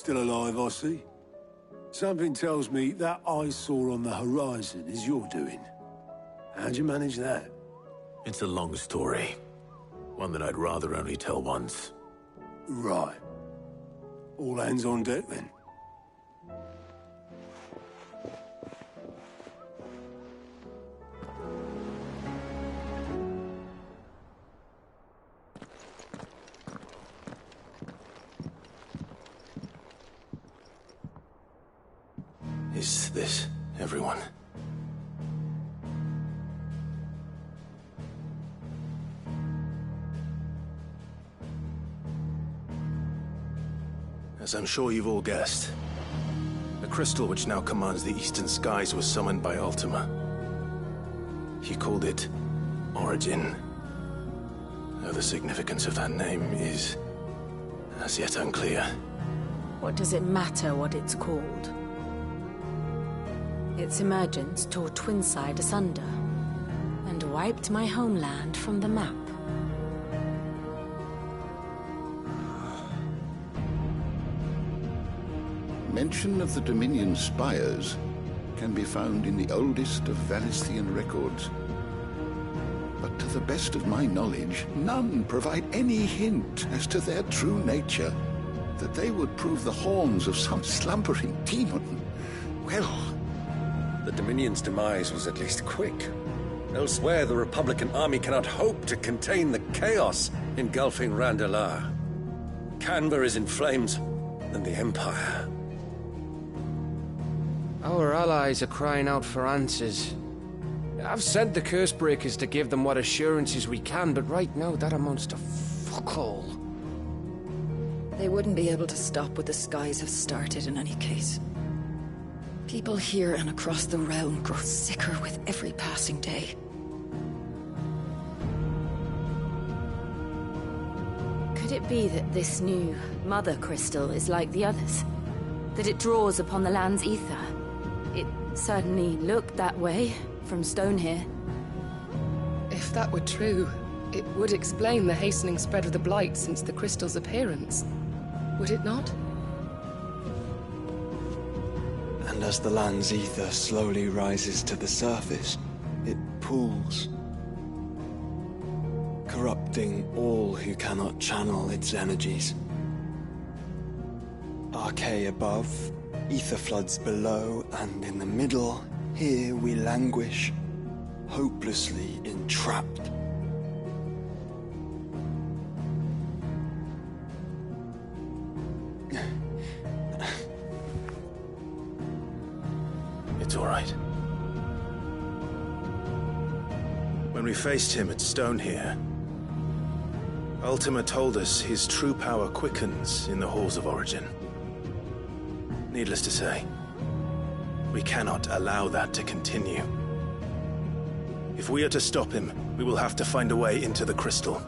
Still alive, I see. Something tells me that eyesore on the horizon is your doing. How'd you manage that? It's a long story. One that I'd rather only tell once. Right. All hands on deck, then. Is this everyone? As I'm sure you've all guessed, the crystal which now commands the eastern skies was summoned by Ultima. He called it Origin. Though the significance of that name is as yet unclear. What does it matter what it's called? Its emergence tore Twinside asunder, and wiped my homeland from the map. Mention of the Dominion spires can be found in the oldest of Valisthian records. But to the best of my knowledge, none provide any hint as to their true nature. That they would prove the horns of some slumbering demon. Well... The Dominion's demise was at least quick. Elsewhere, the Republican army cannot hope to contain the chaos engulfing Randalar. Canberra is in flames, and the Empire. Our allies are crying out for answers. I've sent the Cursebreakers to give them what assurances we can, but right now that amounts to fuck all. They wouldn't be able to stop what the skies have started in any case. People here and across the realm grow sicker with every passing day. Could it be that this new Mother Crystal is like the others? That it draws upon the land's ether? It certainly looked that way from stone here. If that were true, it would explain the hastening spread of the Blight since the crystal's appearance. Would it not? And as the land's ether slowly rises to the surface, it pools, corrupting all who cannot channel its energies. Archay above, ether floods below, and in the middle, here we languish, hopelessly entrapped. It's all right. When we faced him at Stone here, Ultima told us his true power quickens in the halls of Origin. Needless to say, we cannot allow that to continue. If we are to stop him, we will have to find a way into the crystal.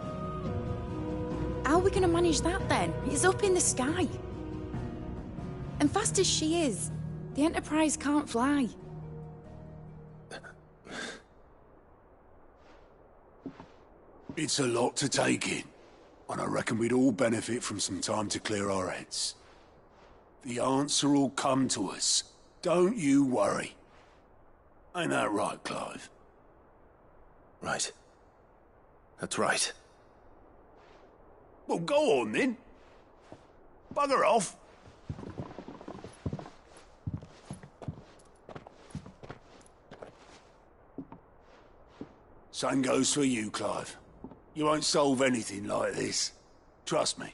How are we gonna manage that then? It's up in the sky. And fast as she is, the Enterprise can't fly. It's a lot to take in, and I reckon we'd all benefit from some time to clear our heads. The answer will come to us. Don't you worry. Ain't that right, Clive? Right. That's right. Well, go on then. Bugger off. Same goes for you, Clive. You won't solve anything like this. Trust me.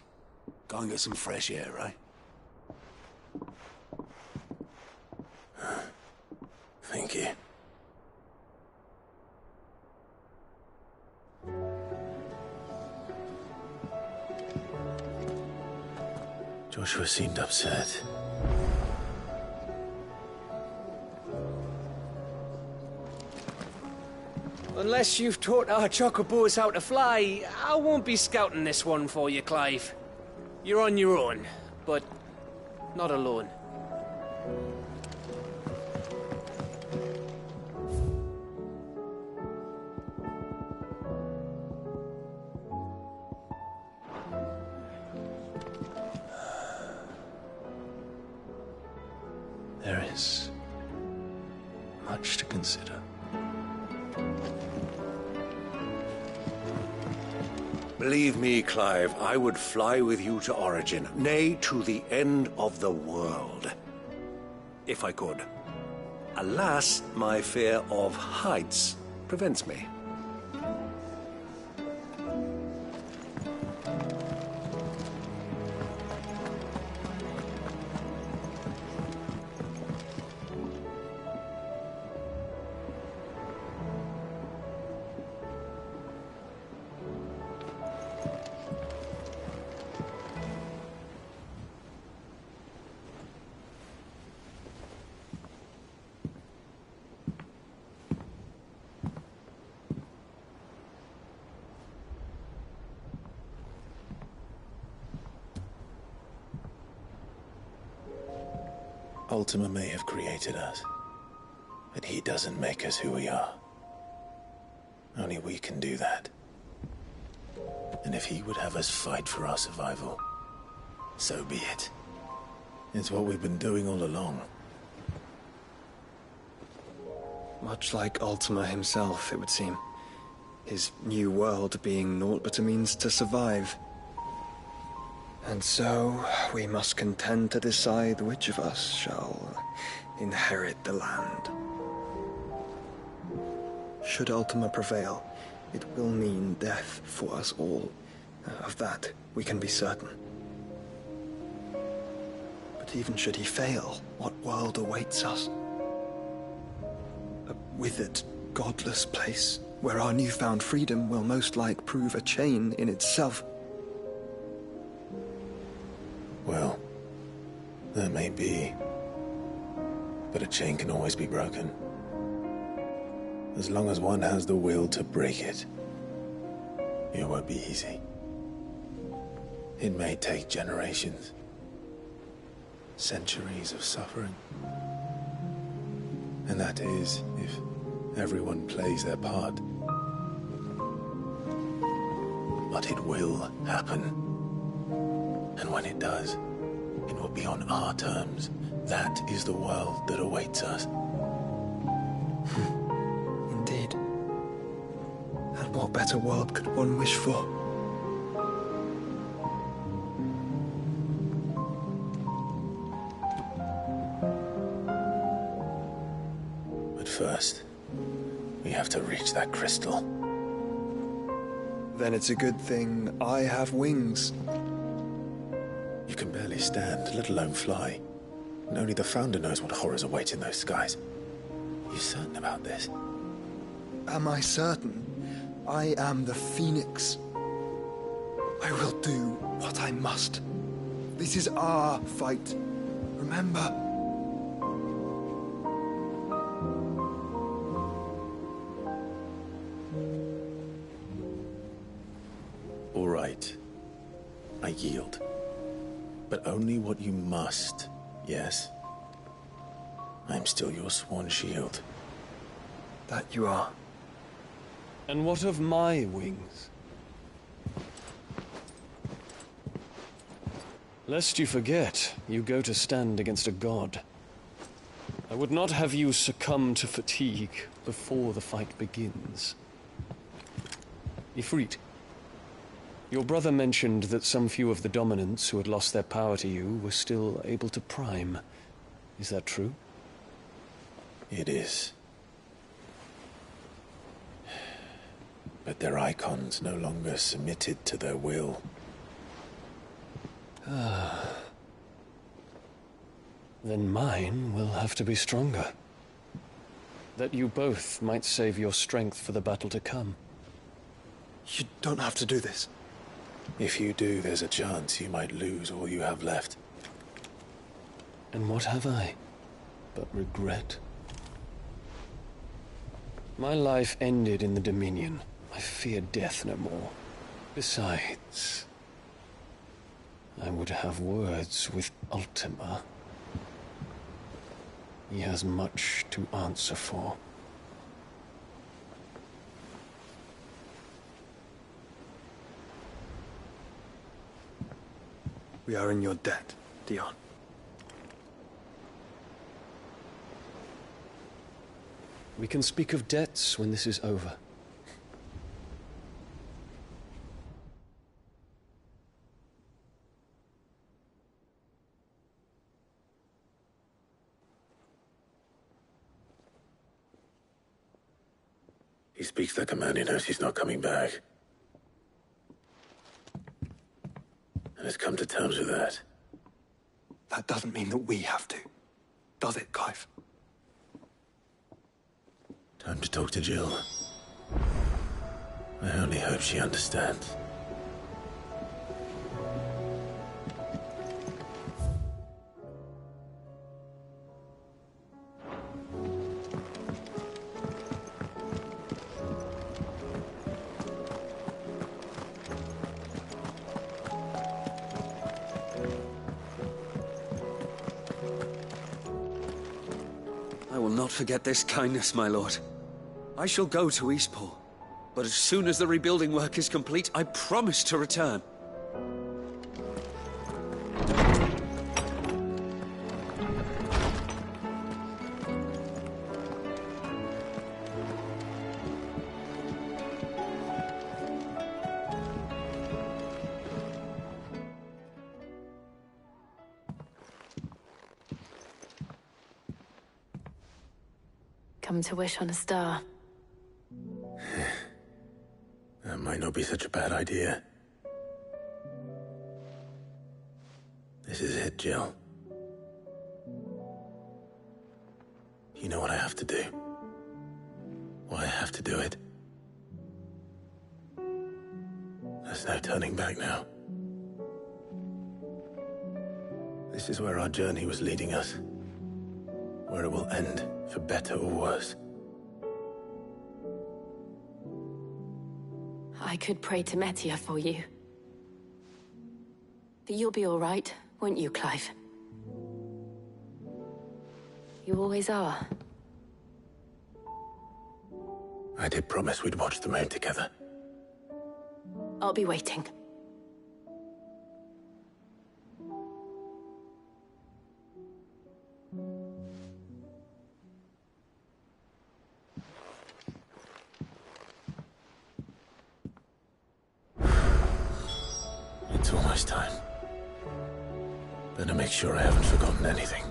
Go and get some fresh air, eh? Thank you. Joshua seemed upset. Unless you've taught our chocobos how to fly, I won't be scouting this one for you, Clive. You're on your own, but not alone. Yes. Much to consider. Believe me, Clive, I would fly with you to Origin, nay, to the end of the world. If I could. Alas, my fear of heights prevents me. Ultima may have created us, but he doesn't make us who we are. Only we can do that. And if he would have us fight for our survival, so be it. It's what we've been doing all along. Much like Ultima himself, it would seem. His new world being naught but a means to survive. And so, we must contend to decide which of us shall inherit the land. Should Ultima prevail, it will mean death for us all. Of that, we can be certain. But even should he fail, what world awaits us? A withered, godless place, where our newfound freedom will most like prove a chain in itself. Well, that may be. But a chain can always be broken. As long as one has the will to break it. It won't be easy. It may take generations. Centuries of suffering. And that is, if everyone plays their part. But it will happen. And when it does, it will be on our terms. That is the world that awaits us. Indeed. And what better world could one wish for? But first, we have to reach that crystal. Then it's a good thing I have wings. You can barely stand, let alone fly. And only the Founder knows what horrors await in those skies. Are you certain about this? Am I certain? I am the Phoenix. I will do what I must. This is our fight. Remember? All right. I yield. But only what you must, yes? I'm still your sworn shield. That you are. And what of my wings? Lest you forget, you go to stand against a god. I would not have you succumb to fatigue before the fight begins. Ifrit, your brother mentioned that some few of the dominants who had lost their power to you were still able to prime. Is that true? It is. But their icons no longer submitted to their will. Then mine will have to be stronger. That you both might save your strength for the battle to come. You don't have to do this. If you do, there's a chance you might lose all you have left. And what have I but regret? My life ended in the Dominion. I fear death no more. Besides, I would have words with Ultima. He has much to answer for. We are in your debt, Dion. We can speak of debts when this is over. He speaks like a man who knows he's not coming back. And has come to terms with that. That doesn't mean that we have to, does it, Clive? Time to talk to Jill. I only hope she understands. I will not forget this kindness, my lord. I shall go to Eastport, but as soon as the rebuilding work is complete, I promise to return. Come to wish on a star. That might not be such a bad idea. This is it, Jill. You know what I have to do. Why I have to do it. There's no turning back now. This is where our journey was leading us. Where it will end, for better or worse. I could pray to Metia for you. But you'll be all right, won't you, Clive? You always are. I did promise we'd watch the moon together. I'll be waiting. It's almost time. Better make sure I haven't forgotten anything.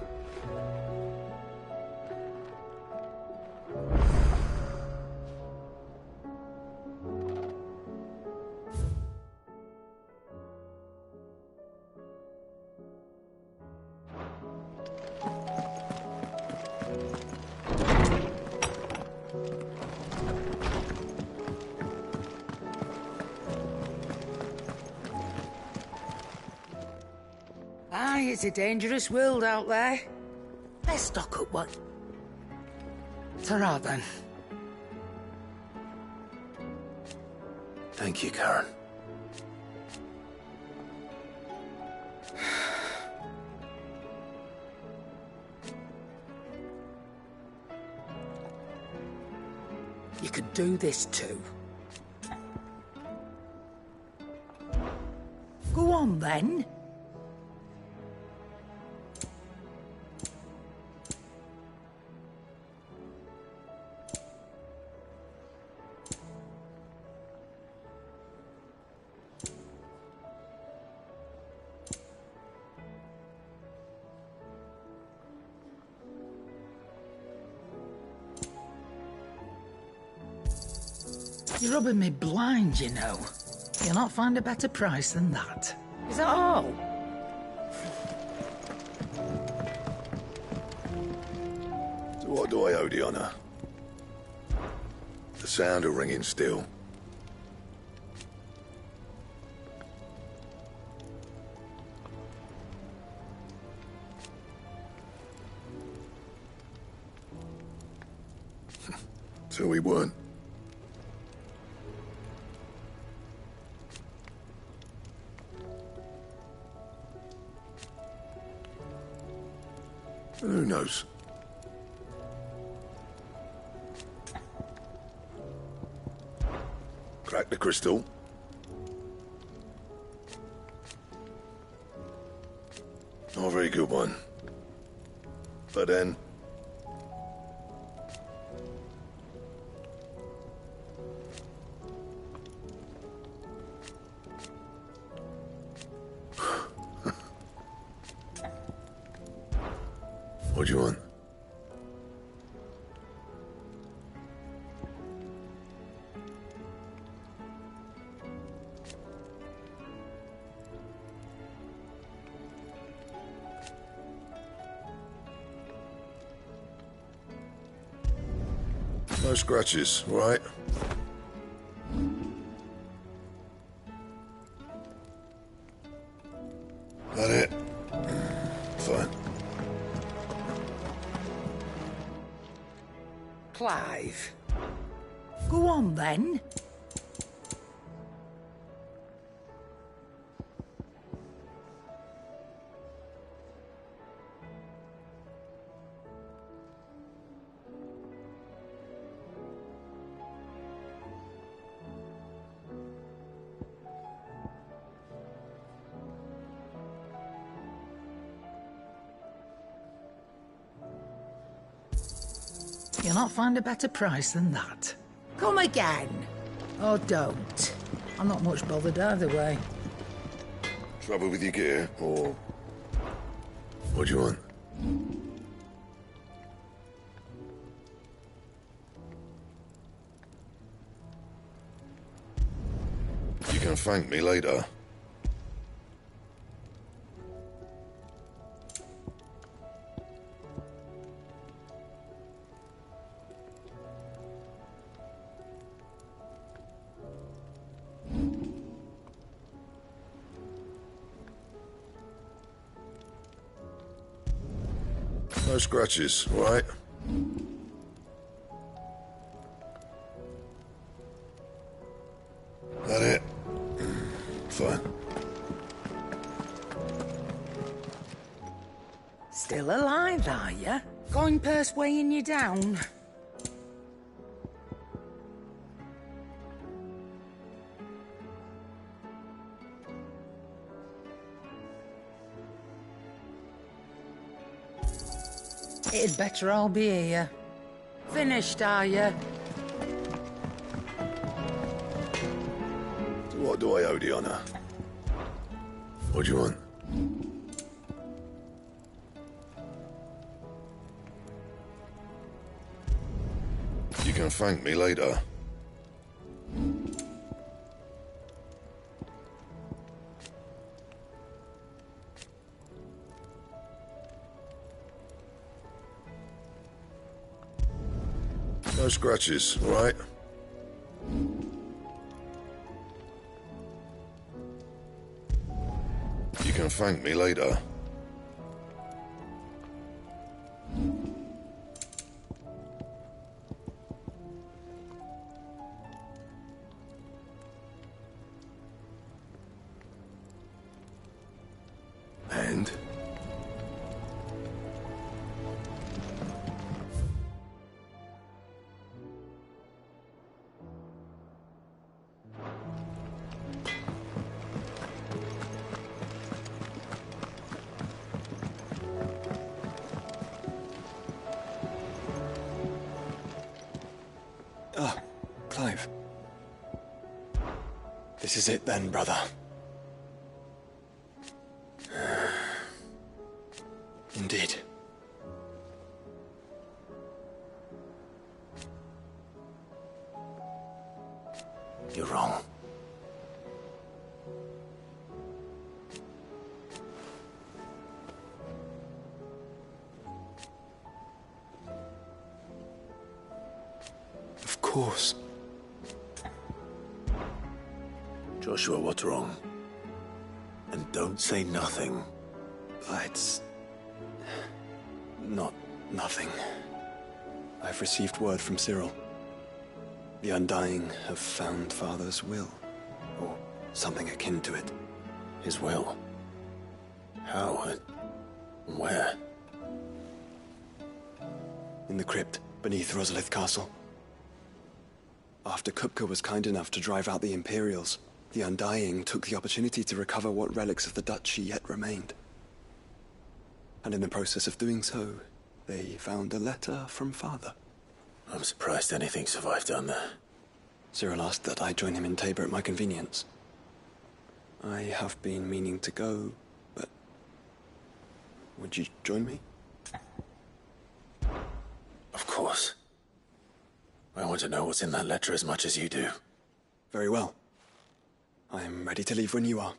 Aye, it's a dangerous world out there. Let's stock up one. Ta-ra then. Thank you, Karen. You could do this too. Go on then. You're rubbing me blind, you know. You'll not find a better price than that. Is that all? So what do I owe the honour? The sound of ringing steel. So we weren't. And who knows? Crack the crystal. Not a very good one. But then... What do you want? No scratches, all right? That it? Fine. Clive. Go on, then. You'll not find a better price than that. Come again. Or don't. I'm not much bothered either way. Trouble with your gear, or... What do you want? You can thank me later. No scratches, all right? That it? Fine. Still alive, are you? Coin purse weighing you down? It'd better all be here. Finished, are you? So what do I owe the honor? What do you want? You can thank me later. No scratches, all right? You can thank me later. And? Clive. This is it then, brother. Indeed. You're wrong. Of course. Joshua, what's wrong? And don't say nothing. It's... not nothing. I've received word from Cyril. The Undying have found Father's will, or something akin to it. His will? How and where? In the crypt beneath Rosalith Castle. After Kupka was kind enough to drive out the Imperials, the Undying took the opportunity to recover what relics of the Duchy yet remained. And in the process of doing so, they found a letter from Father. I'm surprised anything survived down there. Cyril asked that I join him in Tabor at my convenience. I have been meaning to go, but... would you join me? Of course. I want to know what's in that letter as much as you do. Very well. I am ready to leave when you are.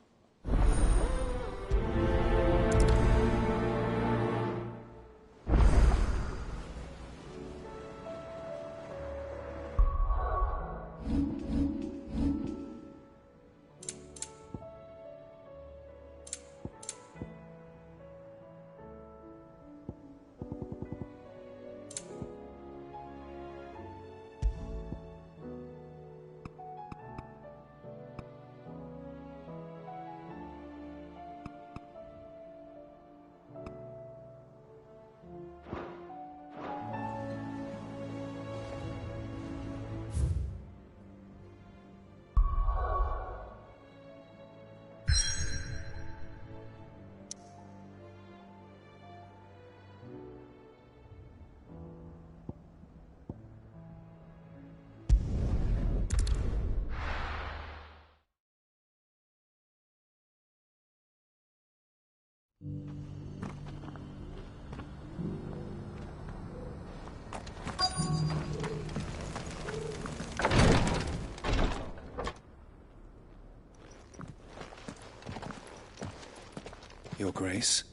Your Grace,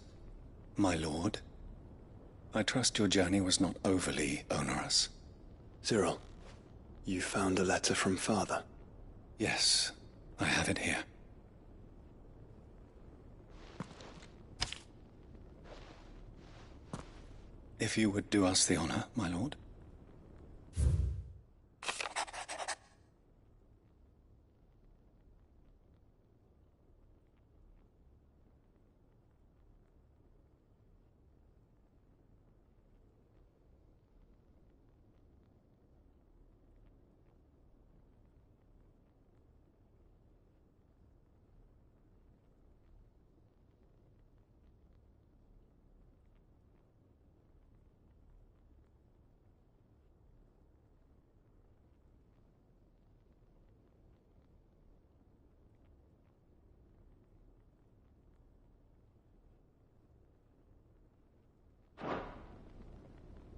my lord, I trust your journey was not overly onerous. Cyril, you found a letter from Father? Yes, I have it here. If you would do us the honor, my lord.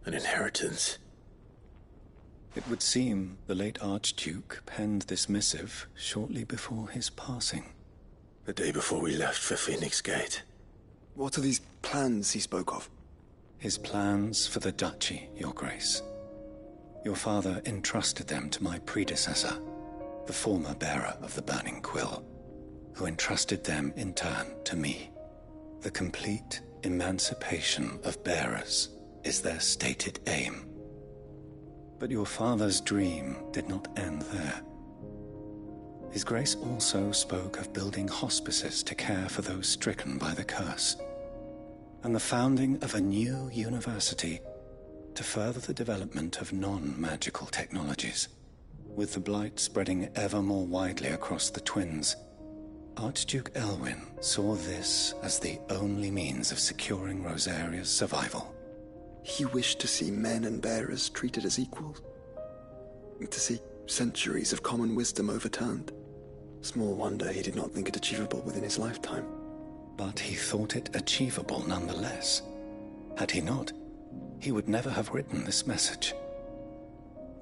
An inheritance. It would seem the late Archduke penned this missive shortly before his passing. The day before we left for Phoenix Gate. What are these plans he spoke of? His plans for the duchy, Your Grace. Your father entrusted them to my predecessor, the former bearer of the Burning Quill, who entrusted them in turn to me. The complete emancipation of bearers is their stated aim. But your father's dream did not end there. His Grace also spoke of building hospices to care for those stricken by the curse, and the founding of a new university to further the development of non-magical technologies. With the blight spreading ever more widely across the twins, Archduke Elwyn saw this as the only means of securing Rosaria's survival. He wished to see men and bearers treated as equals. To see centuries of common wisdom overturned. Small wonder he did not think it achievable within his lifetime. But he thought it achievable nonetheless. Had he not, he would never have written this message.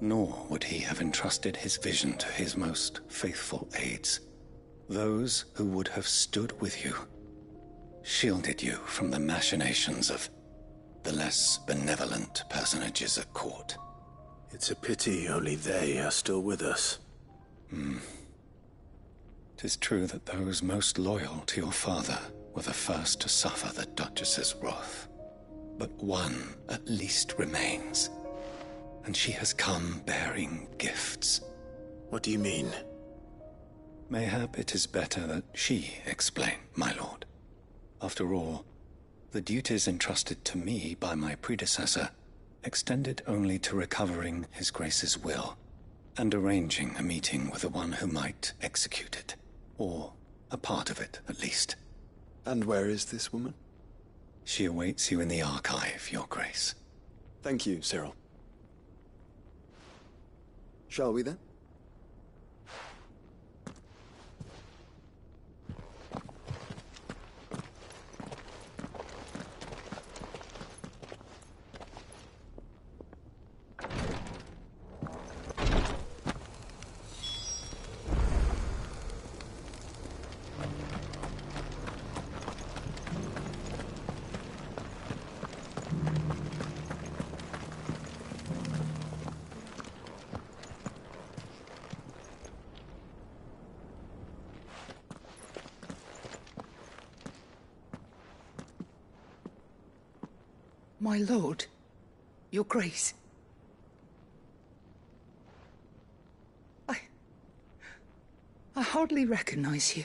Nor would he have entrusted his vision to his most faithful aides. Those who would have stood with you, shielded you from the machinations of the less benevolent personages at court. It's a pity only they are still with us. 'Tis true that those most loyal to your father were the first to suffer the Duchess's wrath. But one at least remains, and she has come bearing gifts. What do you mean? Mayhap it is better that she explain, my lord. After all, the duties entrusted to me by my predecessor extended only to recovering His Grace's will and arranging a meeting with the one who might execute it, or a part of it at least. And where is this woman? She awaits you in the archive, Your Grace. Thank you, Cyril. Shall we then? My lord, your grace. I hardly recognize you.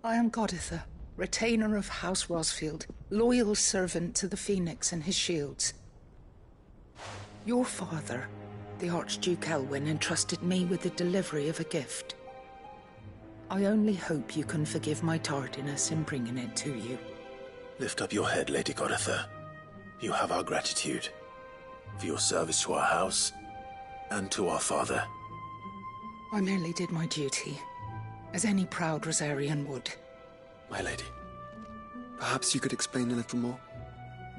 I am Goditha, retainer of House Rosfield, loyal servant to the Phoenix and his shields. Your father, the Archduke Elwyn, entrusted me with the delivery of a gift. I only hope you can forgive my tardiness in bringing it to you. Lift up your head, Lady Goditha. You have our gratitude for your service to our house and to our father. I merely did my duty, as any proud Rosarian would. My lady, perhaps you could explain a little more?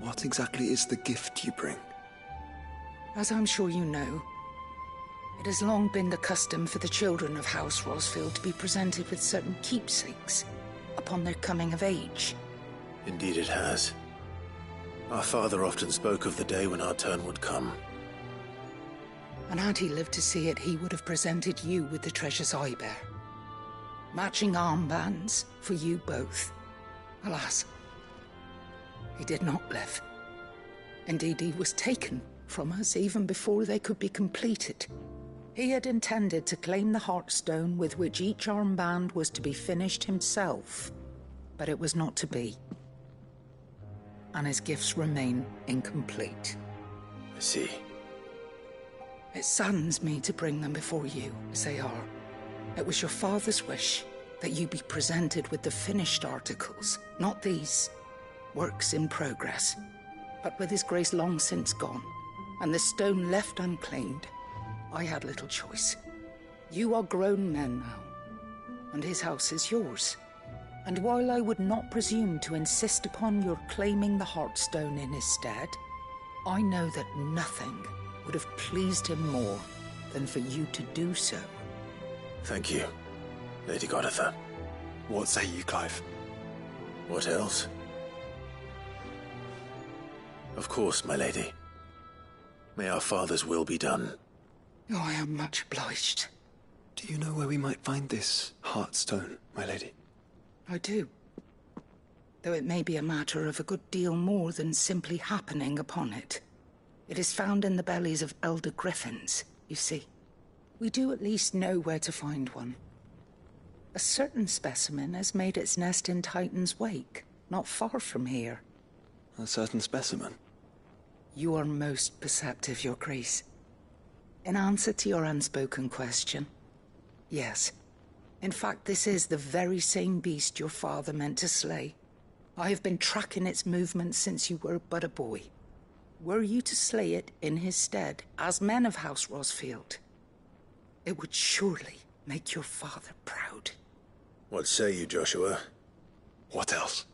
What exactly is the gift you bring? As I'm sure you know, it has long been the custom for the children of House Rosfield to be presented with certain keepsakes upon their coming of age. Indeed it has. Our father often spoke of the day when our turn would come. And had he lived to see it, he would have presented you with the treasures I bear. Matching armbands for you both. Alas, he did not live. Indeed, he was taken from us even before they could be completed. He had intended to claim the Heartstone with which each armband was to be finished himself, but it was not to be. And his gifts remain incomplete. I see. It saddens me to bring them before you, as they are. It was your father's wish that you be presented with the finished articles, not these works in progress. But with his grace long since gone, and the stone left unclaimed, I had little choice. You are grown men now, and his house is yours. And while I would not presume to insist upon your claiming the Heartstone in his stead, I know that nothing would have pleased him more than for you to do so. Thank you, Lady Goditha. What say you, Clive? What else? Of course, my lady. May our father's will be done. Oh, I am much obliged. Do you know where we might find this Heartstone, my lady? I do. Though it may be a matter of a good deal more than simply happening upon it. It is found in the bellies of elder griffins, you see. We do at least know where to find one. A certain specimen has made its nest in Titan's Wake, not far from here. A certain specimen? You are most perceptive, Your Grace. In answer to your unspoken question, yes. In fact, this is the very same beast your father meant to slay. I have been tracking its movements since you were but a boy. Were you to slay it in his stead, as men of House Rosfield, it would surely make your father proud. What say you, Joshua? What else?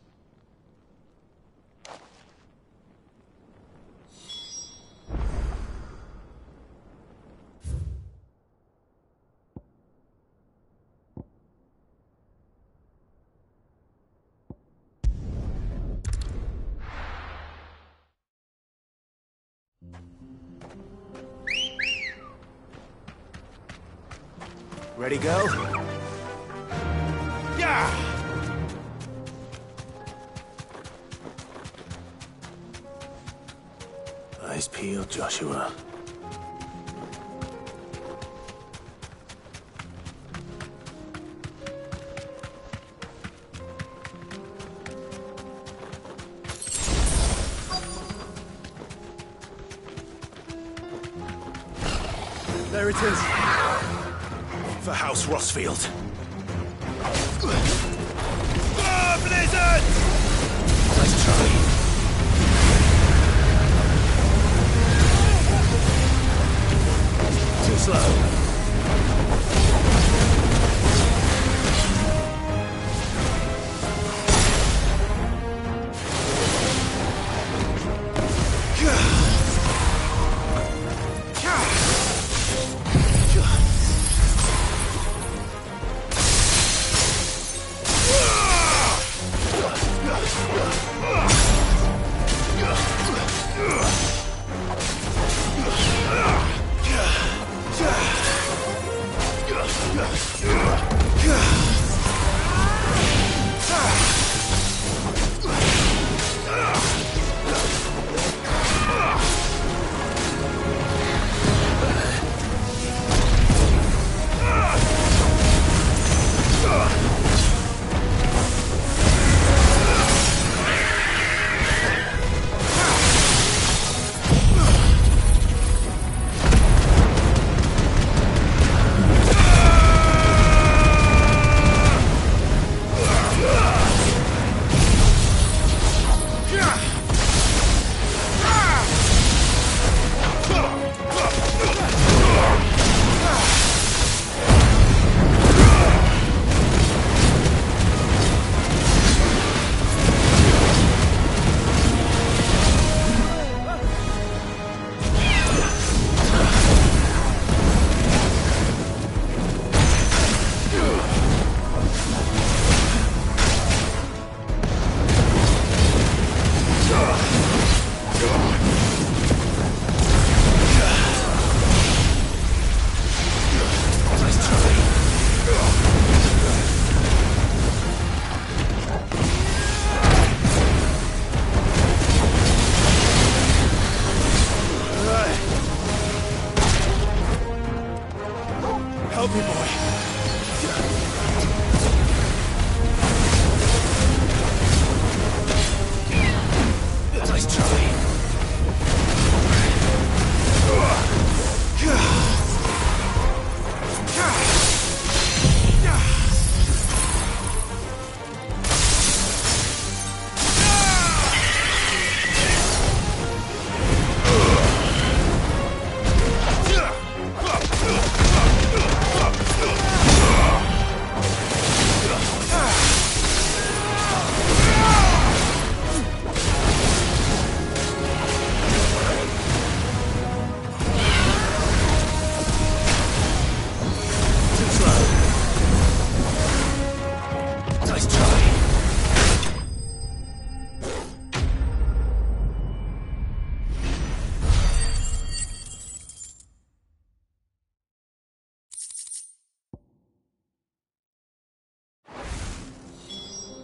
Ready, go? Yeah! Eyes peeled, Joshua. There it is. For House Rosfield. Blizzard! Nice try. Too slow.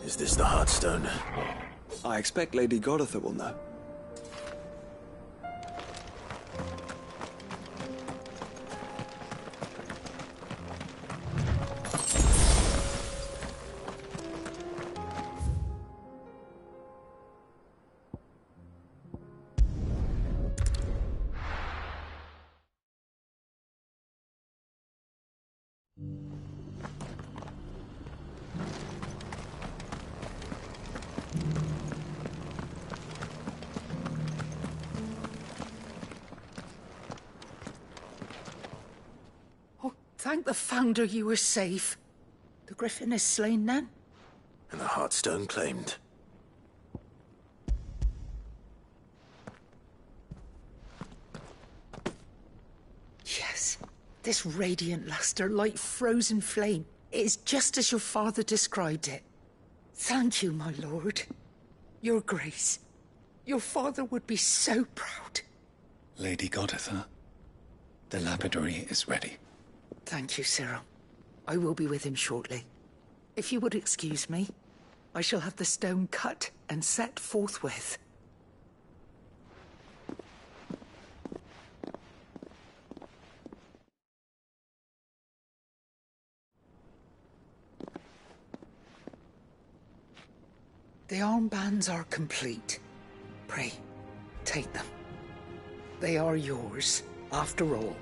Is this the Heartstone? I expect Lady Goditha will know. Thank the Founder you were safe. The Griffin is slain then? And the Heartstone claimed. Yes. This radiant luster, like frozen flame, it is just as your father described it. Thank you, my lord. Your Grace. Your father would be so proud. Lady Goditha, the lapidary is ready. Thank you, Cyril. I will be with him shortly. If you would excuse me, I shall have the stone cut and set forthwith. The armbands are complete. Pray, take them. They are yours, after all.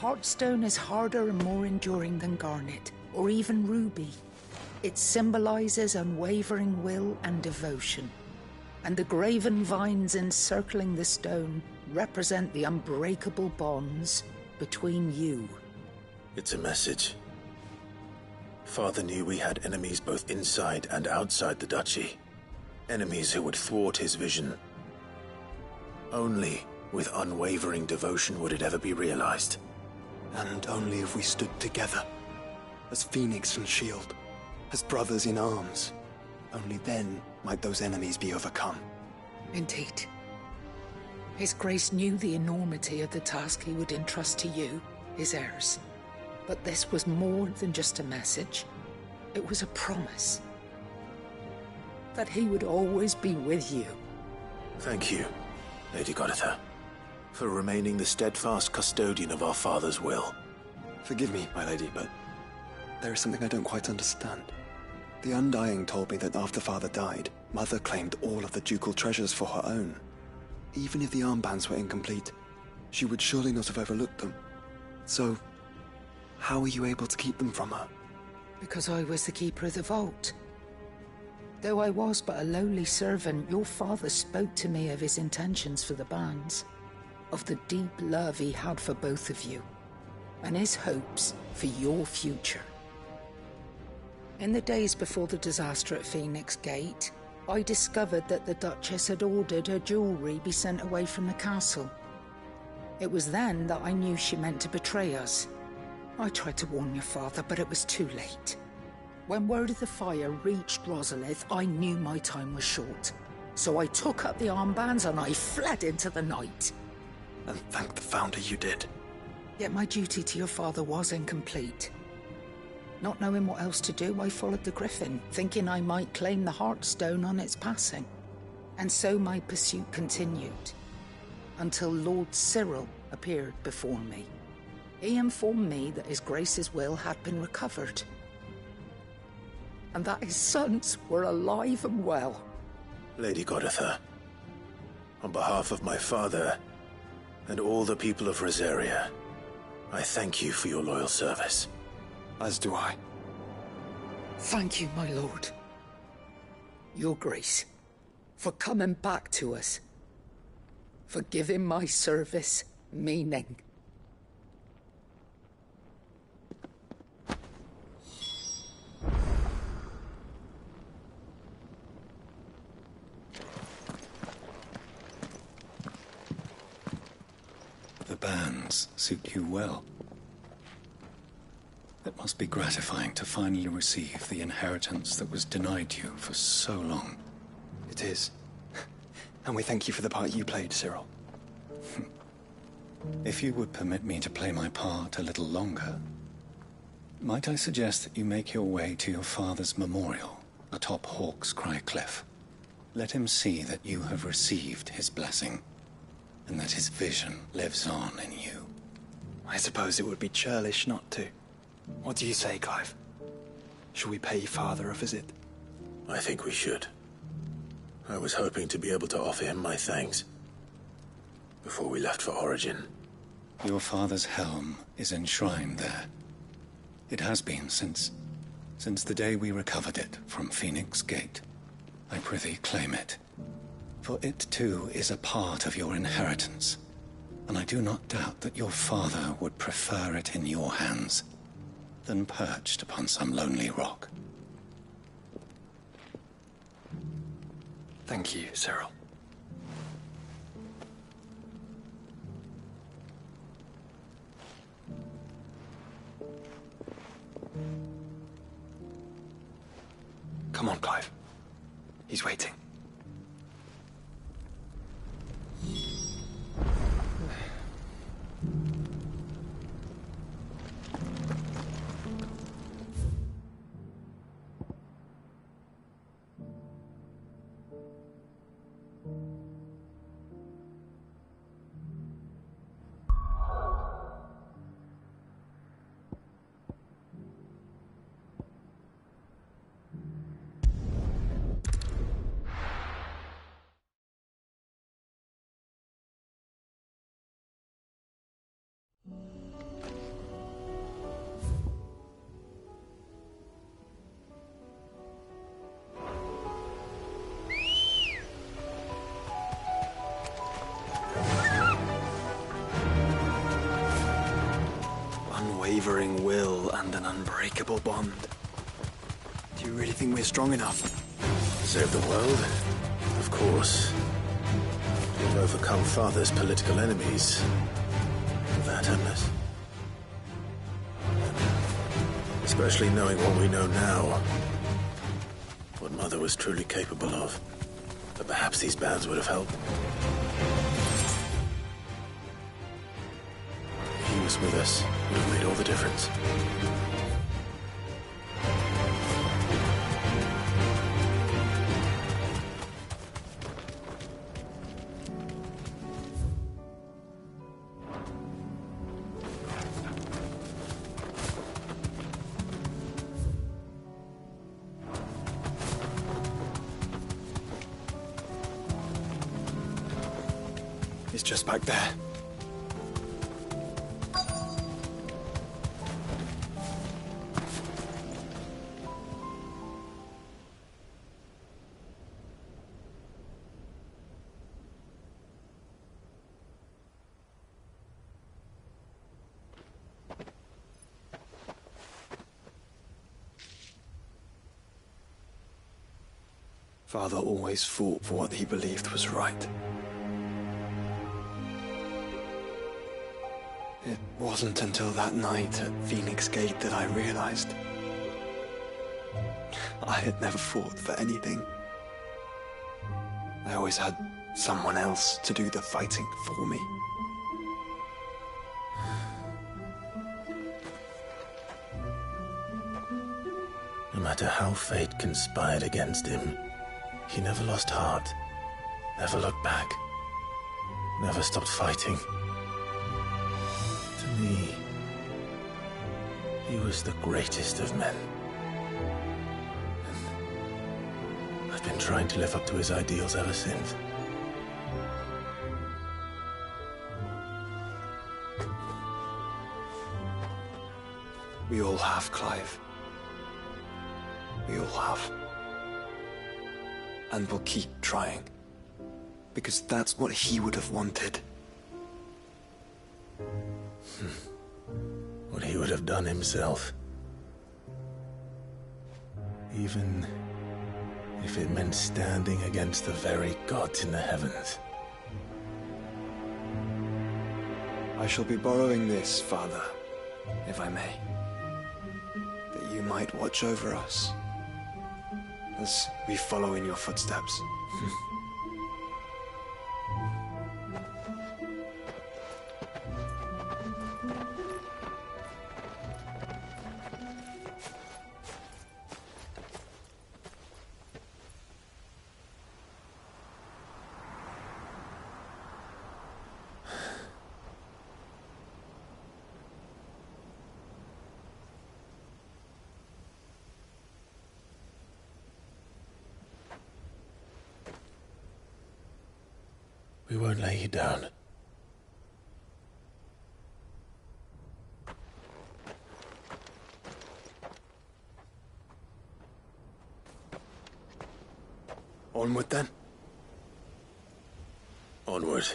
Heartstone is harder and more enduring than garnet, or even ruby. It symbolizes unwavering will and devotion. And the graven vines encircling the stone represent the unbreakable bonds between you. It's a message. Father knew we had enemies both inside and outside the duchy. Enemies who would thwart his vision. Only with unwavering devotion would it ever be realized. And only if we stood together, as Phoenix and Shield, as brothers in arms. Only then might those enemies be overcome. Indeed. His Grace knew the enormity of the task he would entrust to you, his heirs. But this was more than just a message. It was a promise. That he would always be with you. Thank you, Lady Goditha, for remaining the steadfast custodian of our father's will. Forgive me, my lady, but there is something I don't quite understand. The Undying told me that after Father died, Mother claimed all of the ducal treasures for her own. Even if the armbands were incomplete, she would surely not have overlooked them. So, how were you able to keep them from her? Because I was the keeper of the vault. Though I was but a lowly servant, your father spoke to me of his intentions for the bands, of the deep love he had for both of you, and his hopes for your future. In the days before the disaster at Phoenix Gate, I discovered that the Duchess had ordered her jewelry be sent away from the castle. It was then that I knew she meant to betray us. I tried to warn your father, but it was too late. When word of the fire reached Rosalith, I knew my time was short. So I took up the armbands and I fled into the night. And thank the Founder you did. Yet my duty to your father was incomplete. Not knowing what else to do, I followed the Griffin, thinking I might claim the Heartstone on its passing. And so my pursuit continued, until Lord Cyril appeared before me. He informed me that his Grace's will had been recovered, and that his sons were alive and well. Lady Goditha, on behalf of my father and all the people of Rosaria, I thank you for your loyal service. As do I. Thank you, my lord. Your Grace, for coming back to us, for giving my service meaning. The bands suit you well. It must be gratifying to finally receive the inheritance that was denied you for so long. It is. And we thank you for the part you played, Cyril. If you would permit me to play my part a little longer, might I suggest that you make your way to your father's memorial atop Hawk's Cry Cliff. Let him see that you have received his blessing, and that his vision lives on in you. I suppose it would be churlish not to. What do you say, Clive? Shall we pay Father a visit? I think we should. I was hoping to be able to offer him my thanks before we left for Origin. Your father's helm is enshrined there. It has been since the day we recovered it from Phoenix Gate. I prithee claim it, for it too is a part of your inheritance, and I do not doubt that your father would prefer it in your hands than perched upon some lonely rock. Thank you, Cyril. Come on, Clive. He's waiting. Unwavering will and an unbreakable bond. Do you really think we're strong enough? Save the world? Of course. We've overcome Father's political enemies. That endless. Especially knowing what we know now. What Mother was truly capable of. But perhaps these bands would have helped. He was with us, would have made all the difference. It's just back there. Father always fought for what he believed was right. It wasn't until that night at Phoenix Gate that I realized I had never fought for anything. I always had someone else to do the fighting for me. No matter how fate conspired against him, he never lost heart, never looked back, never stopped fighting. To me, he was the greatest of men. And I've been trying to live up to his ideals ever since. We all have, Clive. We all have. And we'll keep trying. Because that's what he would have wanted. What he would have done himself. Even if it meant standing against the very gods in the heavens. I shall be borrowing this, Father, if I may. That you might watch over us as we follow in your footsteps. We won't lay you down. Onward, then? Onward.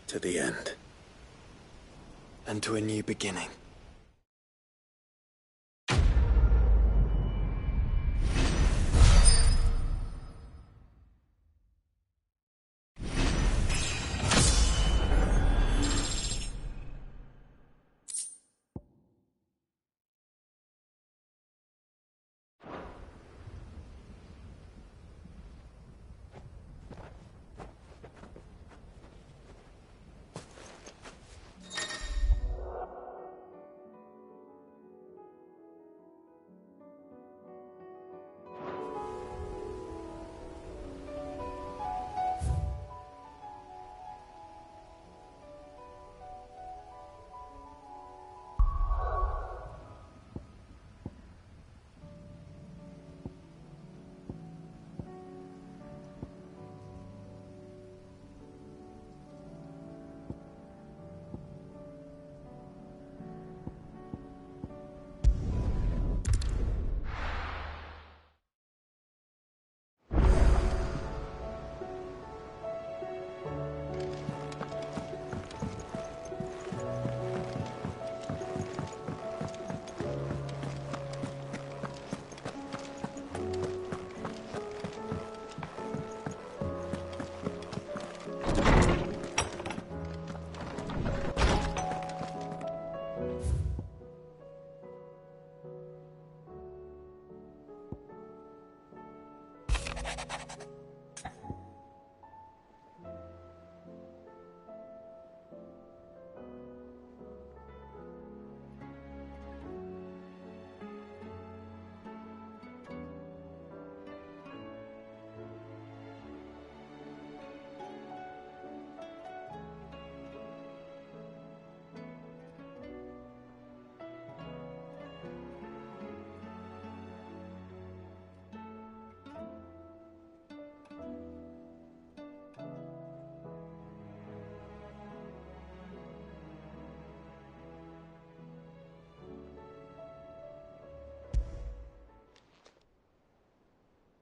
To the end. And to a new beginning.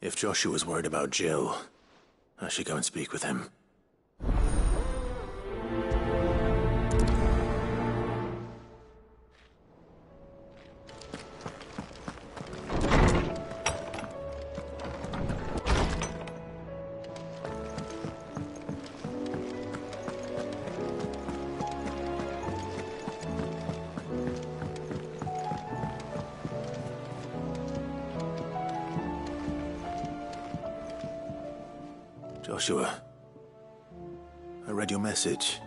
If Joshua's worried about Jill, I should go and speak with him. Joshua, I read your message.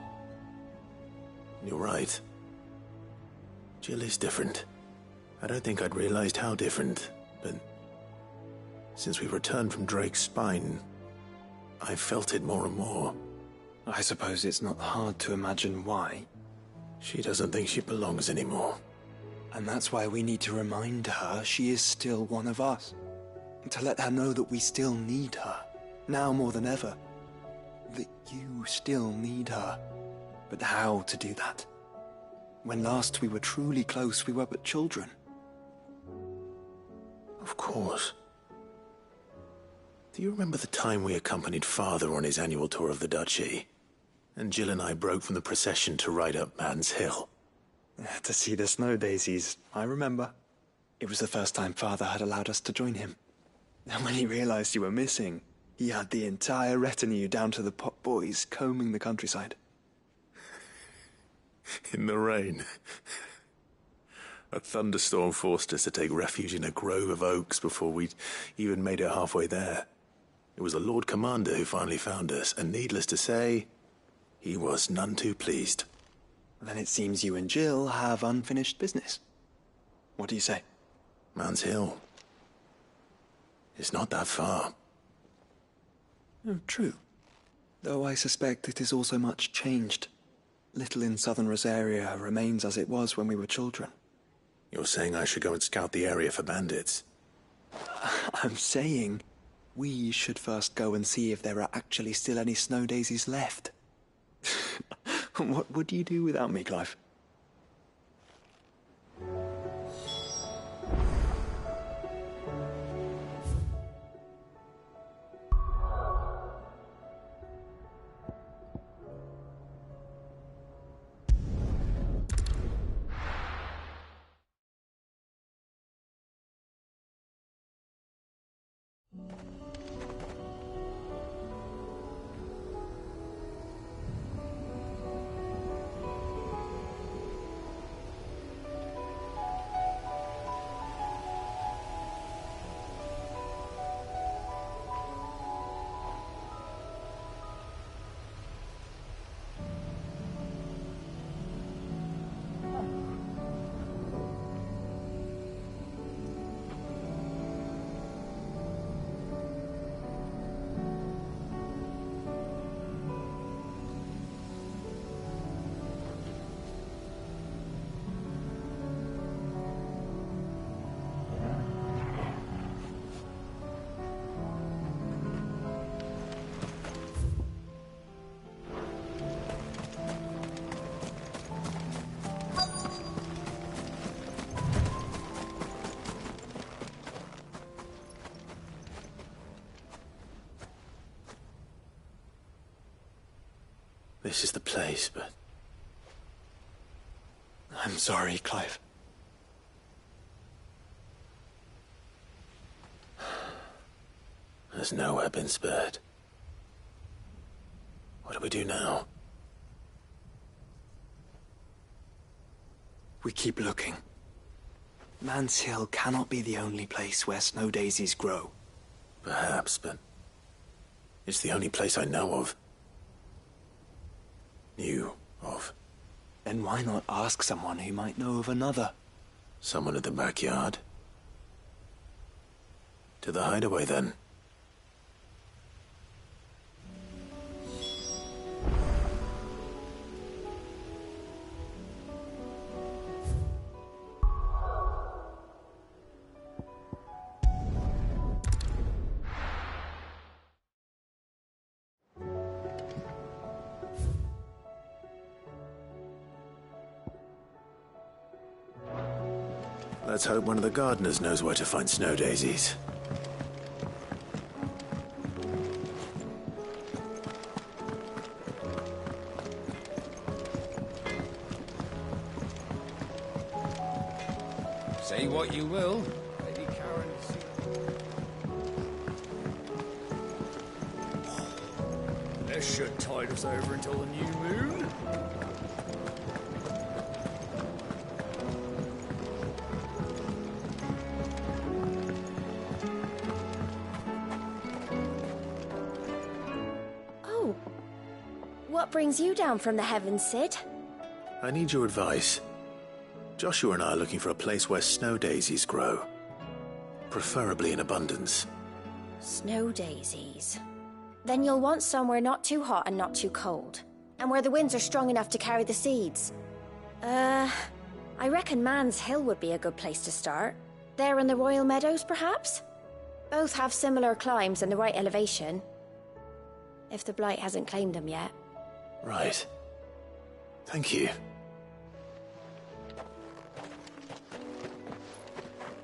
You're right. Jill is different. I don't think I'd realized how different, but since we returned from Drake's spine, I've felt it more and more. I suppose it's not hard to imagine why. She doesn't think she belongs anymore. And that's why we need to remind her she is still one of us. To let her know that we still need her. Now more than ever. That you still need her. But how to do that? When last we were truly close, we were but children. Of course. Do you remember the time we accompanied Father on his annual tour of the Duchy? And Jill and I broke from the procession to ride up Man's Hill. To see the snow daisies, I remember. It was the first time Father had allowed us to join him. And when he realized you were missing, he had the entire retinue down to the pot boys combing the countryside. In the rain. A thunderstorm forced us to take refuge in a grove of oaks before we'd even made it halfway there. It was the Lord Commander who finally found us, and needless to say, he was none too pleased. Then it seems you and Jill have unfinished business. What do you say? Man's Hill. It's not that far. Oh, true. Though I suspect it is also much changed. Little in southern Rosaria remains as it was when we were children. You're saying I should go and scout the area for bandits? I'm saying We should first go and see if there are actually still any snow daisies left. What would you do without me, Clive? This is the place, but... I'm sorry, Clive. There's nowhere been spared. What do we do now? We keep looking. Man's Hill cannot be the only place where snow daisies grow. Perhaps, but... it's the only place I know of. Knew of. Then why not ask someone who might know of another? Someone at the backyard? To the hideaway, then. Let's hope one of the gardeners knows where to find snow daisies. Say what you will, Lady Karen. This should tide us over until the new moon. What brings you down from the heavens, Sid? I need your advice. Joshua and I are looking for a place where snow daisies grow. Preferably in abundance. Snow daisies. Then you'll want somewhere not too hot and not too cold. And where the winds are strong enough to carry the seeds. I reckon Man's Hill would be a good place to start. There in the Royal Meadows, perhaps? Both have similar climbs and the right elevation. If the Blight hasn't claimed them yet. Right. Thank you.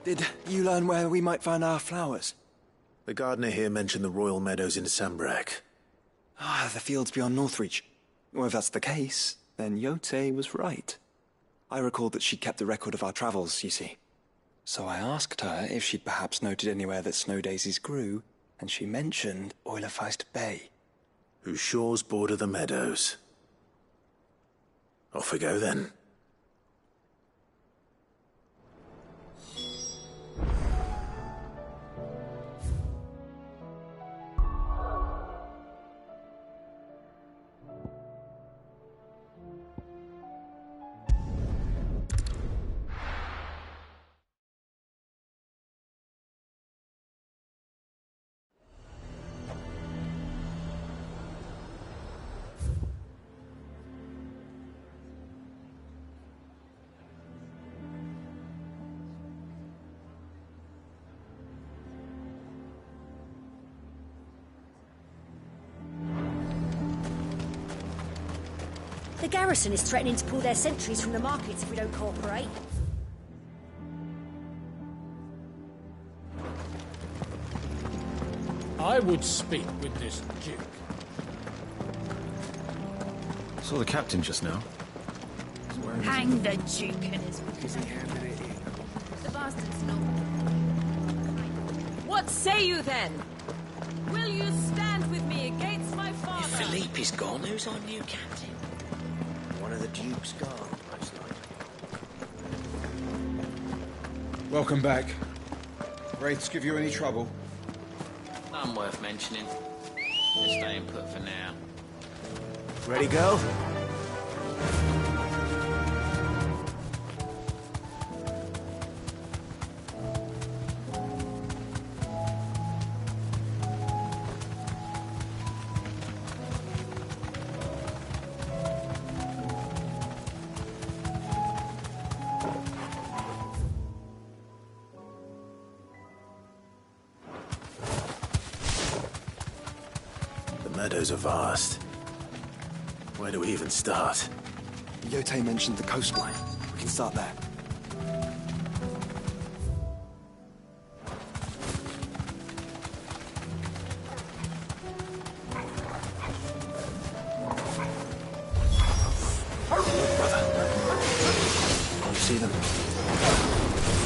Did you learn where we might find our flowers? The gardener here mentioned the Royal Meadows in Sambrek. The fields beyond Northreach. Well, if that's the case, then Yote was right. I recalled that she kept the record of our travels, you see. So I asked her if she'd perhaps noted anywhere that snow daisies grew, and she mentioned Oilerfeist Bay. Whose shores border the meadows. Off we go, then. The garrison is threatening to pull their sentries from the markets if we don't cooperate. I would speak with this Duke. Saw the captain just now. Hang the Duke and his... The bastard's not. What say you then? Will you stand with me against my father? If Philippe is gone, who's our new captain? One of the Duke's guard, most likely. Welcome back. Wraiths give you any trouble? None worth mentioning. Just staying put for now. Ready, go? The meadows are vast. Where do we even start? Yote mentioned the coastline. We can start there. You see them?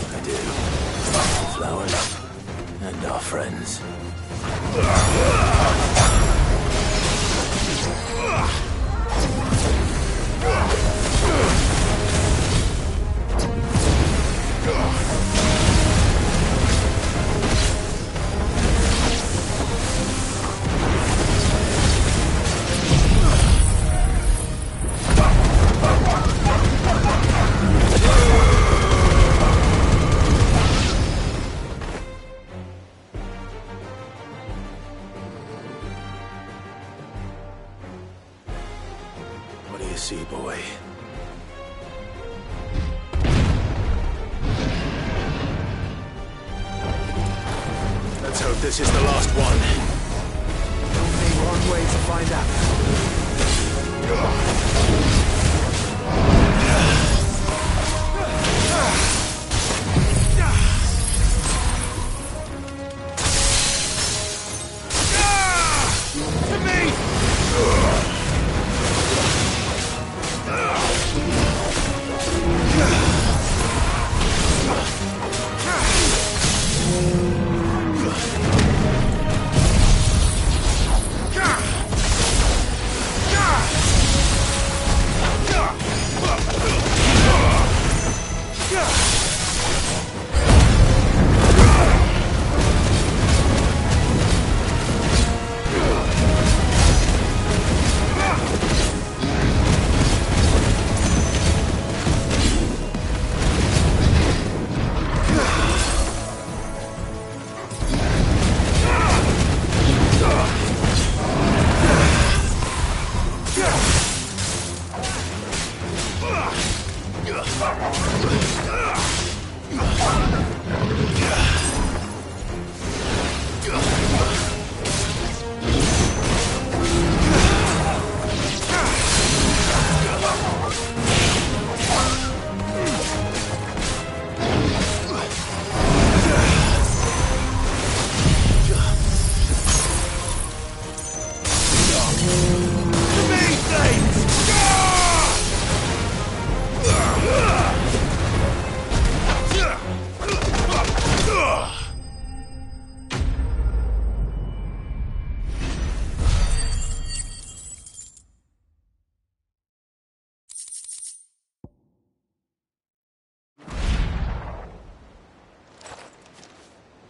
I do. Flowers. And our friends. What do you see, boy? Let's hope this is the last one. Only one way to find out.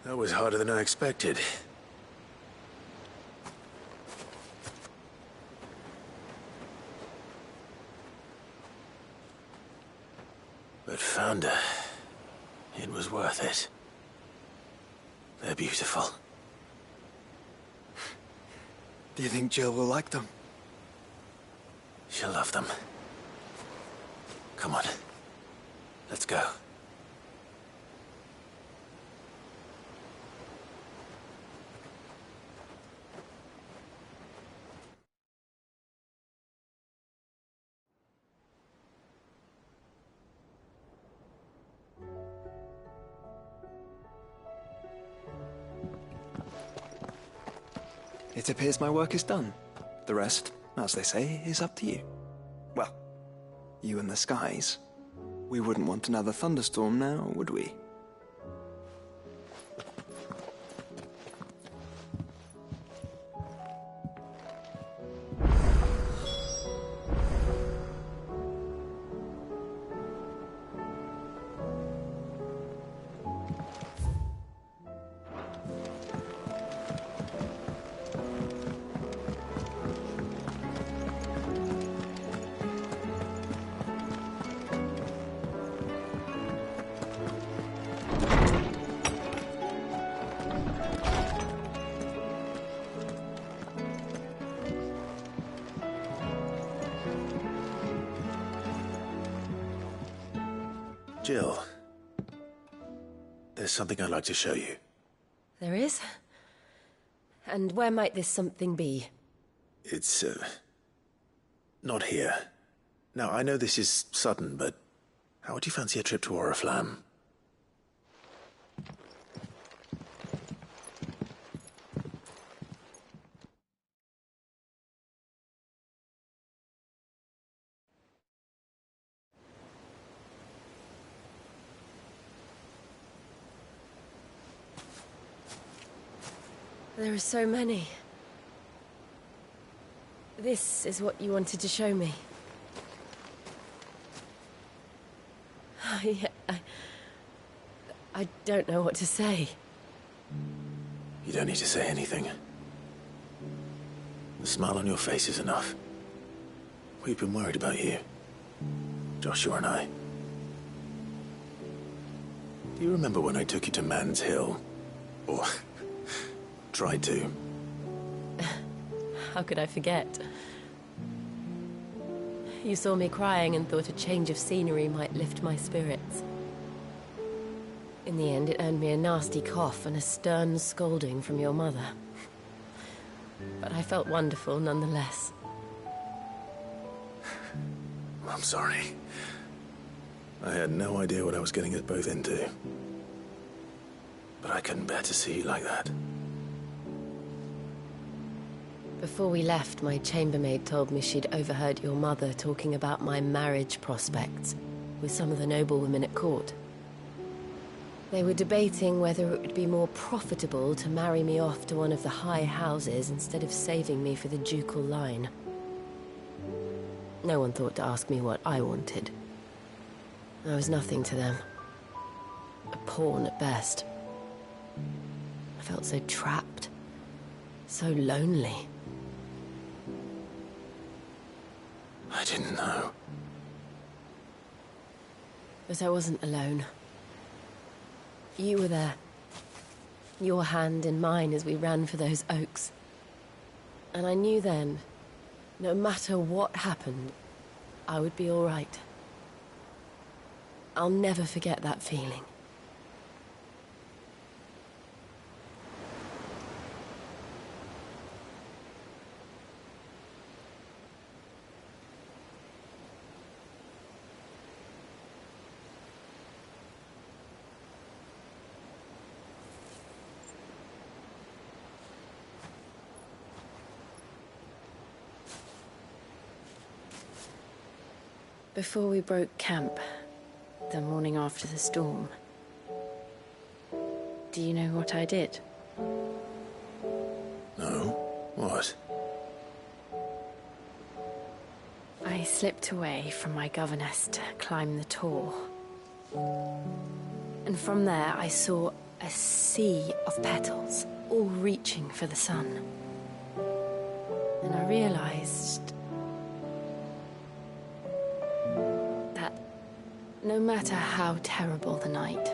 That was harder than I expected. But found her. It was worth it. They're beautiful. Do you think Jill will like them? She'll love them. Come on. Let's go. It appears my work is done. The rest, as they say, is up to you. Well, you and the skies. We wouldn't want another thunderstorm now, would we? Jill, there's something I'd like to show you. There is? And where might this something be? It's, not here. Now, I know this is sudden, but how would you fancy a trip to Oriflamme? There are so many. This is what you wanted to show me. I don't know what to say. You don't need to say anything. The smile on your face is enough. We've been worried about you, Joshua and I. Do you remember when I took you to Man's Hill? Or tried to? How could I forget? You saw me crying and thought a change of scenery might lift my spirits. In the end, it earned me a nasty cough and a stern scolding from your mother. But I felt wonderful nonetheless. I'm sorry. I had no idea what I was getting us both into. But I couldn't bear to see you like that. Before we left, my chambermaid told me she'd overheard your mother talking about my marriage prospects with some of the noblewomen at court. They were debating whether it would be more profitable to marry me off to one of the high houses instead of saving me for the ducal line. No one thought to ask me what I wanted. I was nothing to them. A pawn at best. I felt so trapped, so lonely. I didn't know. But I wasn't alone. You were there. Your hand in mine as we ran for those oaks. And I knew then, no matter what happened, I would be all right. I'll never forget that feeling. Before we broke camp, the morning after the storm, do you know what I did? No? What? I slipped away from my governess to climb the tor. And from there I saw a sea of petals, all reaching for the sun. And I realized no matter how terrible the night,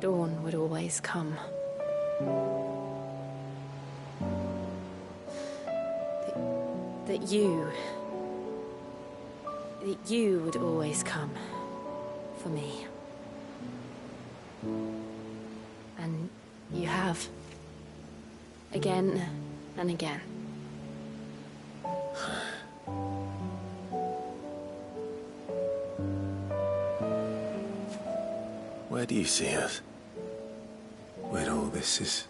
dawn would always come. That you would always come for me. And you have. Again and again. Where do you see us? When all this is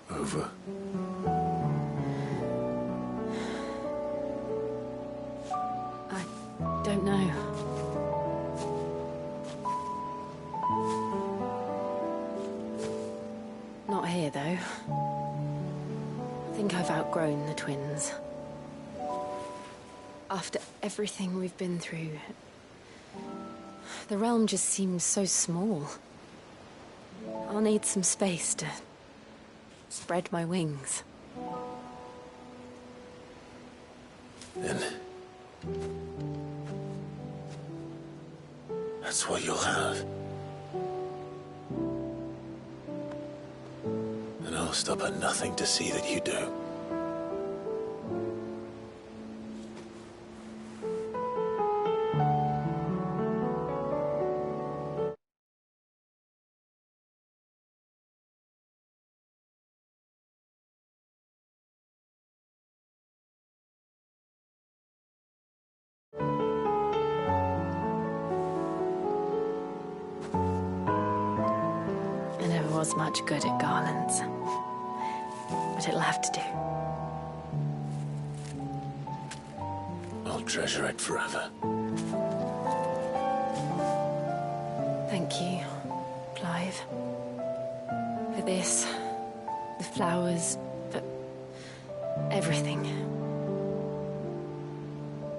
over? don't know. Not here, though. I think I've outgrown the twins. After everything we've been through, the realm just seems so small. I'll need some space to spread my wings. Then that's what you'll have. And I'll stop at nothing to see that you do. I never was much good at garlands, but it'll have to do. I'll treasure it forever. Thank you, Clive. For this, the flowers, for everything.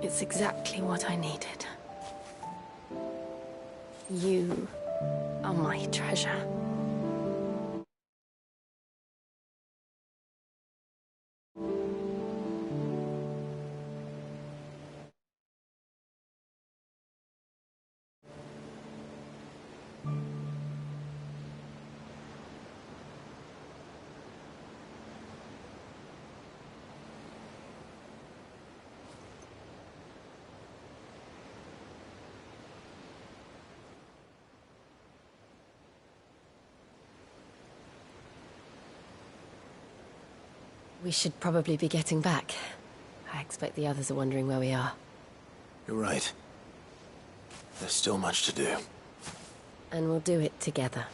It's exactly what I needed. You are my treasure. We should probably be getting back. I expect the others are wondering where we are. You're right. There's still much to do. And we'll do it together.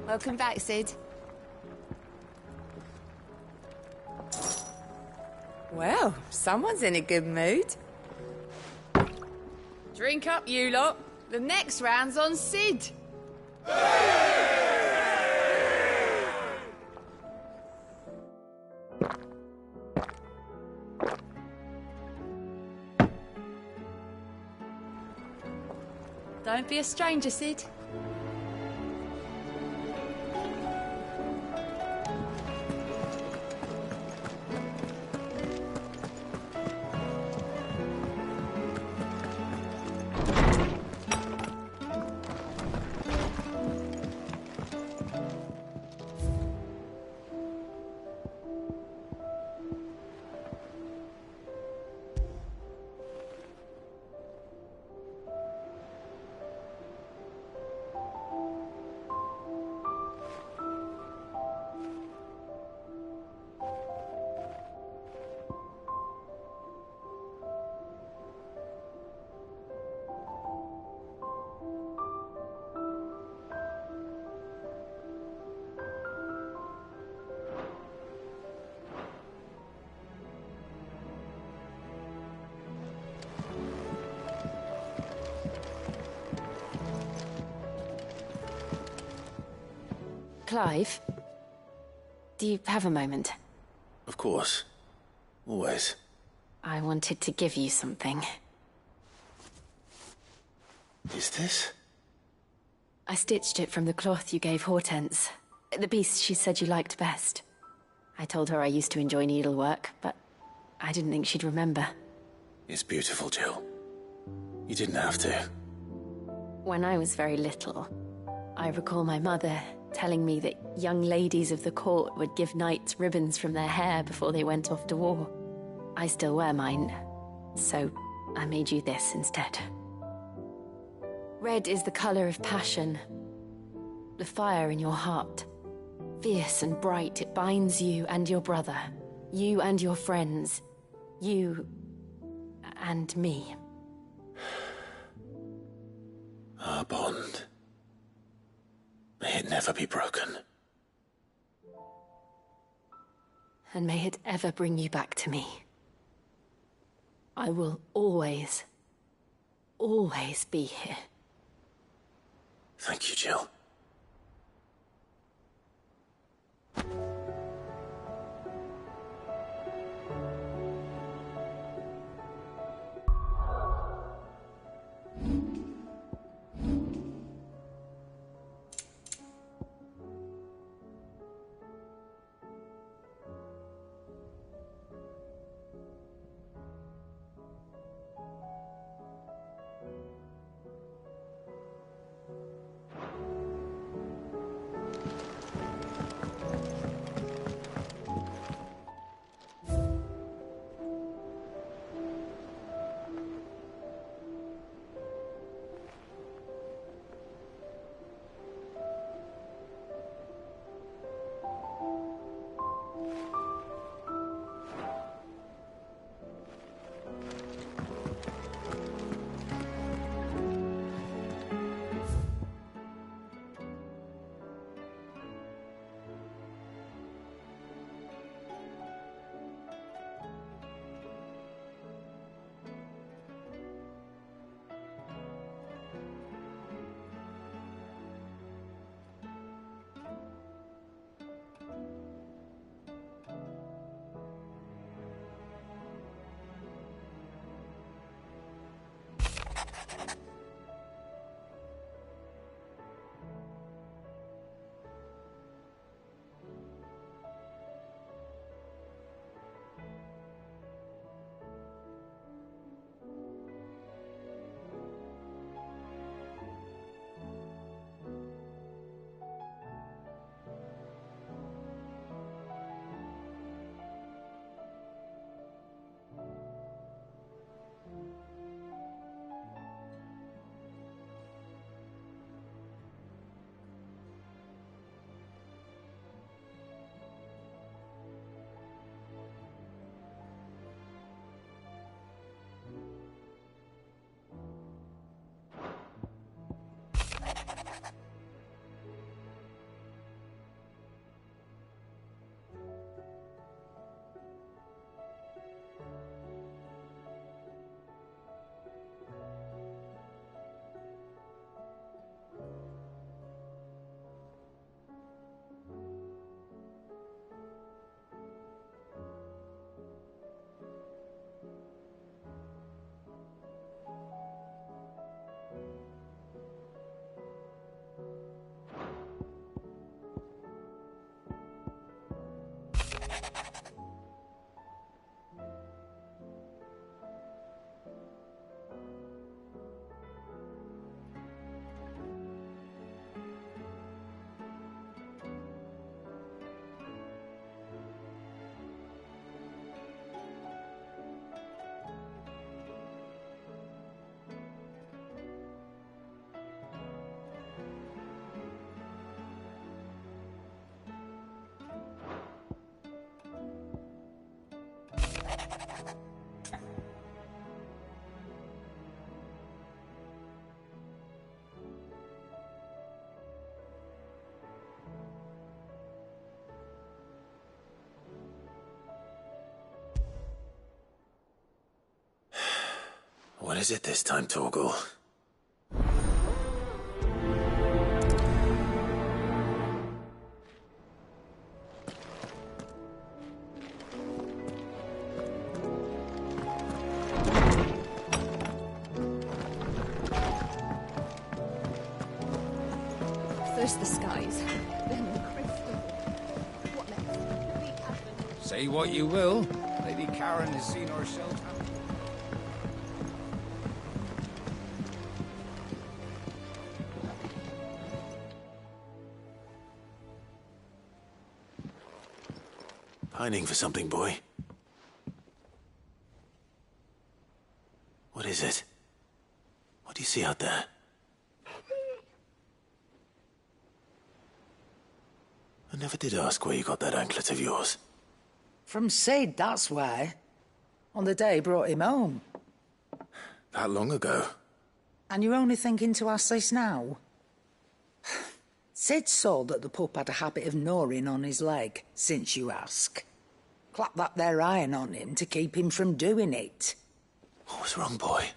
Welcome back, Sid. Well, someone's in a good mood. Drink up, you lot. The next round's on Sid. Don't be a stranger, Sid. Clive, do you have a moment? Of course. Always. I wanted to give you something. Is this? I stitched it from the cloth you gave Hortense. The piece she said you liked best. I told her I used to enjoy needlework, but I didn't think she'd remember. It's beautiful, Jill. You didn't have to. When I was very little, I recall my mother telling me that young ladies of the court would give knights ribbons from their hair before they went off to war. I still wear mine, so I made you this instead. Red is the color of passion, the fire in your heart. Fierce and bright, it binds you and your brother, you and your friends, you and me. Our bond. May it never be broken. And may it ever bring you back to me. I will always, always be here. Thank you, Jill. What is it this time, Torgal? First the skies, then the crystal. What next? Say what you will, Lady Karen has seen herself happy. Pining for something, boy. What is it? What do you see out there? I never did ask where you got that anklet of yours. From Sid, that's why. On the day he brought him home. That long ago? And you're only thinking to ask this now? Sid saw that the pup had a habit of gnawing on his leg, since you ask. Clap that there iron on him to keep him from doing it. What was wrong, boy?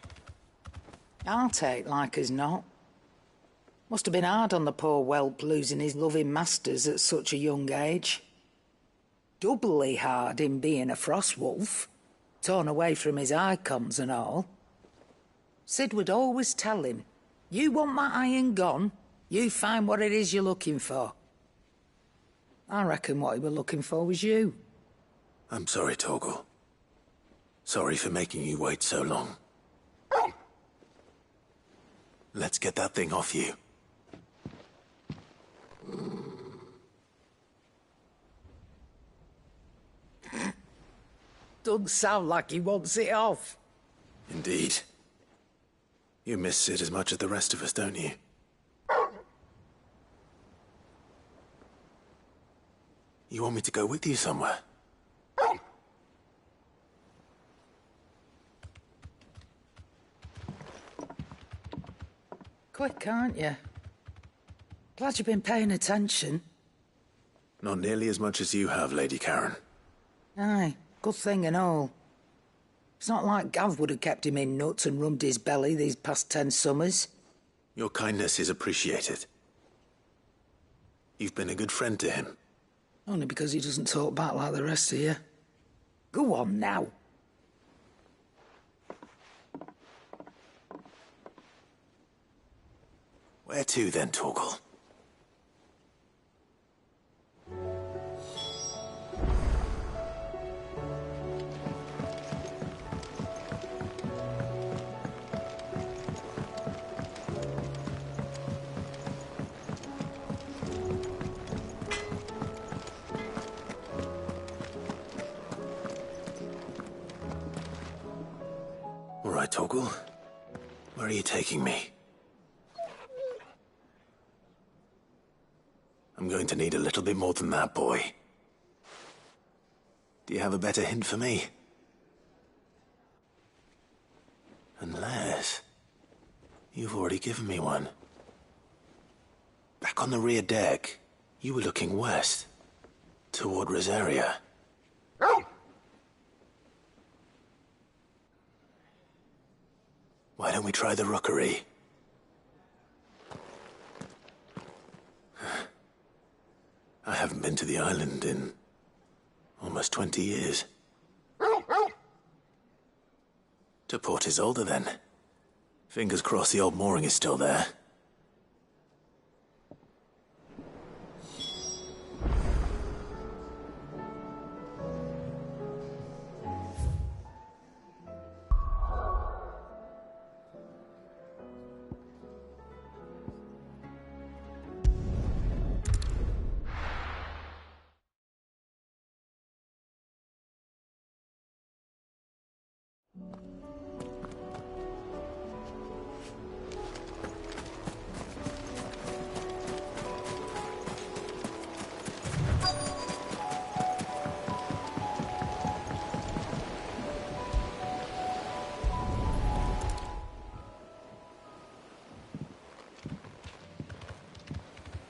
I'll take like as not. Must have been hard on the poor whelp losing his loving masters at such a young age. Doubly hard in being a frost wolf, torn away from his icons and all. Sid would always tell him, you want that iron gone, you find what it is you're looking for. I reckon what he were looking for was you. I'm sorry, Torgal. Sorry for making you wait so long. Let's get that thing off you. Doesn't sound like he wants it off. Indeed. You miss Sid as much as the rest of us, don't you? You want me to go with you somewhere? Quick, aren't you? Glad you've been paying attention. Not nearly as much as you have, Lady Karen. Aye, good thing and all. It's not like Gav would have kept him in nuts and rubbed his belly these past 10 summers. Your kindness is appreciated. You've been a good friend to him. Only because he doesn't talk back like the rest of you. Go on now. Where to then, Torgal? All right, Torgal. Where are you taking me? I'm going to need a little bit more than that, boy. Do you have a better hint for me? Unless... you've already given me one. Back on the rear deck, you were looking west, toward Rosaria. Why don't we try the rookery? I haven't been to the island in almost 20 years. To Port Isolde, then. Fingers crossed the old mooring is still there.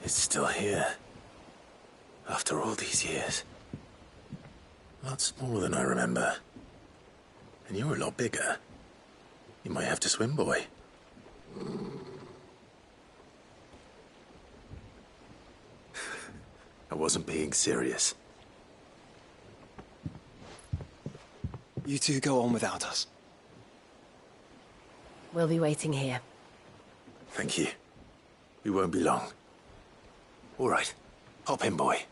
It's still here. After all these years. A lot smaller than I remember. And you're a lot bigger. You might have to swim, boy. I wasn't being serious. You two go on without us. We'll be waiting here. Thank you. We won't be long. All right. Hop in, boy.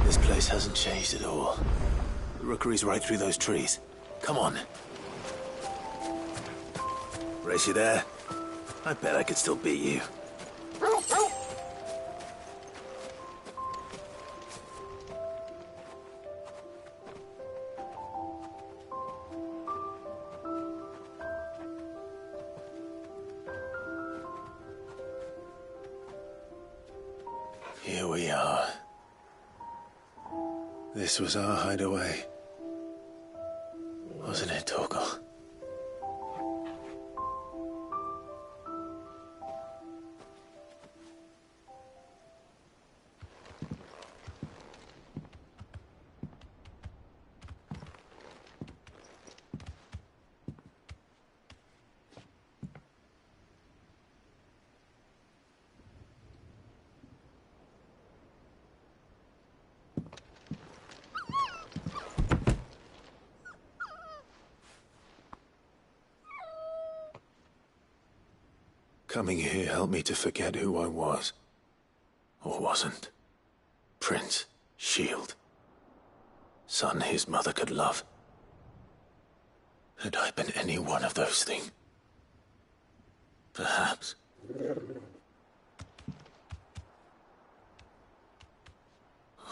This place hasn't changed at all. The rookery's right through those trees. Come on. Race you there? I bet I could still beat you. Here we are. This was our hideaway. Wasn't it, Torgal? Coming here helped me to forget who I was. Or wasn't. Prince, shield. Son his mother could love. Had I been any one of those things? Perhaps.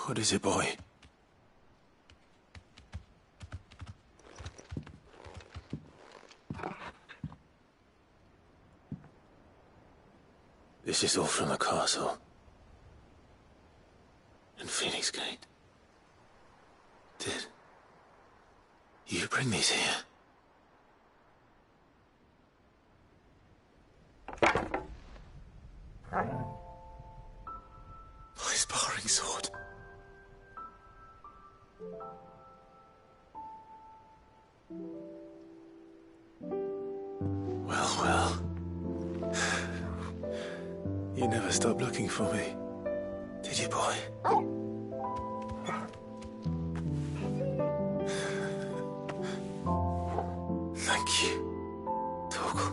What is it, boy? This is all from the castle. And Phoenix Gate. Did you bring these here? My sparring sword. Well, well. You never stopped looking for me, did you, boy? Thank you, Torgal.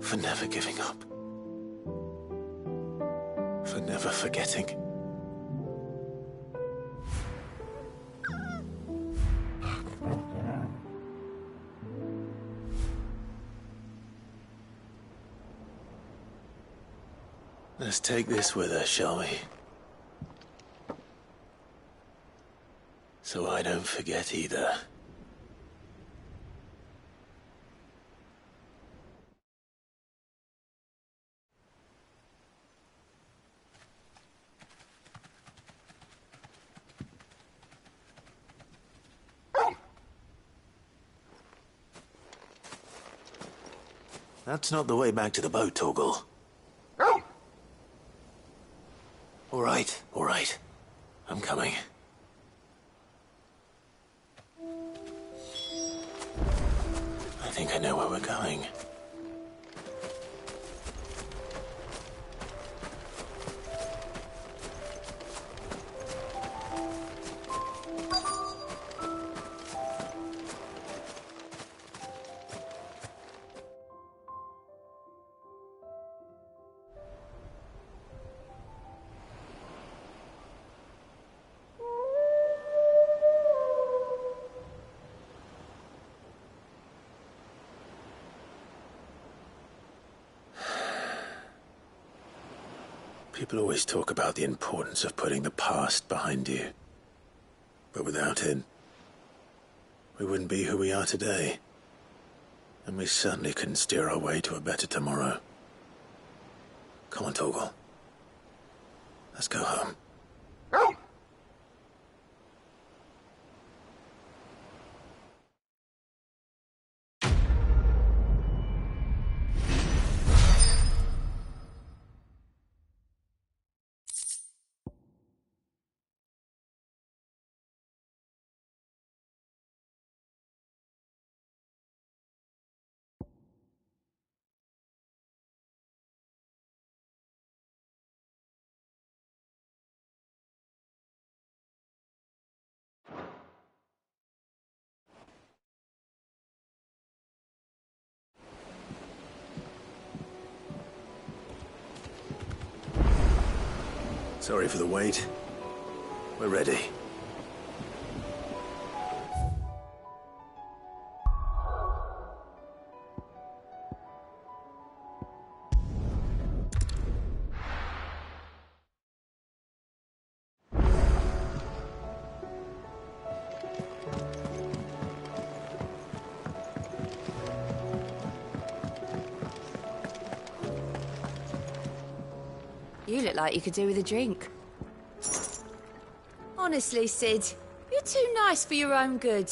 For never giving up. For never forgetting. Let's take this with us, shall we? So I don't forget either. That's not the way back to the boat, Torgal. All right. I'm coming. I think I know where we're going. People always talk about the importance of putting the past behind you. But without it, we wouldn't be who we are today. And we certainly couldn't steer our way to a better tomorrow. Come on, Torgal. Let's go home. Sorry for the wait. We're ready. You look like you could do with a drink. Honestly, Sid, you're too nice for your own good.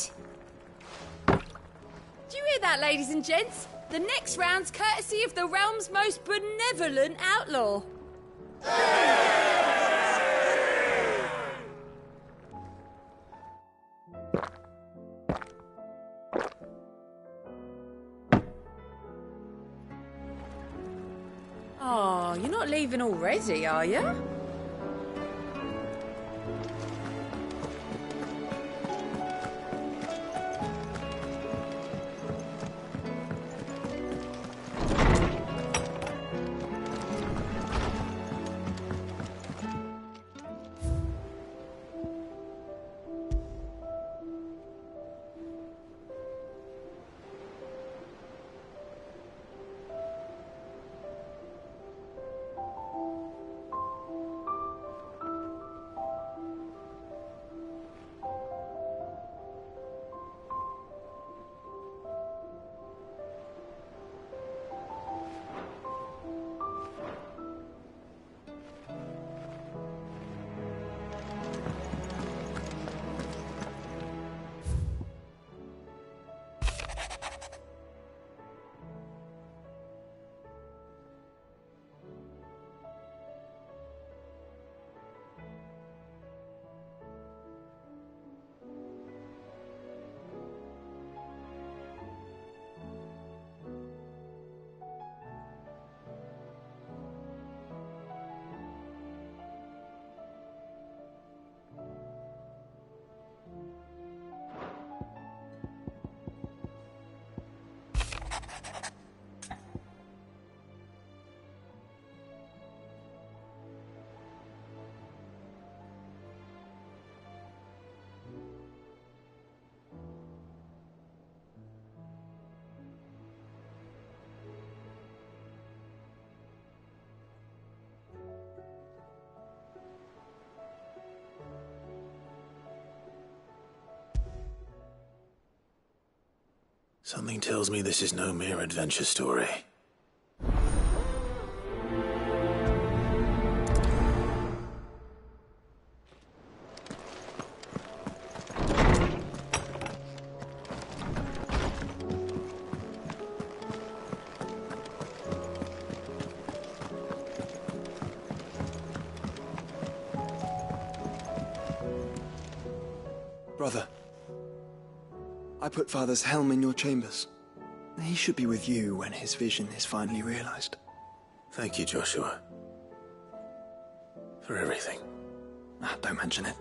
Do you hear that, ladies and gents? The next round's courtesy of the realm's most benevolent outlaw. Oh, you're not leaving already, are you? Something tells me this is no mere adventure story. Brother, I put Father's helm in your chambers. He should be with you when his vision is finally realized. Thank you, Joshua. For everything. Don't mention it.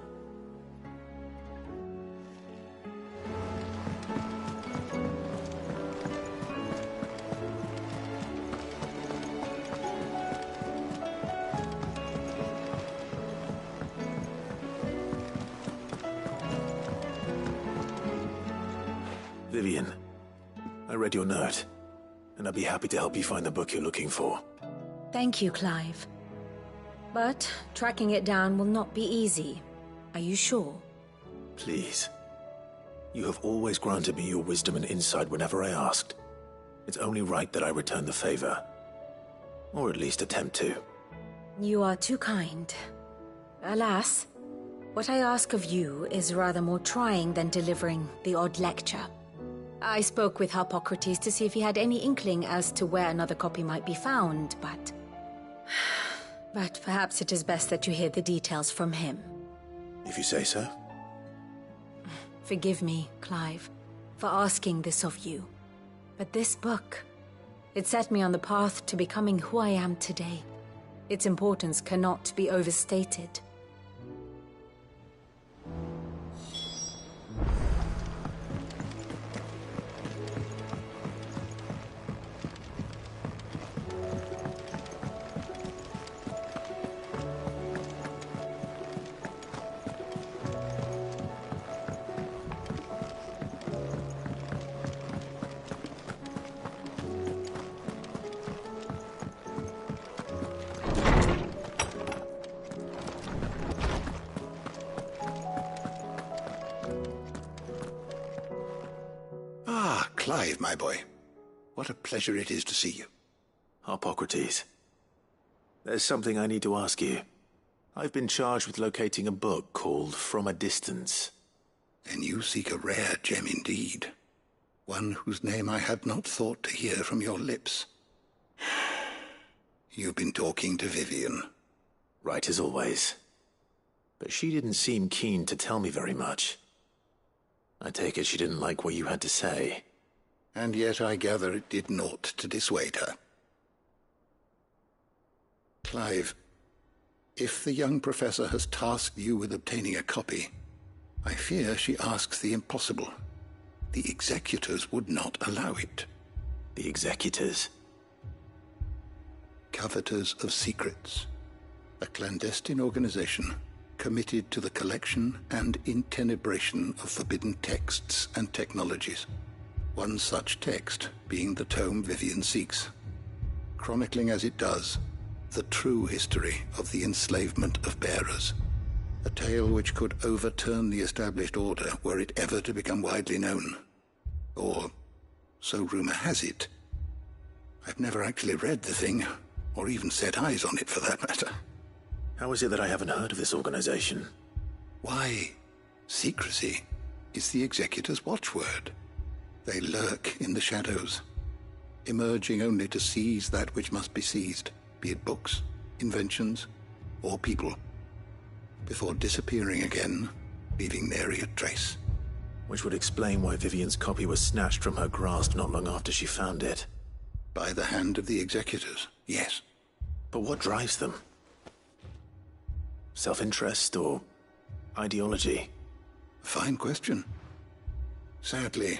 Vivian, I read your note, and I'd be happy to help you find the book you're looking for. Thank you, Clive. But tracking it down will not be easy. Are you sure? Please. You have always granted me your wisdom and insight whenever I asked. It's only right that I return the favor. Or at least attempt to. You are too kind. Alas, what I ask of you is rather more trying than delivering the odd lecture. I spoke with Harpocrates to see if he had any inkling as to where another copy might be found, but perhaps it is best that you hear the details from him. If you say so. Forgive me, Clive, for asking this of you. But this book, it set me on the path to becoming who I am today. Its importance cannot be overstated. Ah, Clive, my boy. What a pleasure it is to see you. Hippocrates. There's something I need to ask you. I've been charged with locating a book called From a Distance. Then you seek a rare gem indeed. One whose name I had not thought to hear from your lips. You've been talking to Vivian. Right as always. But she didn't seem keen to tell me very much. I take it she didn't like what you had to say. And yet I gather it did naught to dissuade her. Clive, if the young professor has tasked you with obtaining a copy, I fear she asks the impossible. The executors would not allow it. The executors? Coveters of Secrets. A clandestine organization committed to the collection and intenebration of forbidden texts and technologies. One such text being the tome Vivian seeks, chronicling as it does the true history of the enslavement of bearers. A tale which could overturn the established order were it ever to become widely known. Or, so rumor has it. I've never actually read the thing, or even set eyes on it for that matter. How is it that I haven't heard of this organization? Why, secrecy is the executor's watchword. They lurk in the shadows, emerging only to seize that which must be seized, be it books, inventions, or people, before disappearing again, leaving nary a trace. Which would explain why Vivian's copy was snatched from her grasp not long after she found it. By the hand of the executors, yes. But what drives them? Self-interest or ideology? Fine question. Sadly,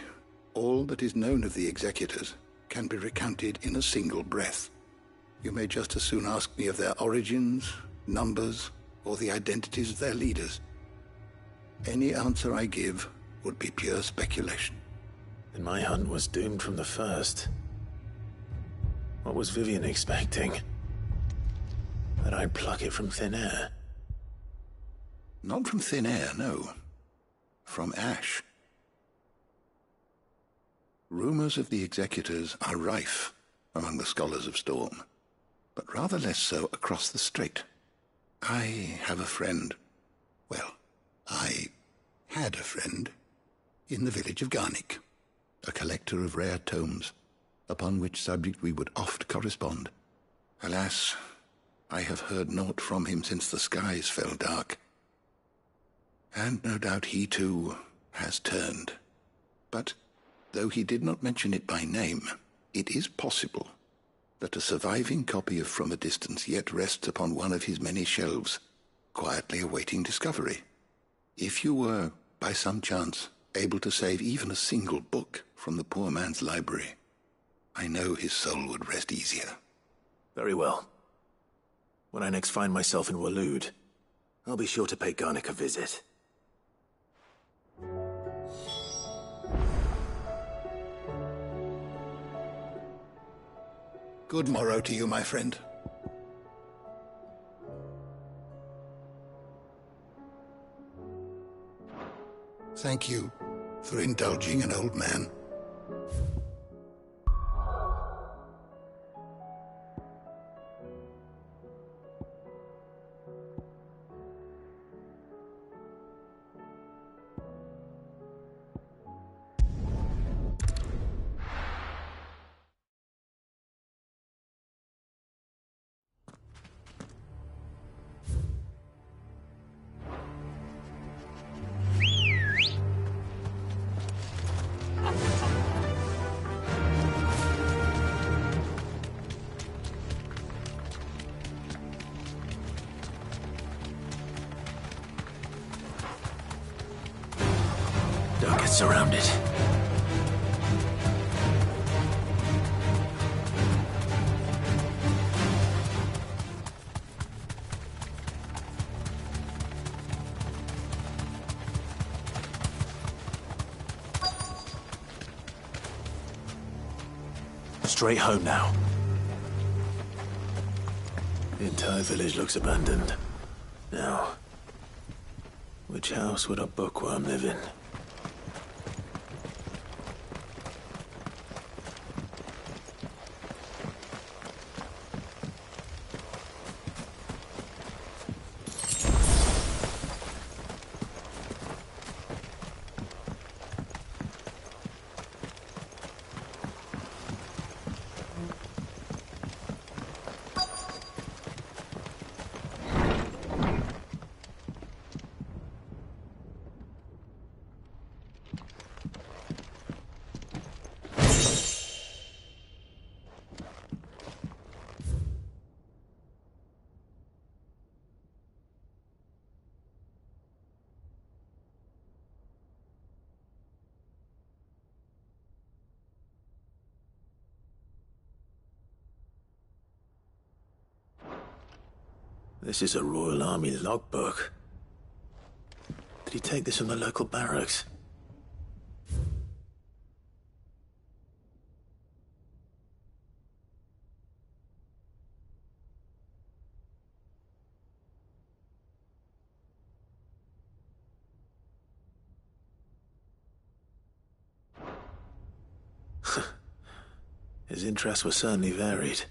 all that is known of the executors can be recounted in a single breath. You may just as soon ask me of their origins, numbers, or the identities of their leaders. Any answer I give would be pure speculation. Then my hunt was doomed from the first. What was Vivian expecting? That I'd pluck it from thin air? Not from thin air, no. From ash. Rumors of the executors are rife among the scholars of Storm, but rather less so across the strait. I have a friend. Well, I had a friend in the village of Garnick, a collector of rare tomes, upon which subject we would oft correspond. Alas, I have heard naught from him since the skies fell dark. And no doubt he, too, has turned. But, though he did not mention it by name, it is possible that a surviving copy of From a Distance yet rests upon one of his many shelves, quietly awaiting discovery. If you were, by some chance, able to save even a single book from the poor man's library, I know his soul would rest easier. Very well. When I next find myself in Waloed, I'll be sure to pay Garnick a visit. Good morrow to you, my friend. Thank you for indulging an old man. Don't get surrounded. Straight home now. The entire village looks abandoned. Now, which house would a bookworm live in? This is a Royal Army logbook. Did he take this from the local barracks? His interests were certainly varied.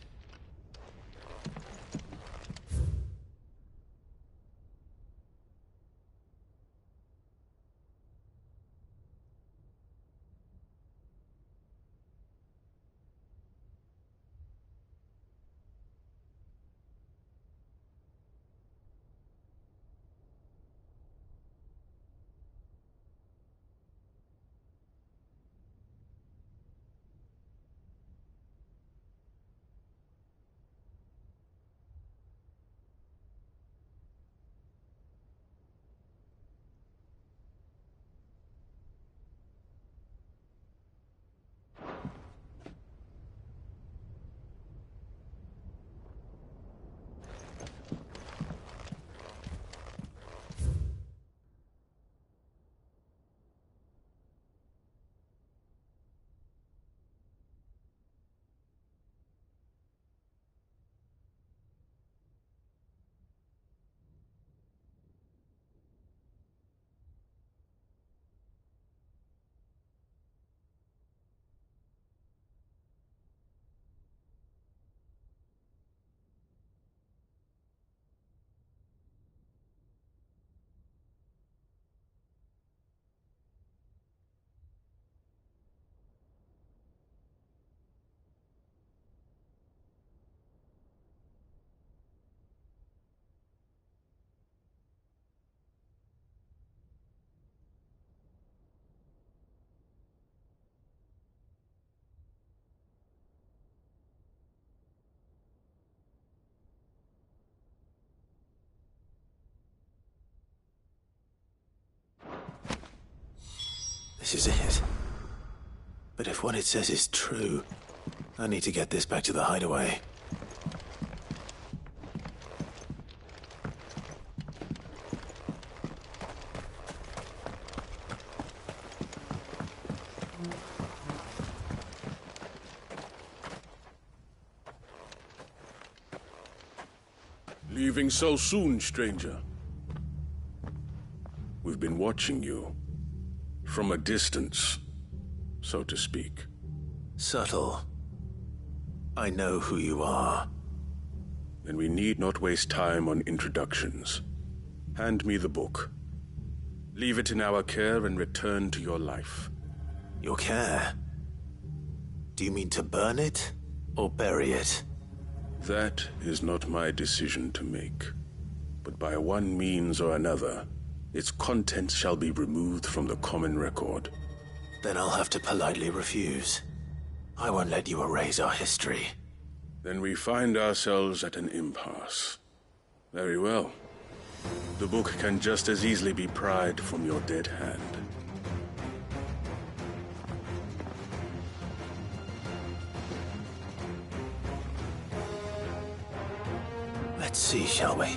This is it. But if what it says is true, I need to get this back to the hideaway. Leaving so soon, stranger? We've been watching you. From a distance, so to speak. Subtle. I know who you are. Then we need not waste time on introductions. Hand me the book. Leave it in our care and return to your life. Your care? Do you mean to burn it or bury it? That is not my decision to make. But by one means or another, its contents shall be removed from the common record. Then I'll have to politely refuse. I won't let you erase our history. Then we find ourselves at an impasse. Very well. The book can just as easily be pried from your dead hand. Let's see, shall we?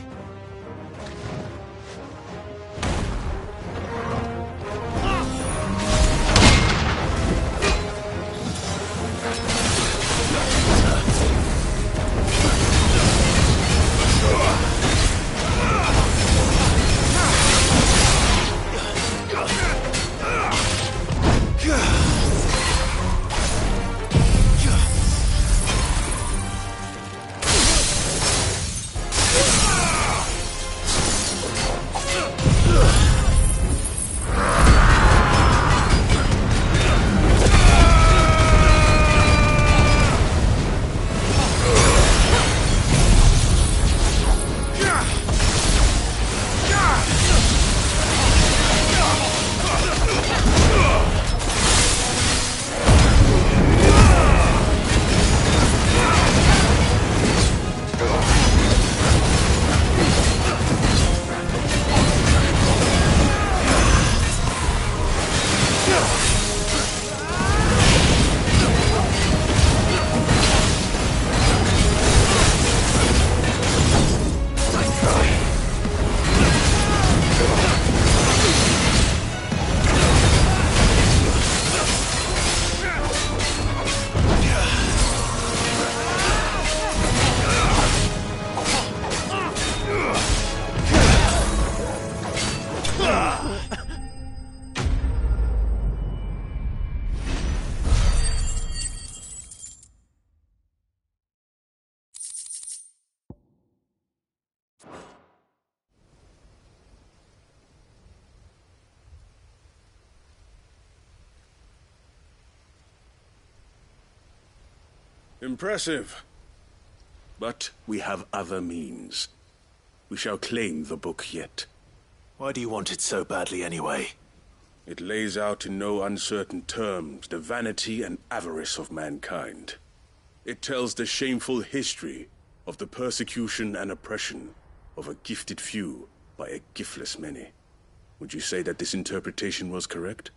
Impressive. But we have other means. We shall claim the book yet. Why do you want it so badly anyway? It lays out in no uncertain terms the vanity and avarice of mankind. It tells the shameful history of the persecution and oppression of a gifted few by a giftless many. Would you say that this interpretation was correct?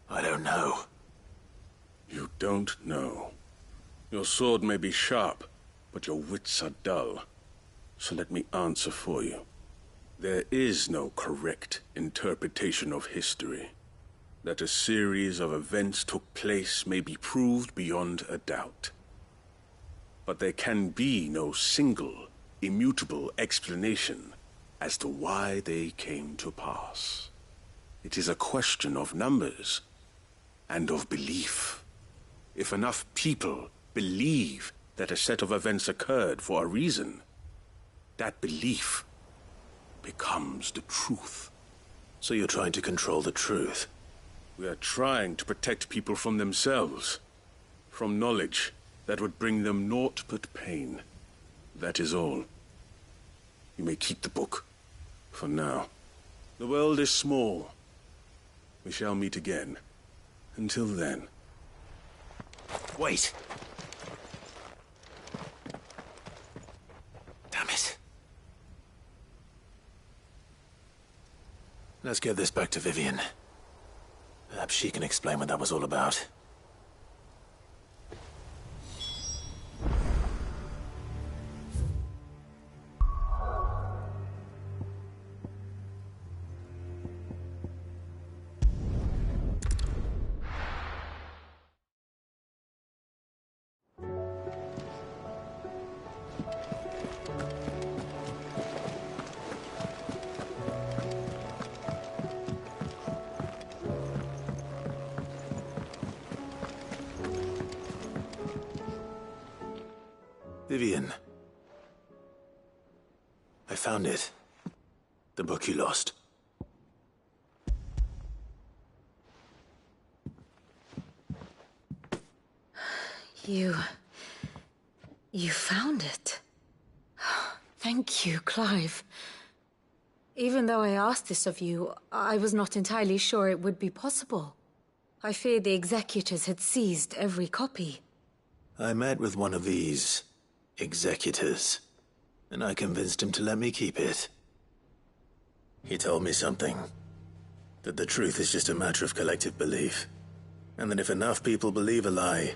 I don't know. You don't know. Your sword may be sharp, but your wits are dull. So let me answer for you. There is no correct interpretation of history. That a series of events took place may be proved beyond a doubt. But there can be no single, immutable explanation as to why they came to pass. It is a question of numbers and of belief. If enough people believe that a set of events occurred for a reason, that belief becomes the truth. So you're trying to control the truth? We are trying to protect people from themselves, from knowledge that would bring them naught but pain. That is all. You may keep the book, for now. The world is small. We shall meet again. Until then. Wait! Damn it. Let's get this back to Vivian. Perhaps she can explain what that was all about. Vivian. I found it. The book you lost. You found it. Thank you, Clive. Even though I asked this of you, I was not entirely sure it would be possible. I feared the executors had seized every copy. I met with one of these executors, and I convinced him to let me keep it. He told me something. That the truth is just a matter of collective belief. And that if enough people believe a lie,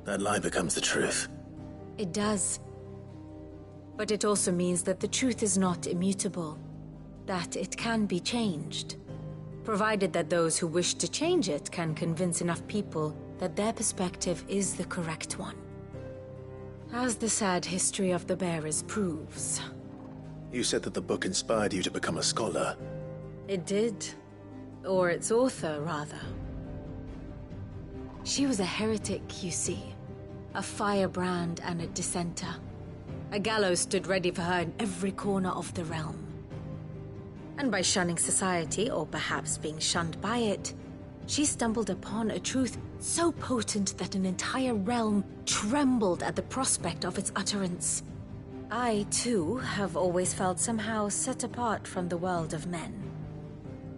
that lie becomes the truth. It does. But it also means that the truth is not immutable. That it can be changed. Provided that those who wish to change it can convince enough people that their perspective is the correct one. As the sad history of the bearers proves. You said that the book inspired you to become a scholar. It did. Or its author, rather. She was a heretic, you see. A firebrand and a dissenter. A gallows stood ready for her in every corner of the realm. And by shunning society, or perhaps being shunned by it, she stumbled upon a truth so potent that an entire realm trembled at the prospect of its utterance. I, too, have always felt somehow set apart from the world of men.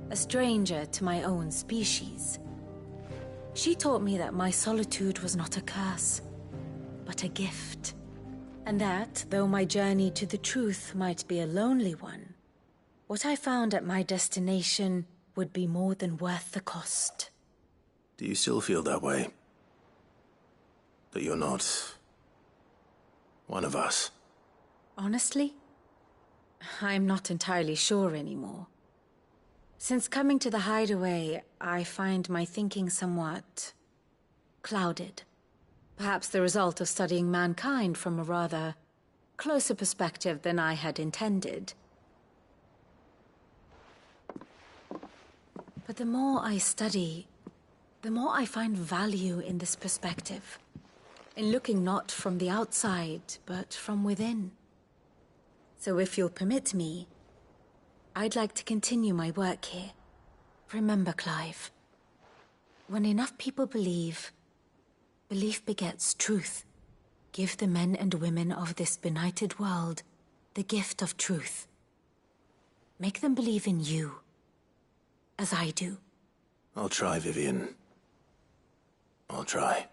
A stranger to my own species. She taught me that my solitude was not a curse, but a gift. And that, though my journey to the truth might be a lonely one, what I found at my destination would be more than worth the cost. Do you still feel that way? That you're not one of us? Honestly, I'm not entirely sure anymore. Since coming to the hideaway, I find my thinking somewhat clouded. Perhaps the result of studying mankind from a rather closer perspective than I had intended. But the more I study, the more I find value in this perspective. In looking not from the outside, but from within. So if you'll permit me, I'd like to continue my work here. Remember, Clive, when enough people believe, Belief begets truth. Give the men and women of this benighted world the gift of truth. Make them believe in you, as I do. I'll try, Vivian. I'll try.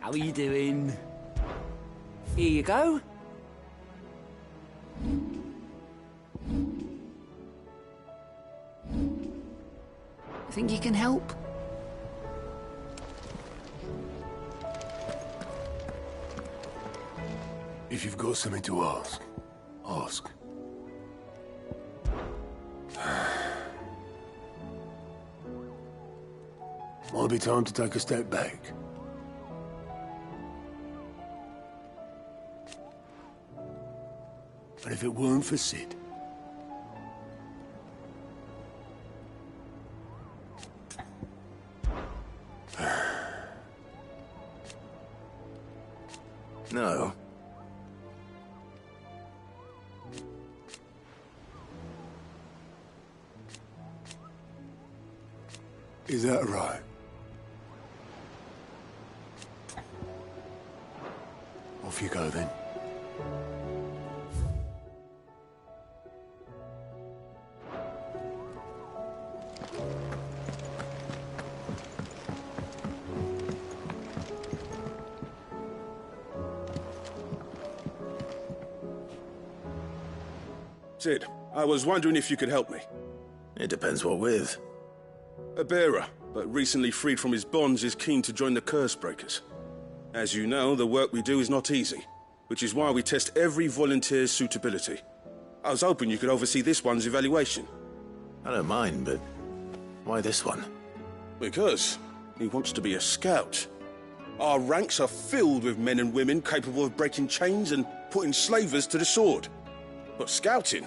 How are you doing? Here you go. Think you can help? If you've got something to ask, ask. Might be time to take a step back. But if it weren't for Sid... No. Is that right? Off you go then. Sid, I was wondering if you could help me. It depends what with. A bearer, but recently freed from his bonds, is keen to join the Curse Breakers. As you know, the work we do is not easy, which is why we test every volunteer's suitability. I was hoping you could oversee this one's evaluation. I don't mind, but why this one? Because he wants to be a scout. Our ranks are filled with men and women capable of breaking chains and putting slavers to the sword. But scouting,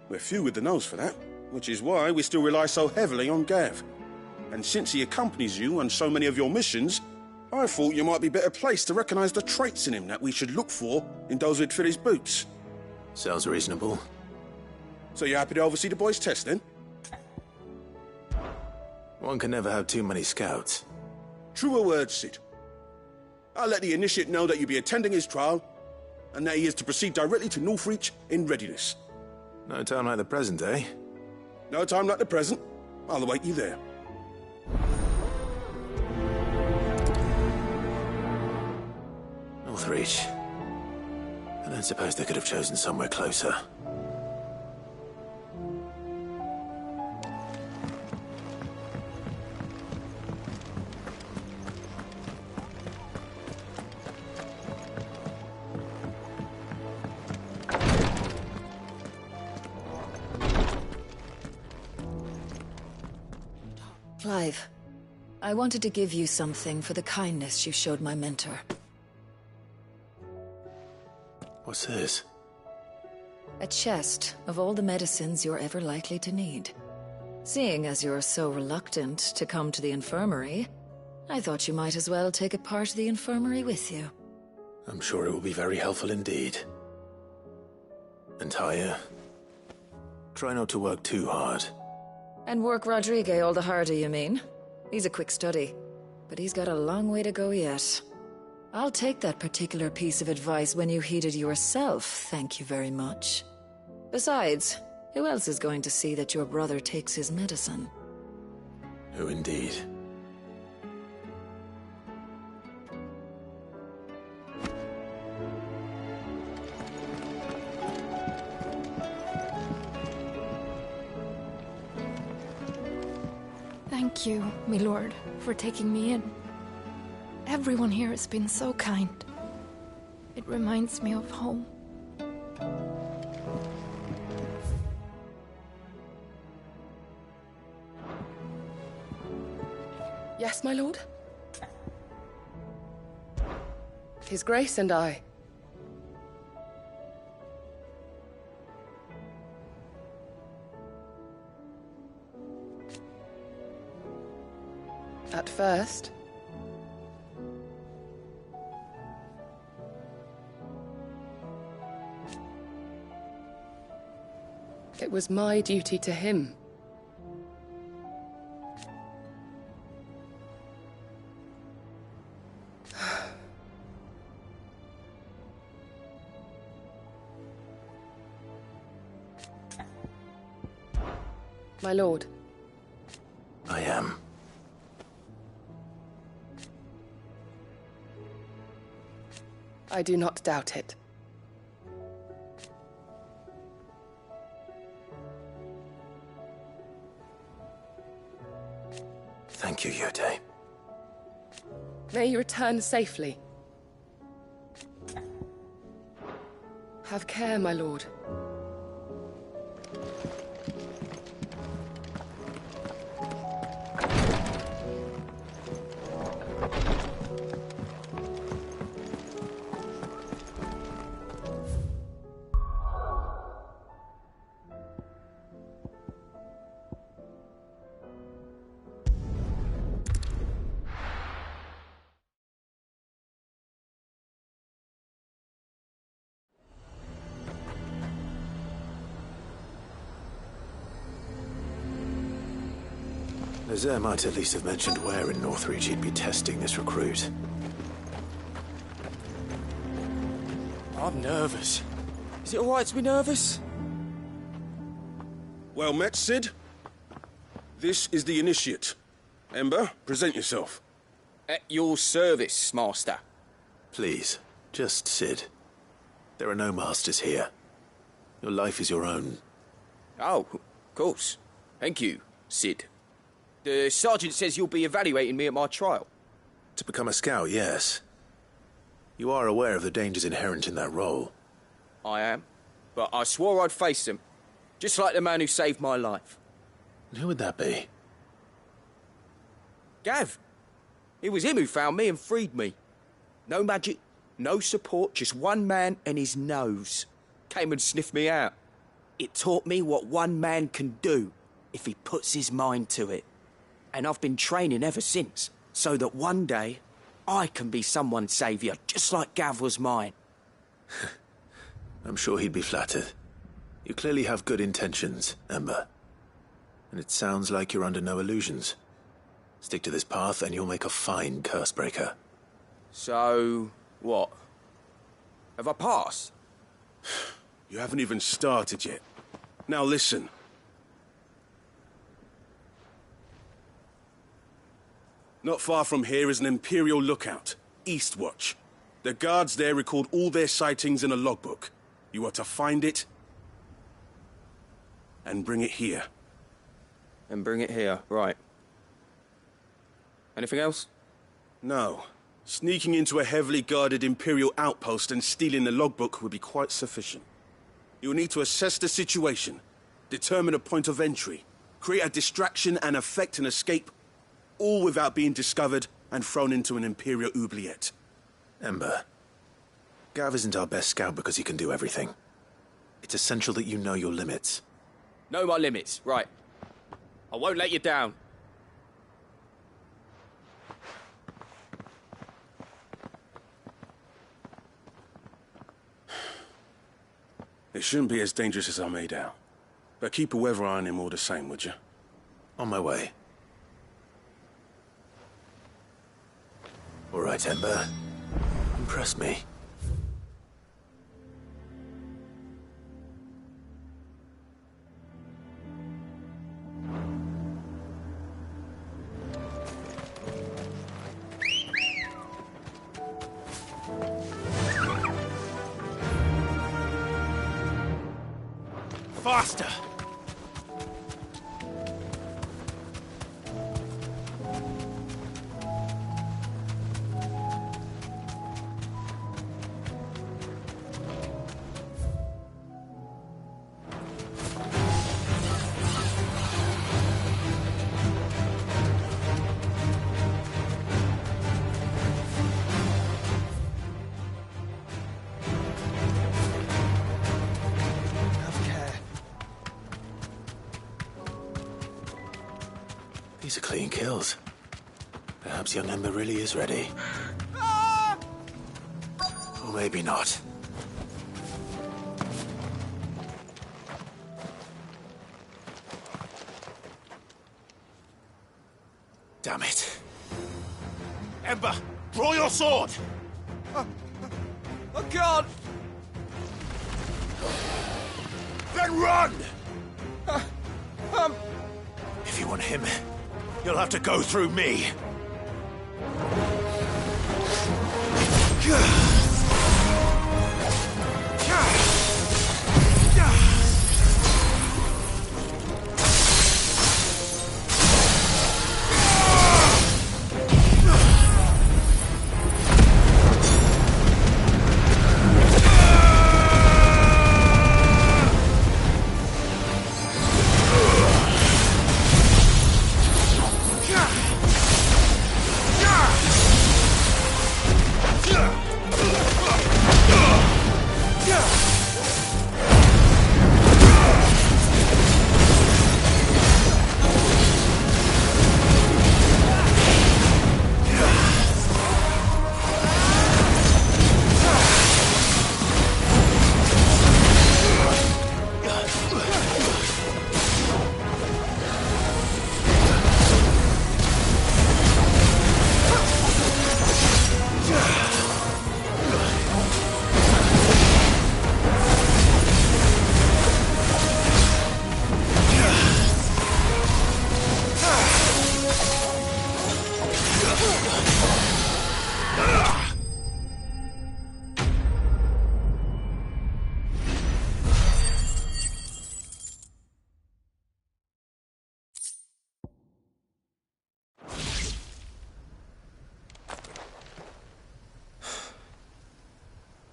we're few with the nose for that, which is why we still rely so heavily on Gav. And since he accompanies you on so many of your missions, I thought you might be better placed to recognize the traits in him that we should look for in those who'd fill his boots. Sounds reasonable. So you're happy to oversee the boys' test, then? One can never have too many scouts. Truer words, Sid. I'll let the initiate know that you'll be attending his trial, and that he is to proceed directly to Northreach in readiness. No time like the present, eh? No time like the present. I'll await you there. Northreach. I don't suppose they could have chosen somewhere closer. Clive, I wanted to give you something for the kindness you showed my mentor. What's this? A chest of all the medicines you're ever likely to need. Seeing as you're so reluctant to come to the infirmary, I thought you might as well take a part of the infirmary with you. I'm sure it will be very helpful indeed. And Taya, Try not to work too hard. And work Rodrigue all the harder, you mean? He's a quick study, but he's got a long way to go yet. I'll take that particular piece of advice when you heed it yourself, thank you very much. Besides, who else is going to see that your brother takes his medicine? Who indeed? Thank you, my lord, for taking me in. Everyone here has been so kind. It reminds me of home. Yes, my lord? His Grace and I. At first, it was my duty to him. My lord. I am. I do not doubt it. Thank you, Yode. May you return safely. Have care, my lord. Nazaire might at least have mentioned where in Northreach he'd be testing this recruit. I'm nervous. Is it alright to be nervous? Well met, Cid. This is the initiate. Ember, present yourself. At your service, Master. Please, just Cid. There are no masters here. Your life is your own. Oh, of course. Thank you, Cid. The sergeant says you'll be evaluating me at my trial. To become a scout, yes. You are aware of the dangers inherent in that role. I am. But I swore I'd face them. Just like the man who saved my life. And who would that be? Gav. It was him who found me and freed me. No magic, no support, just one man and his nose. Came and sniffed me out. It taught me what one man can do if he puts his mind to it. And I've been training ever since, so that one day I can be someone's saviour, just like Gav was mine. I'm sure he'd be flattered. You clearly have good intentions, Ember. And it sounds like you're under no illusions. Stick to this path and you'll make a fine cursebreaker. So, what? Have I passed? You haven't even started yet. Now listen. Not far from here is an Imperial lookout, Eastwatch. The guards there record all their sightings in a logbook. You are to find it and bring it here. And bring it here, right. Anything else? No. Sneaking into a heavily guarded Imperial outpost and stealing the logbook would be quite sufficient. You'll need to assess the situation, determine a point of entry, create a distraction and effect an escape, all without being discovered and thrown into an Imperial oubliette. Ember, Gav isn't our best scout because he can do everything. It's essential that you know your limits. Know my limits, right. I won't let you down. It shouldn't be as dangerous as I made out. But keep a weather eye on him all the same, would you? On my way. All right, Ember. Impress me. Faster! These are clean kills. Perhaps young Ember really is ready. Or maybe not. Damn it. Ember, draw your sword! I can't! Then run! If you want him, you'll have to go through me.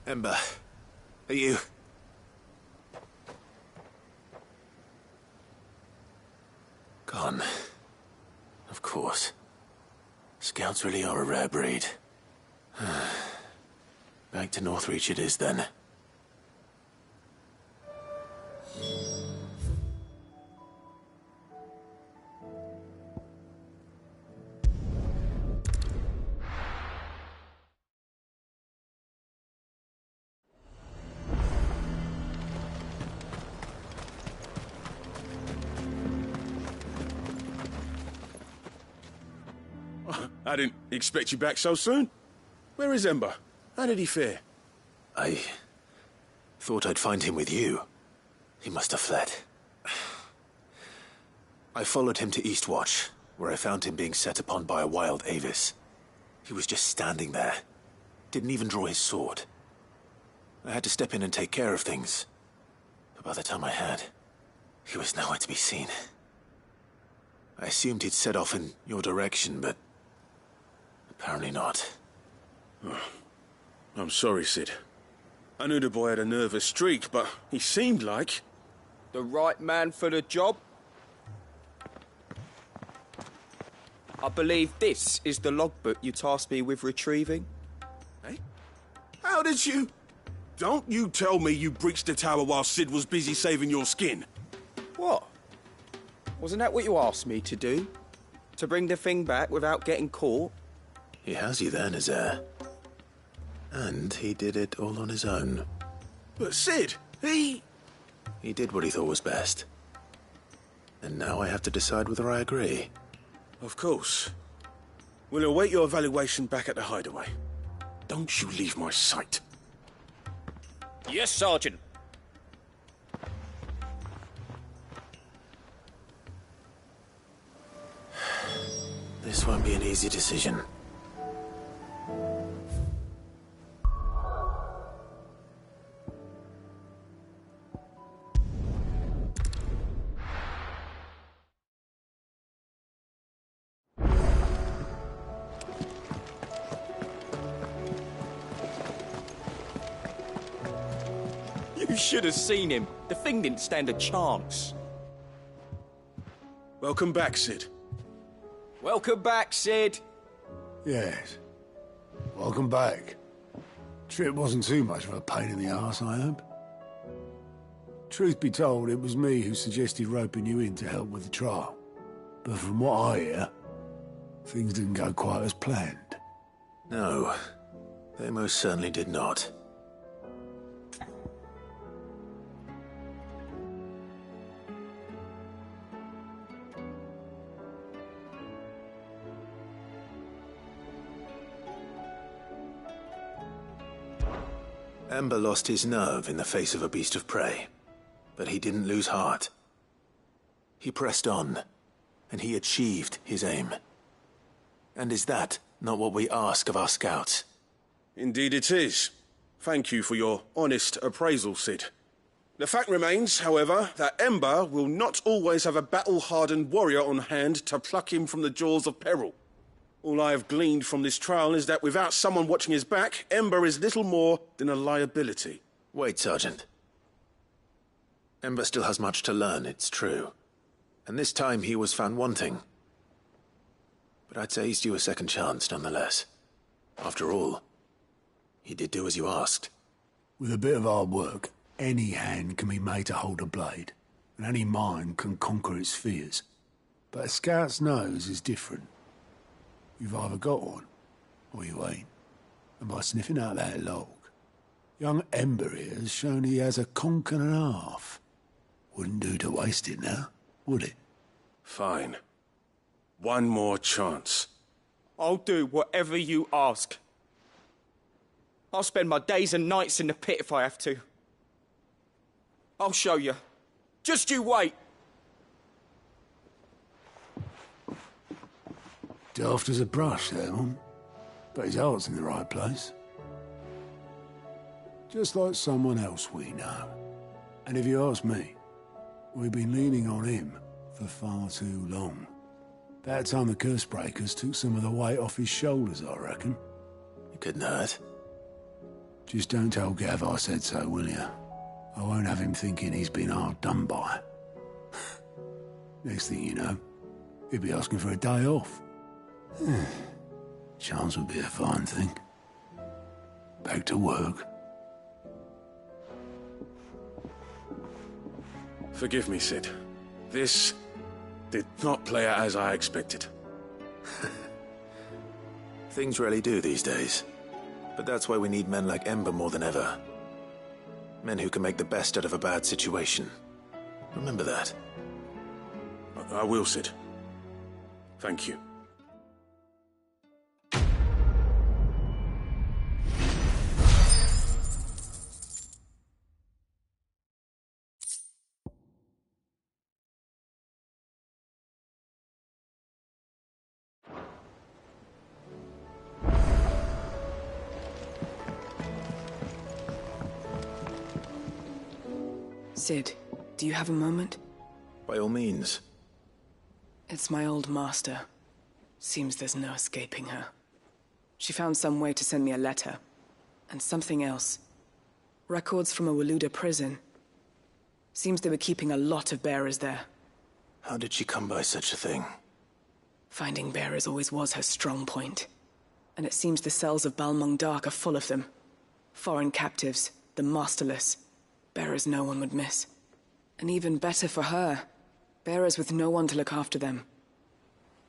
Ember, are you... gone? Of course. Scouts really are a rare breed. Back to Northreach it is, then. I didn't expect you back so soon. Where is Ember? How did he fare? I thought I'd find him with you. He must have fled. I followed him to Eastwatch, where I found him being set upon by a wild Avis. He was just standing there. Didn't even draw his sword. I had to step in and take care of things. But by the time I had, he was nowhere to be seen. I assumed he'd set off in your direction, but apparently not. Oh, I'm sorry, Sid. I knew the boy had a nervous streak, but he seemed like... The right man for the job? I believe this is the logbook you tasked me with retrieving. Eh? How did you... Don't you tell me you breached the tower while Sid was busy saving your skin. What? Wasn't that what you asked me to do? To bring the thing back without getting caught? He has you there, Nazaire. And he did it all on his own. But Sid, he... He did what he thought was best. And now I have to decide whether I agree. Of course. We'll await your evaluation back at the hideaway. Don't you leave my sight. Yes, Sergeant. This won't be an easy decision. You should have seen him. The thing didn't stand a chance. Welcome back, Sid. Welcome back, Sid. Yes. Welcome back. Trip wasn't too much of a pain in the arse, I hope. Truth be told, it was me who suggested roping you in to help with the trial. But from what I hear, things didn't go quite as planned. No, they most certainly did not. Ember lost his nerve in the face of a beast of prey, but he didn't lose heart. He pressed on, and he achieved his aim. And is that not what we ask of our scouts? Indeed it is. Thank you for your honest appraisal, Sid. The fact remains, however, that Ember will not always have a battle-hardened warrior on hand to pluck him from the jaws of peril. All I have gleaned from this trial is that without someone watching his back, Ember is little more than a liability. Wait, Sergeant. Ember still has much to learn, it's true. And this time he was found wanting. But I'd say he's due a second chance, nonetheless. After all, he did do as you asked. With a bit of hard work, any hand can be made to hold a blade, and any mind can conquer its fears. But a scout's nose is different. You've either got one, or you ain't. And by sniffing out that log, young Ember here has shown he has a conch and a half. Wouldn't do to waste it now, would it? Fine. One more chance. I'll do whatever you ask. I'll spend my days and nights in the pit if I have to. I'll show you. Just you wait. Daft as a brush, that one. But his heart's in the right place. Just like someone else we know. And if you ask me, we've been leaning on him for far too long. About time the Cursebreakers took some of the weight off his shoulders, I reckon. It couldn't hurt. Just don't tell Gav I said so, will you? I won't have him thinking he's been hard done by. Next thing you know, he'll be asking for a day off. Chance would be a fine thing. Back to work. Forgive me, Sid. This did not play out as I expected. Things rarely do these days. But that's why we need men like Ember more than ever. Men who can make the best out of a bad situation. Remember that. I will, Sid. Thank you. Sid, do you have a moment? By all means. It's my old master. Seems there's no escaping her. She found some way to send me a letter. And something else. Records from a Waluda prison. Seems they were keeping a lot of bearers there. How did she come by such a thing? Finding bearers always was her strong point. And it seems the cells of Balmung Dark are full of them. Foreign captives, the masterless. Bearers no one would miss. And even better for her, bearers with no one to look after them.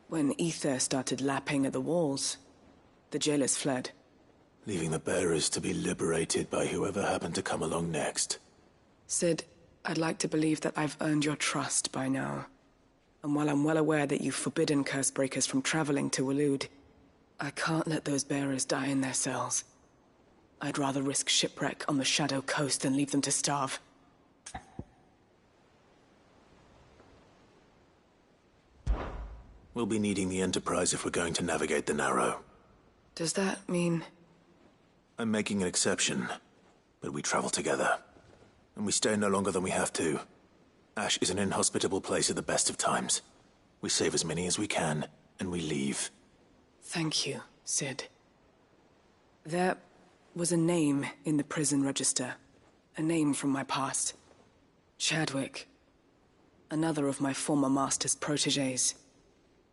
When ether started lapping at the walls, the jailers fled. Leaving the bearers to be liberated by whoever happened to come along next. Sid, I'd like to believe that I've earned your trust by now. And while I'm well aware that you've forbidden Cursebreakers from traveling to Waloed, I can't let those bearers die in their cells. I'd rather risk shipwreck on the Shadow Coast than leave them to starve. We'll be needing the Enterprise if we're going to navigate the Narrow. Does that mean... I'm making an exception, but we travel together. And we stay no longer than we have to. Ash is an inhospitable place at the best of times. We save as many as we can, and we leave. Thank you, Sid. There was a name in the prison register. A name from my past. Chadwick. Another of my former master's protégés.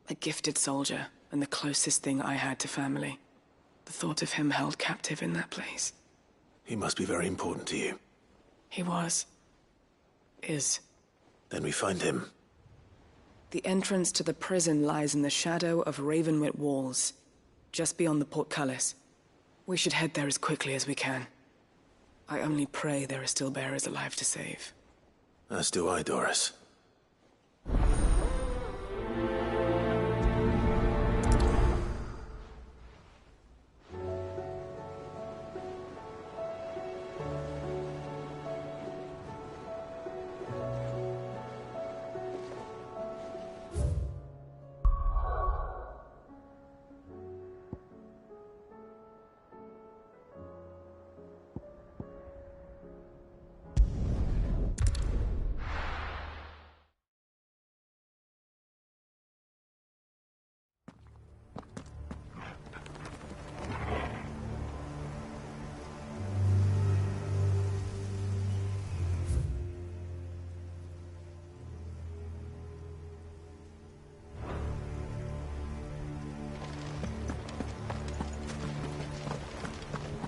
A gifted soldier, and the closest thing I had to family. The thought of him held captive in that place. He must be very important to you. He was. Is. Then we find him. The entrance to the prison lies in the shadow of Ravenwit Walls, just beyond the portcullis. We should head there as quickly as we can. I only pray there are still bearers alive to save. As do I, Doris.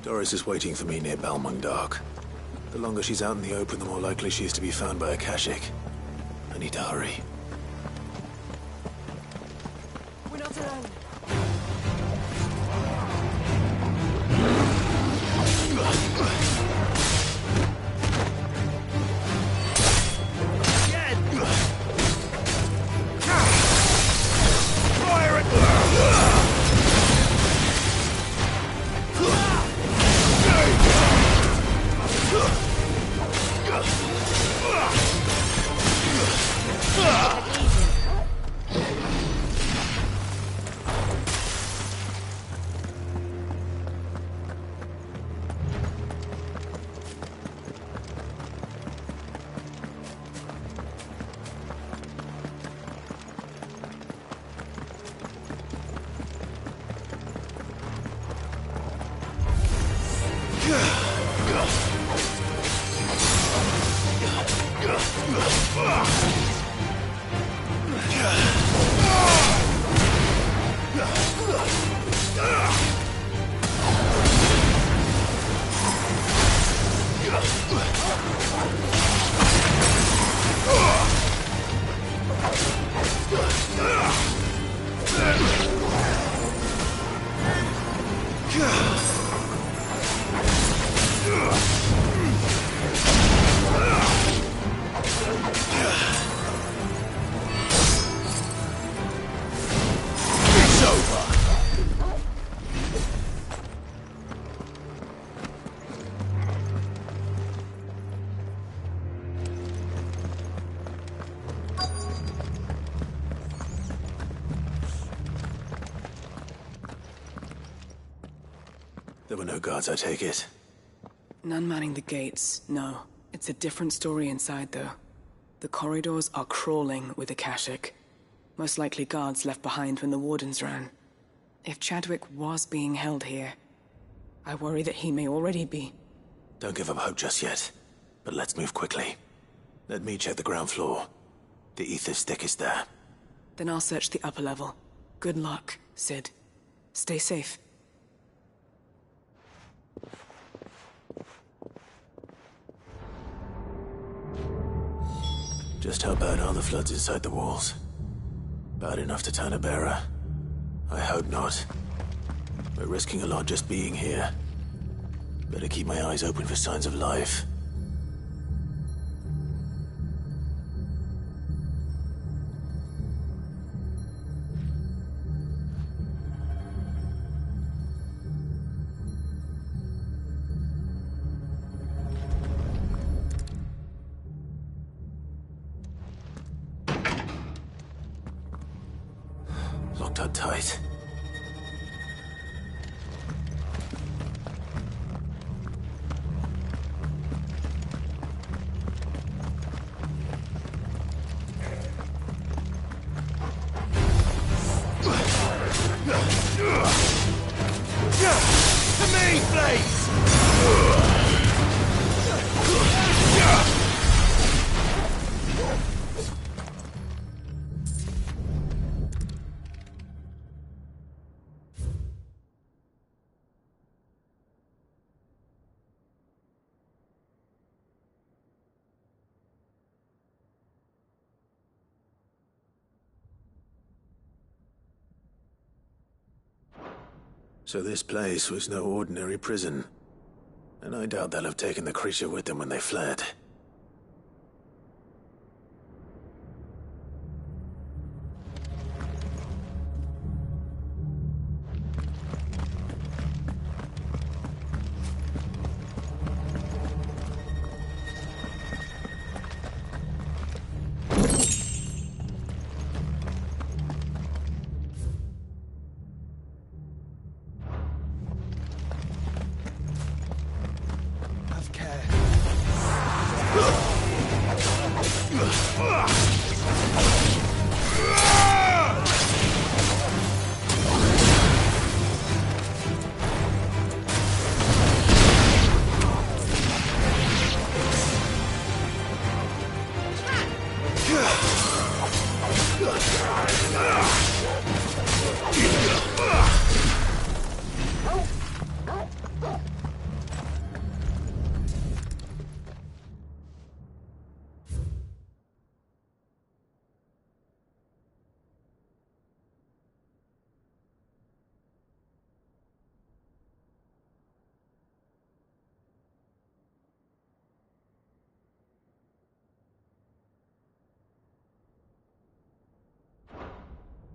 Doris is waiting for me near Balmung Dark. The longer she's out in the open, the more likely she is to be found by a Kashyyyk. I need to hurry. We're not alone. There were no guards, I take it. None manning the gates, no. It's a different story inside, though. The corridors are crawling with the Kashyyyk. Most likely guards left behind when the Wardens ran. If Chadwick was being held here, I worry that he may already be. Don't give up hope just yet, but let's move quickly. Let me check the ground floor. The ether stick is there. Then I'll search the upper level. Good luck, Sid. Stay safe. Just how bad are the floods inside the walls? Bad enough to turn a bearer? I hope not. We're risking a lot just being here. Better keep my eyes open for signs of life. Locked her tight. To me, please! So this place was no ordinary prison. And I doubt they'll have taken the creature with them when they fled.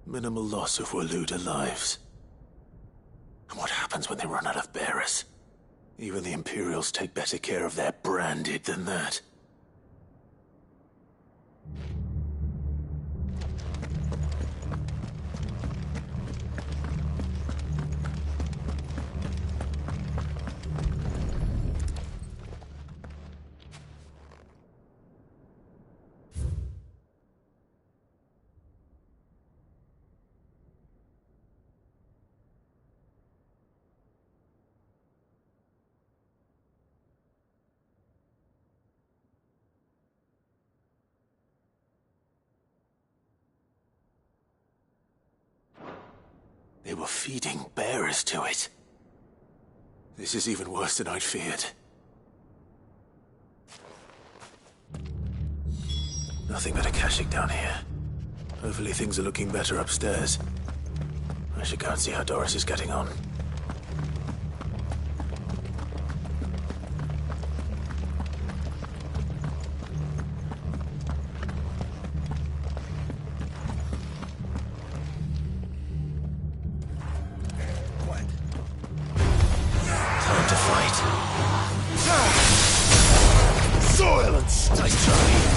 Minimal loss of Waluda lives. And what happens when they run out of bearers? Even the Imperials take better care of their branded than that. They were feeding bearers to it. This is even worse than I'd feared. Nothing but a caching down here. Hopefully things are looking better upstairs. I should go and see how Doris is getting on. Soil and stay trying.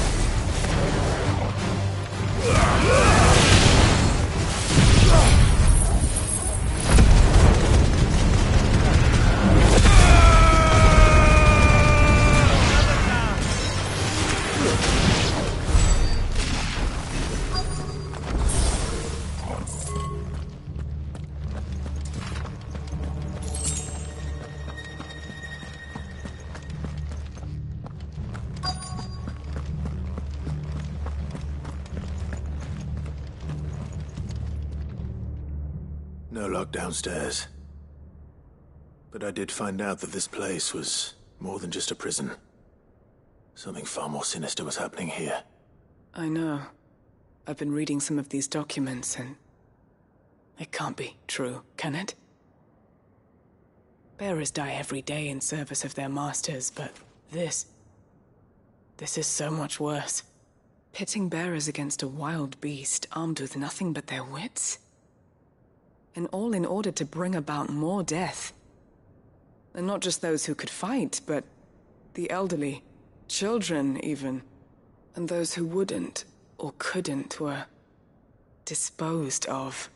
No lock downstairs. But I did find out that this place was more than just a prison. Something far more sinister was happening here. I know. I've been reading some of these documents and... it can't be true, can it? Bearers die every day in service of their masters, but this is so much worse. Pitting bearers against a wild beast armed with nothing but their wits? And all in order to bring about more death. And not just those who could fight, but the elderly, children even. And those who wouldn't or couldn't were disposed of.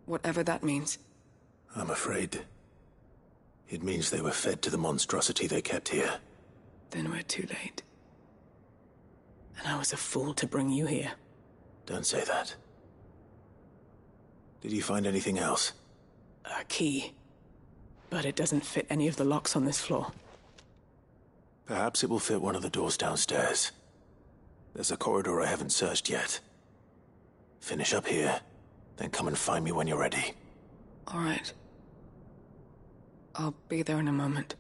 Whatever that means. I'm afraid it means they were fed to the monstrosity they kept here. Then we're too late. And I was a fool to bring you here. Don't say that. Did you find anything else? A key. But it doesn't fit any of the locks on this floor. Perhaps it will fit one of the doors downstairs. There's a corridor I haven't searched yet. Finish up here, then come and find me when you're ready. All right. I'll be there in a moment.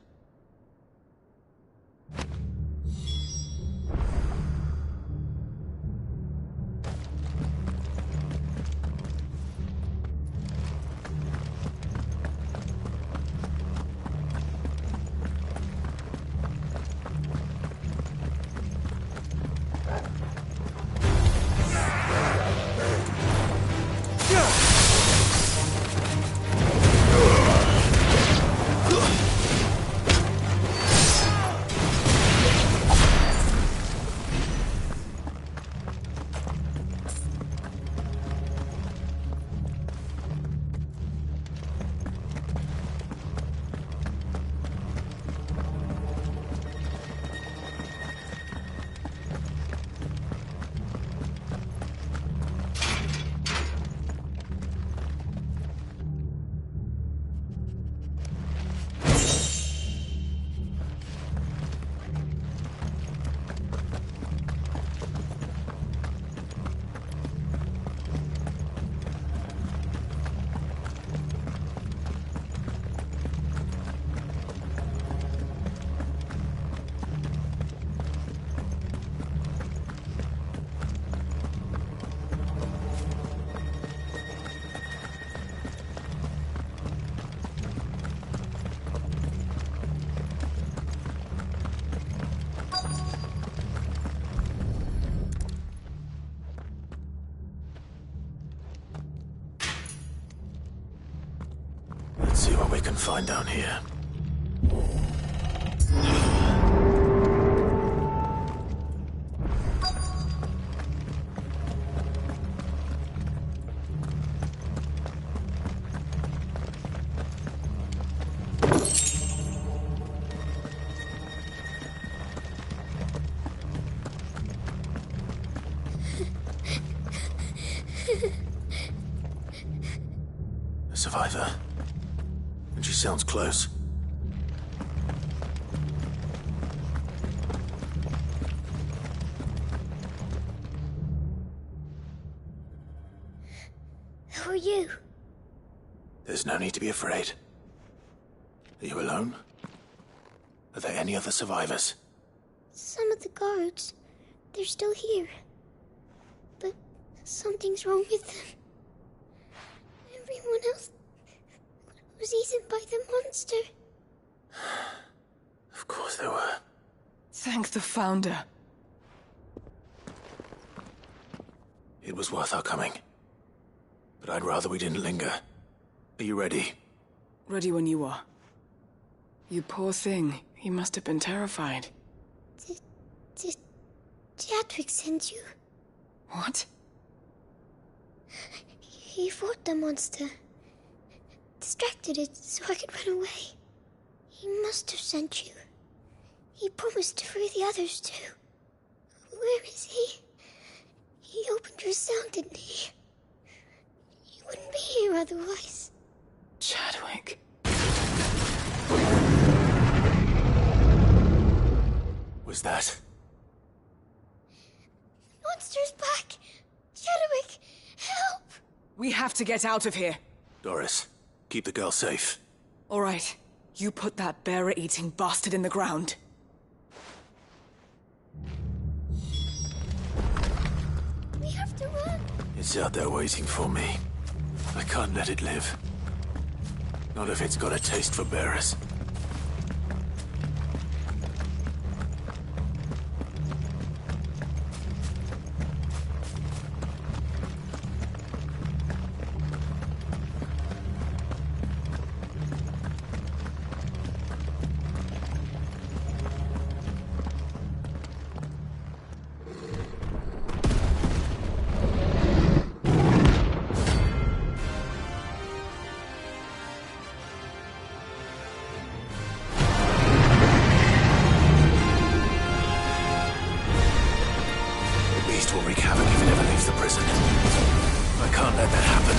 Let's see what we can find down here. A survivor. And she sounds close. Who are you? There's no need to be afraid. Are you alone? Are there any other survivors? Some of the guards. They're still here. But something's wrong with them. Everyone else was eaten by the monster. Of course they were. Thank the Founder. It was worth our coming. But I'd rather we didn't linger. Are you ready? Ready when you are. You poor thing. He must have been terrified. Did Chadwick send you? What? He fought the monster. Distracted it so I could run away. He must have sent you. He promised to free the others too. Where is he? He opened your cell, didn't he? He wouldn't be here otherwise. Chadwick. Was that? Monster's back! Chadwick, help! We have to get out of here. Doris, keep the girl safe. All right. You put that bearer-eating bastard in the ground. We have to run. It's out there waiting for me. I can't let it live. Not if it's got a taste for bearers. beast will wreak havoc if it ever leaves the prison. I can't let that happen.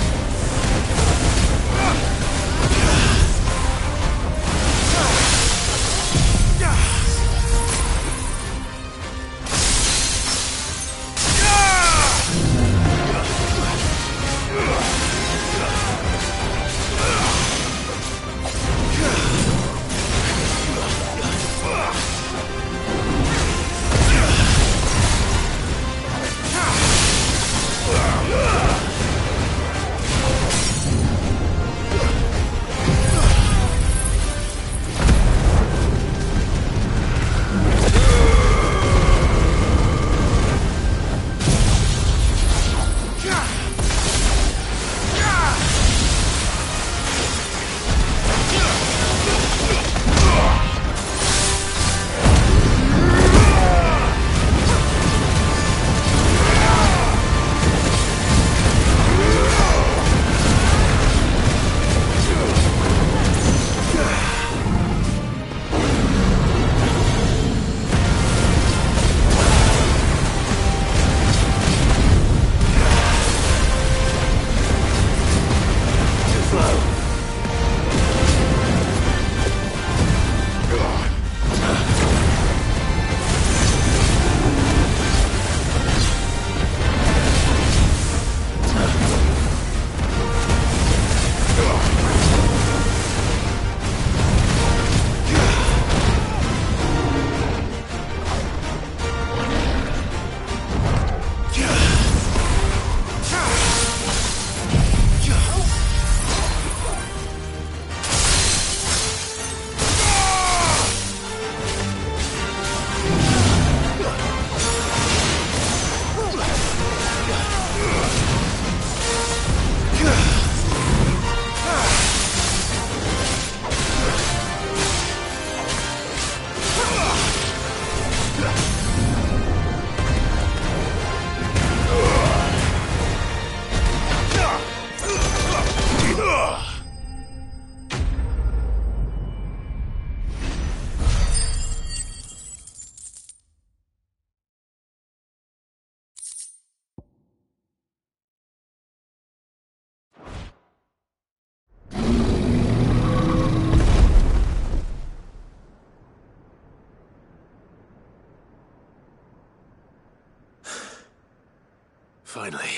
Finally.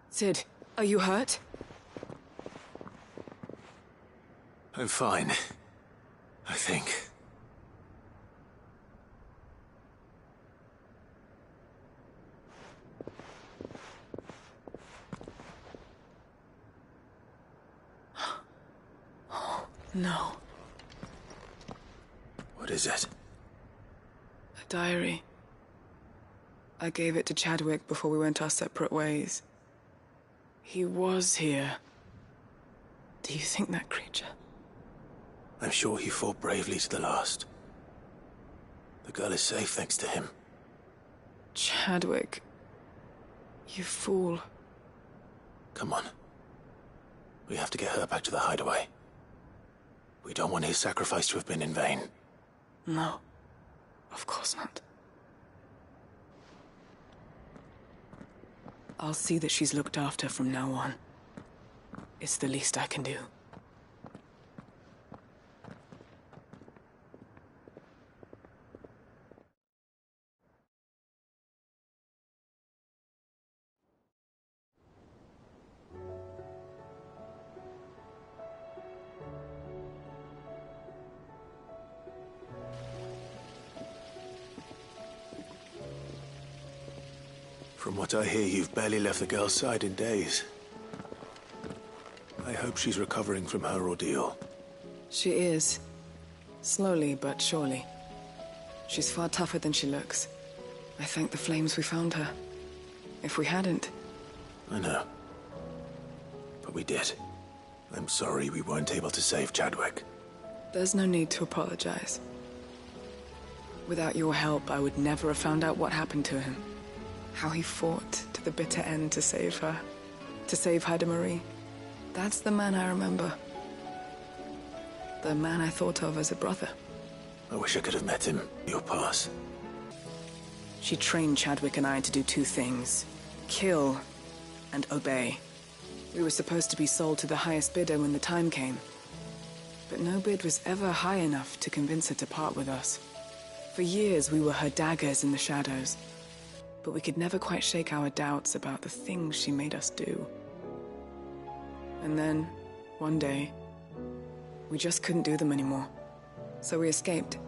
Sid, are you hurt? I'm fine. I think. Oh, no. What is it? A diary. I gave it to Chadwick before we went our separate ways. He was here. Do you think that creature? I'm sure he fought bravely to the last. The girl is safe thanks to him. Chadwick. You fool. Come on. We have to get her back to the hideaway. We don't want his sacrifice to have been in vain. No. Of course not. I'll see that she's looked after from now on. It's the least I can do. From what I hear, you've barely left the girl's side in days. I hope she's recovering from her ordeal. She is. Slowly but surely. She's far tougher than she looks. I thank the flames we found her. If we hadn't... I know. But we did. I'm sorry we weren't able to save Chadwick. There's no need to apologize. Without your help, I would never have found out what happened to him. How he fought to the bitter end to save her. To save Haida Marie. That's the man I remember. The man I thought of as a brother. I wish I could have met him. Your pass. She trained Chadwick and I to do two things: kill and obey. We were supposed to be sold to the highest bidder when the time came. But no bid was ever high enough to convince her to part with us. For years, we were her daggers in the shadows. But we could never quite shake our doubts about the things she made us do. And then, one day, we just couldn't do them anymore. So we escaped.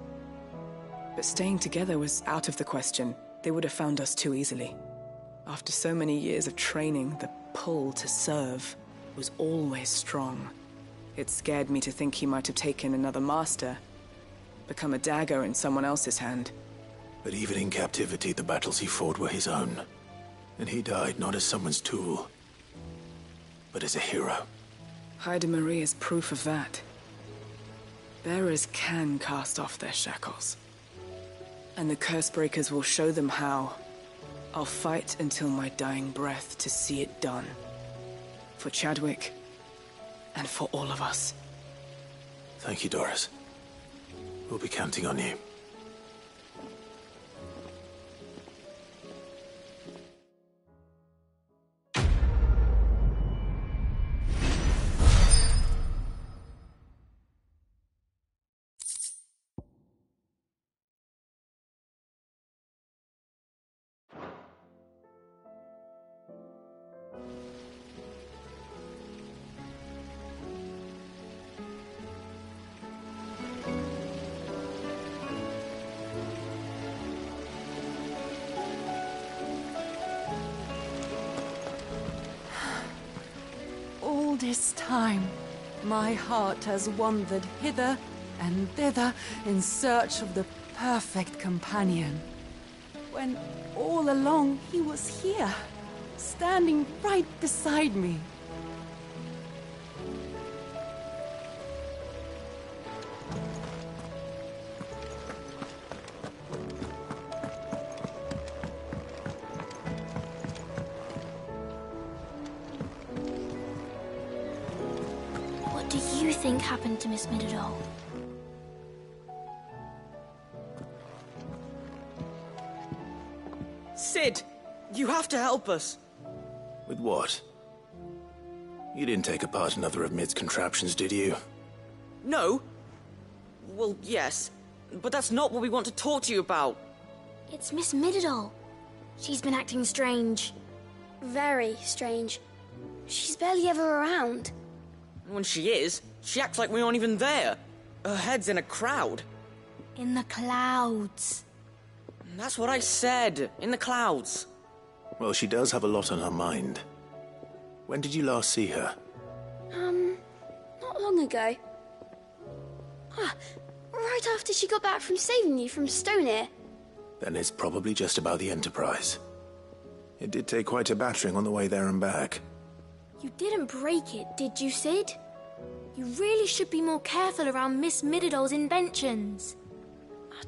But staying together was out of the question. They would have found us too easily. After so many years of training, the pull to serve was always strong. It scared me to think he might have taken another master, become a dagger in someone else's hand. But even in captivity, the battles he fought were his own. And he died not as someone's tool, but as a hero. Hyde Marie is proof of that. Bearers can cast off their shackles. And the Cursebreakers will show them how. I'll fight until my dying breath to see it done. For Chadwick, and for all of us. Thank you, Doris. We'll be counting on you. All this time, my heart has wandered hither and thither in search of the perfect companion. When all along he was here, standing right beside me. What do you think happened to Miss Midadol? Sid, you have to help us. With what? You didn't take apart another of Mid's contraptions, did you? No. Well, yes. But that's not what we want to talk to you about. It's Miss Midadol. She's been acting strange. Very strange. She's barely ever around. When she is, she acts like we aren't even there. Her head's in a crowd. In the clouds. That's what I said. In the clouds. Well, she does have a lot on her mind. When did you last see her? Not long ago. Right after she got back from saving you from Stoneir. Then it's probably just about the Enterprise. It did take quite a battering on the way there and back. You didn't break it, did you, Sid? You really should be more careful around Miss Midadol's inventions.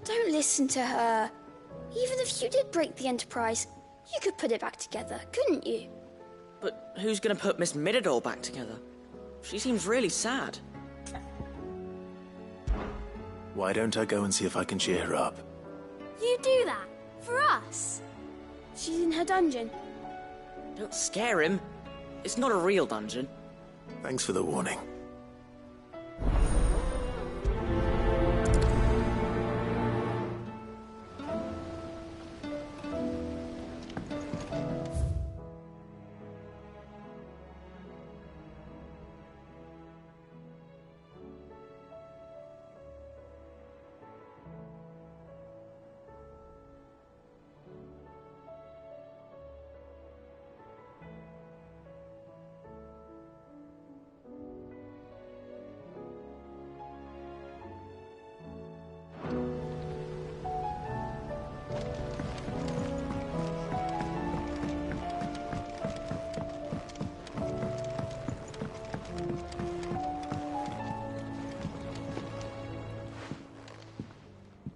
Don't listen to her. Even if you did break the Enterprise, you could put it back together, couldn't you? But who's gonna put Miss Midadol back together? She seems really sad. Why don't I go and see if I can cheer her up? You do that? For us? She's in her dungeon. Don't scare him. It's not a real dungeon. Thanks for the warning.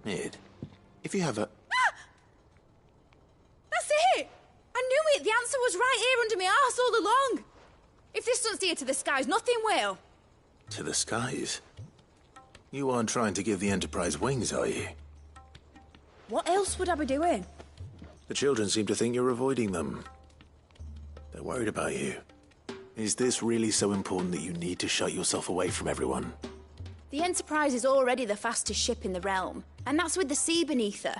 Mid, if you have a... That's it! I knew it! The answer was right here under my arse all along! If this doesn't steer to the skies, nothing will. To the skies? You aren't trying to give the Enterprise wings, are you? What else would I be doing? The children seem to think you're avoiding them. They're worried about you. Is this really so important that you need to shut yourself away from everyone? The Enterprise is already the fastest ship in the realm, and that's with the sea beneath her.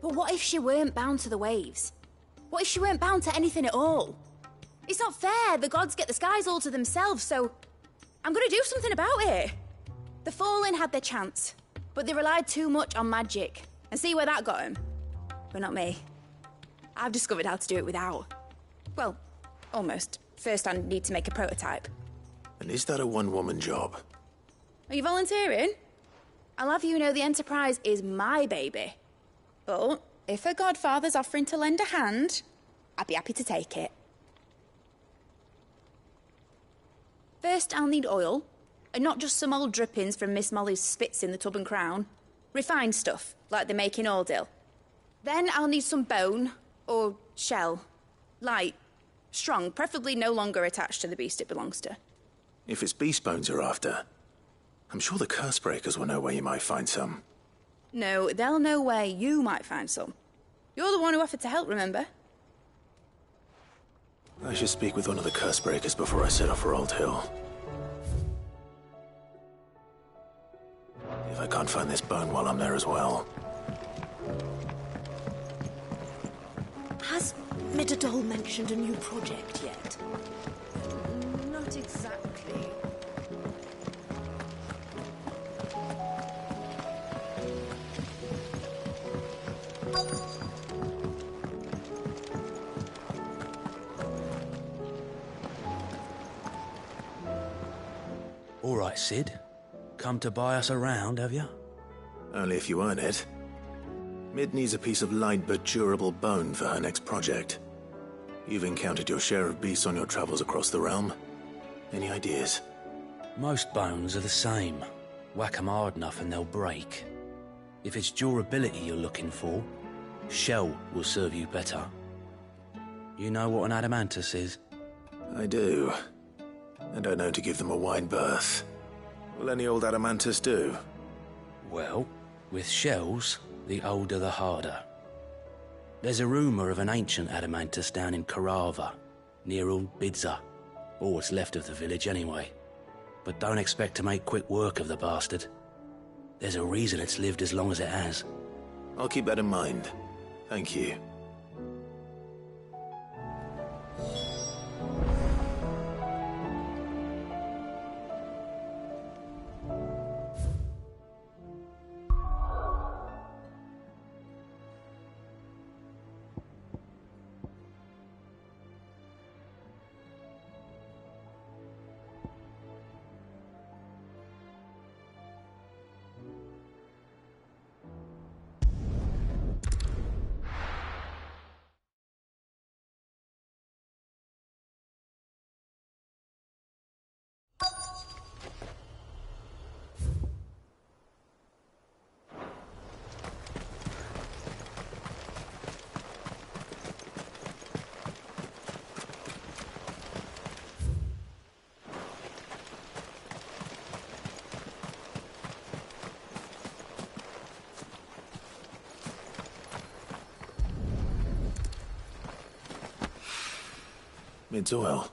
But what if she weren't bound to the waves? What if she weren't bound to anything at all? It's not fair. The gods get the skies all to themselves, so I'm gonna do something about it. The Fallen had their chance, but they relied too much on magic. And see where that got them? But not me. I've discovered how to do it without. Well, almost. First I need to make a prototype. And is that a one-woman job? Are you volunteering? I'll have you know the Enterprise is my baby. But if her godfather's offering to lend a hand, I'd be happy to take it. First, I'll need oil, and not just some old drippings from Miss Molly's spits in the Tub and Crown. Refined stuff, like they make in Ordill. Then I'll need some bone, or shell. Light, strong, preferably no longer attached to the beast it belongs to. If it's beast bones you're after, I'm sure the curse breakers will know where you might find some. No, they'll know where you might find some. You're the one who offered to help, remember? I should speak with one of the curse breakers before I set off for Old Hill. If I can't find this bone while I'm there as well. Has Midadol mentioned a new project yet? Not exactly. All right, Sid. Come to buy us around, have you? Only if you earn it. Mid needs a piece of light but durable bone for her next project. You've encountered your share of beasts on your travels across the realm. Any ideas? Most bones are the same. Whack 'em hard enough and they'll break. If it's durability you're looking for, shell will serve you better. You know what an adamantus is? I do. And I know to give them a wide berth. Will any old adamantus do? Well, with shells, the older the harder. There's a rumour of an ancient adamantus down in Karava, near Old Bidza. Or what's left of the village anyway. But don't expect to make quick work of the bastard. There's a reason it's lived as long as it has. I'll keep that in mind. Thank you. Mid's oil.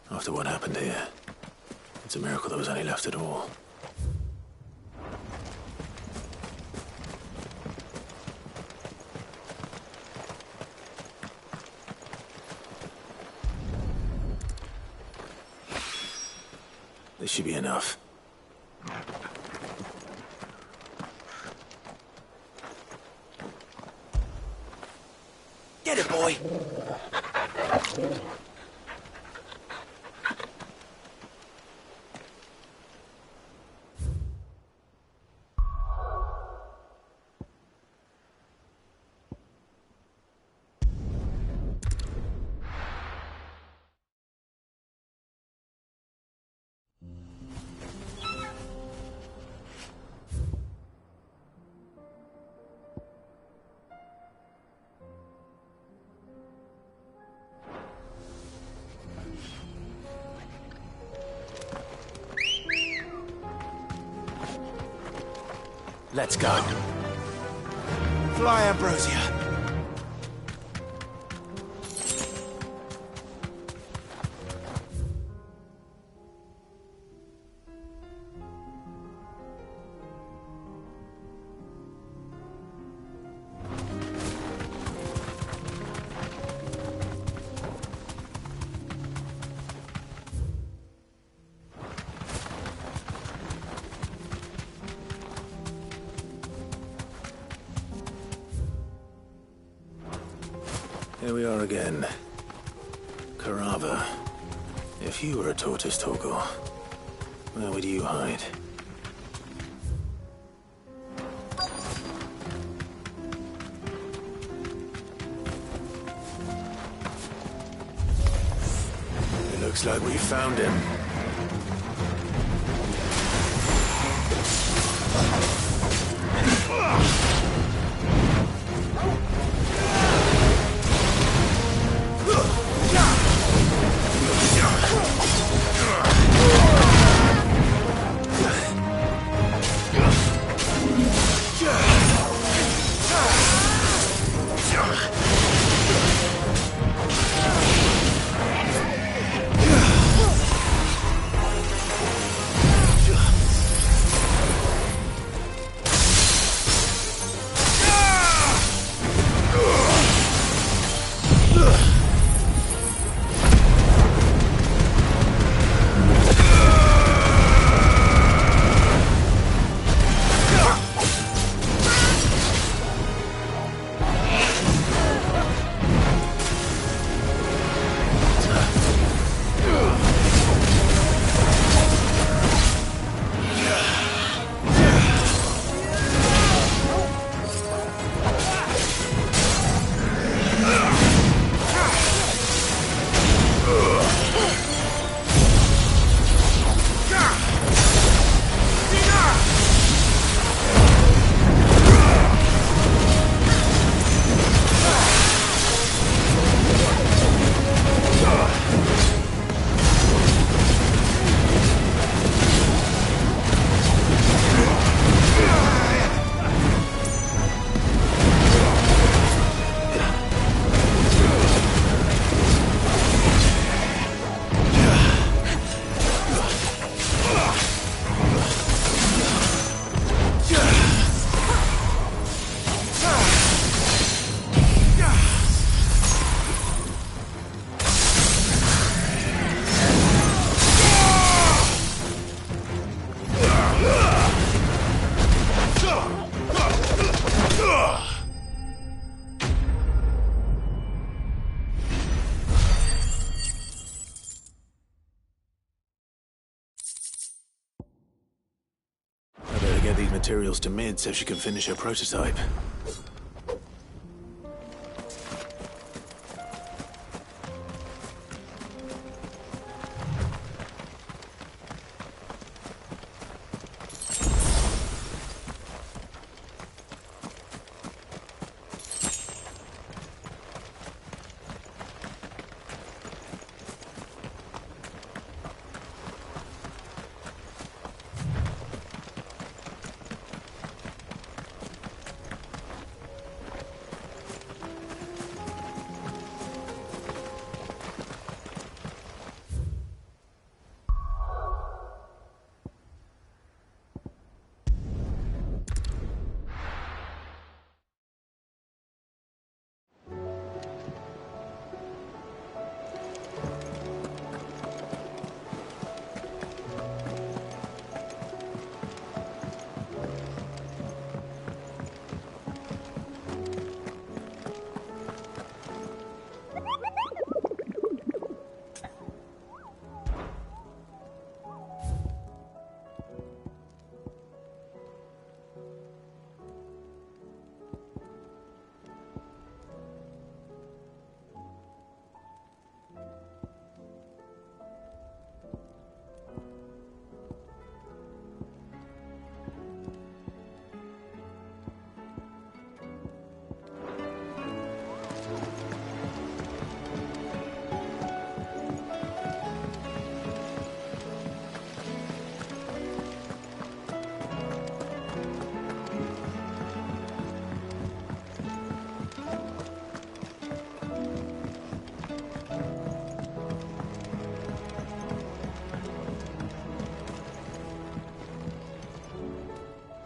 After what happened here, it's a miracle there was any left at all. This should be enough. Get it, boy! Let's go. Fly, Ambrosia. Here we are again. Carava. If you were a tortoise, Torgor, where would you hide? It looks like we found him. Get these materials to Mid so she can finish her prototype.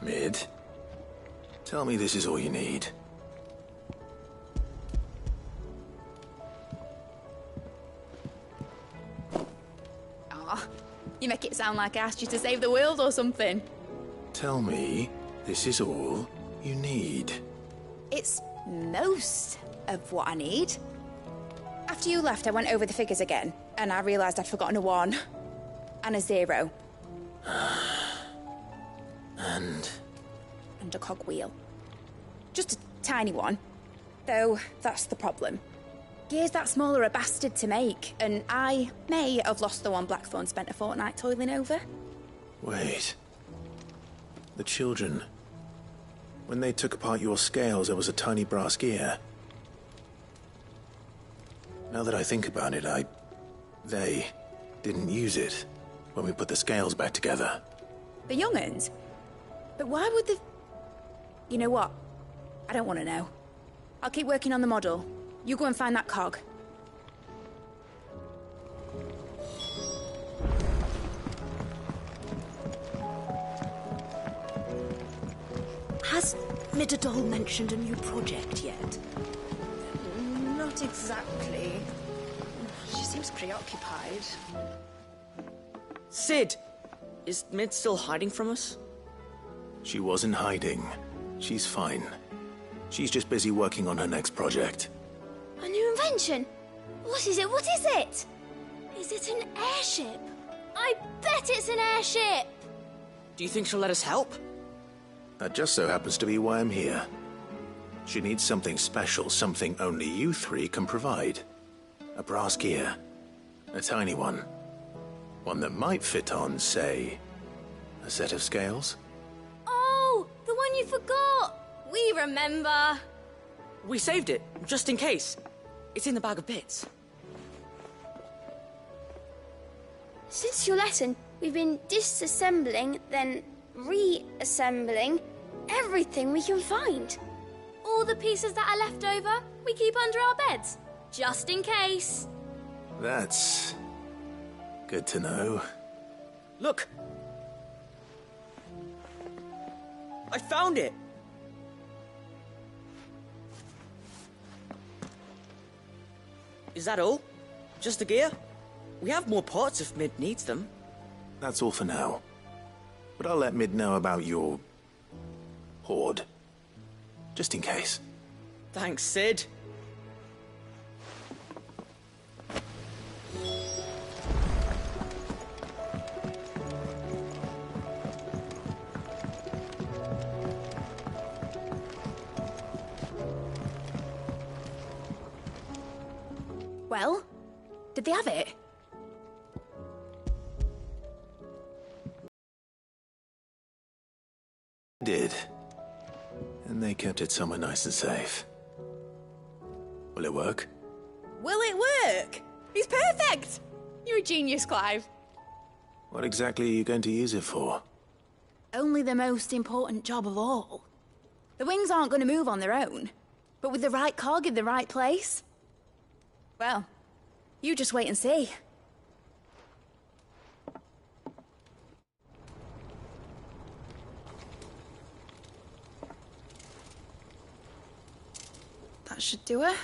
Mid, tell me this is all you need. Aw, you make it sound like I asked you to save the world or something. Tell me this is all you need. It's most of what I need. After you left, I went over the figures again, and I realised I'd forgotten a 1 and a 0. And a cogwheel. Just a tiny one. Though, that's the problem. Gears that small are a bastard to make, and I may have lost the one Blackthorn spent a fortnight toiling over. wait. The children. When they took apart your scales, there was a tiny brass gear. Now that I think about it, they didn't use it when we put the scales back together. The young'uns? But why would the... You know what? I don't want to know. I'll keep working on the model. You go and find that cog. Has Midadol mentioned a new project yet? Not exactly. She seems preoccupied. Sid! Is Mid still hiding from us? She wasn't hiding. She's fine. She's just busy working on her next project. A new invention? What is it? What is it? Is it an airship? I bet it's an airship! Do you think she'll let us help? That just so happens to be why I'm here. She needs something special, something only you three can provide. A brass gear. A tiny one. One that might fit on, say, a set of scales. Oh, the one you forgot! We remember! We saved it, just in case. It's in the bag of bits. Since your lesson, we've been disassembling, then reassembling everything we can find. All the pieces that are left over, we keep under our beds, just in case. That's good to know. Look! I found it! Is that all? Just the gear? We have more parts if Mid needs them. That's all for now. But I'll let Mid know about your hoard. Just in case. Thanks, Sid. Well, did they have it? Did. And they kept it somewhere nice and safe. Will it work? Will it work? It's perfect! You're a genius, Clive. What exactly are you going to use it for? Only the most important job of all. The wings aren't going to move on their own, but with the right cog in the right place. Well, you just wait and see. That should do it.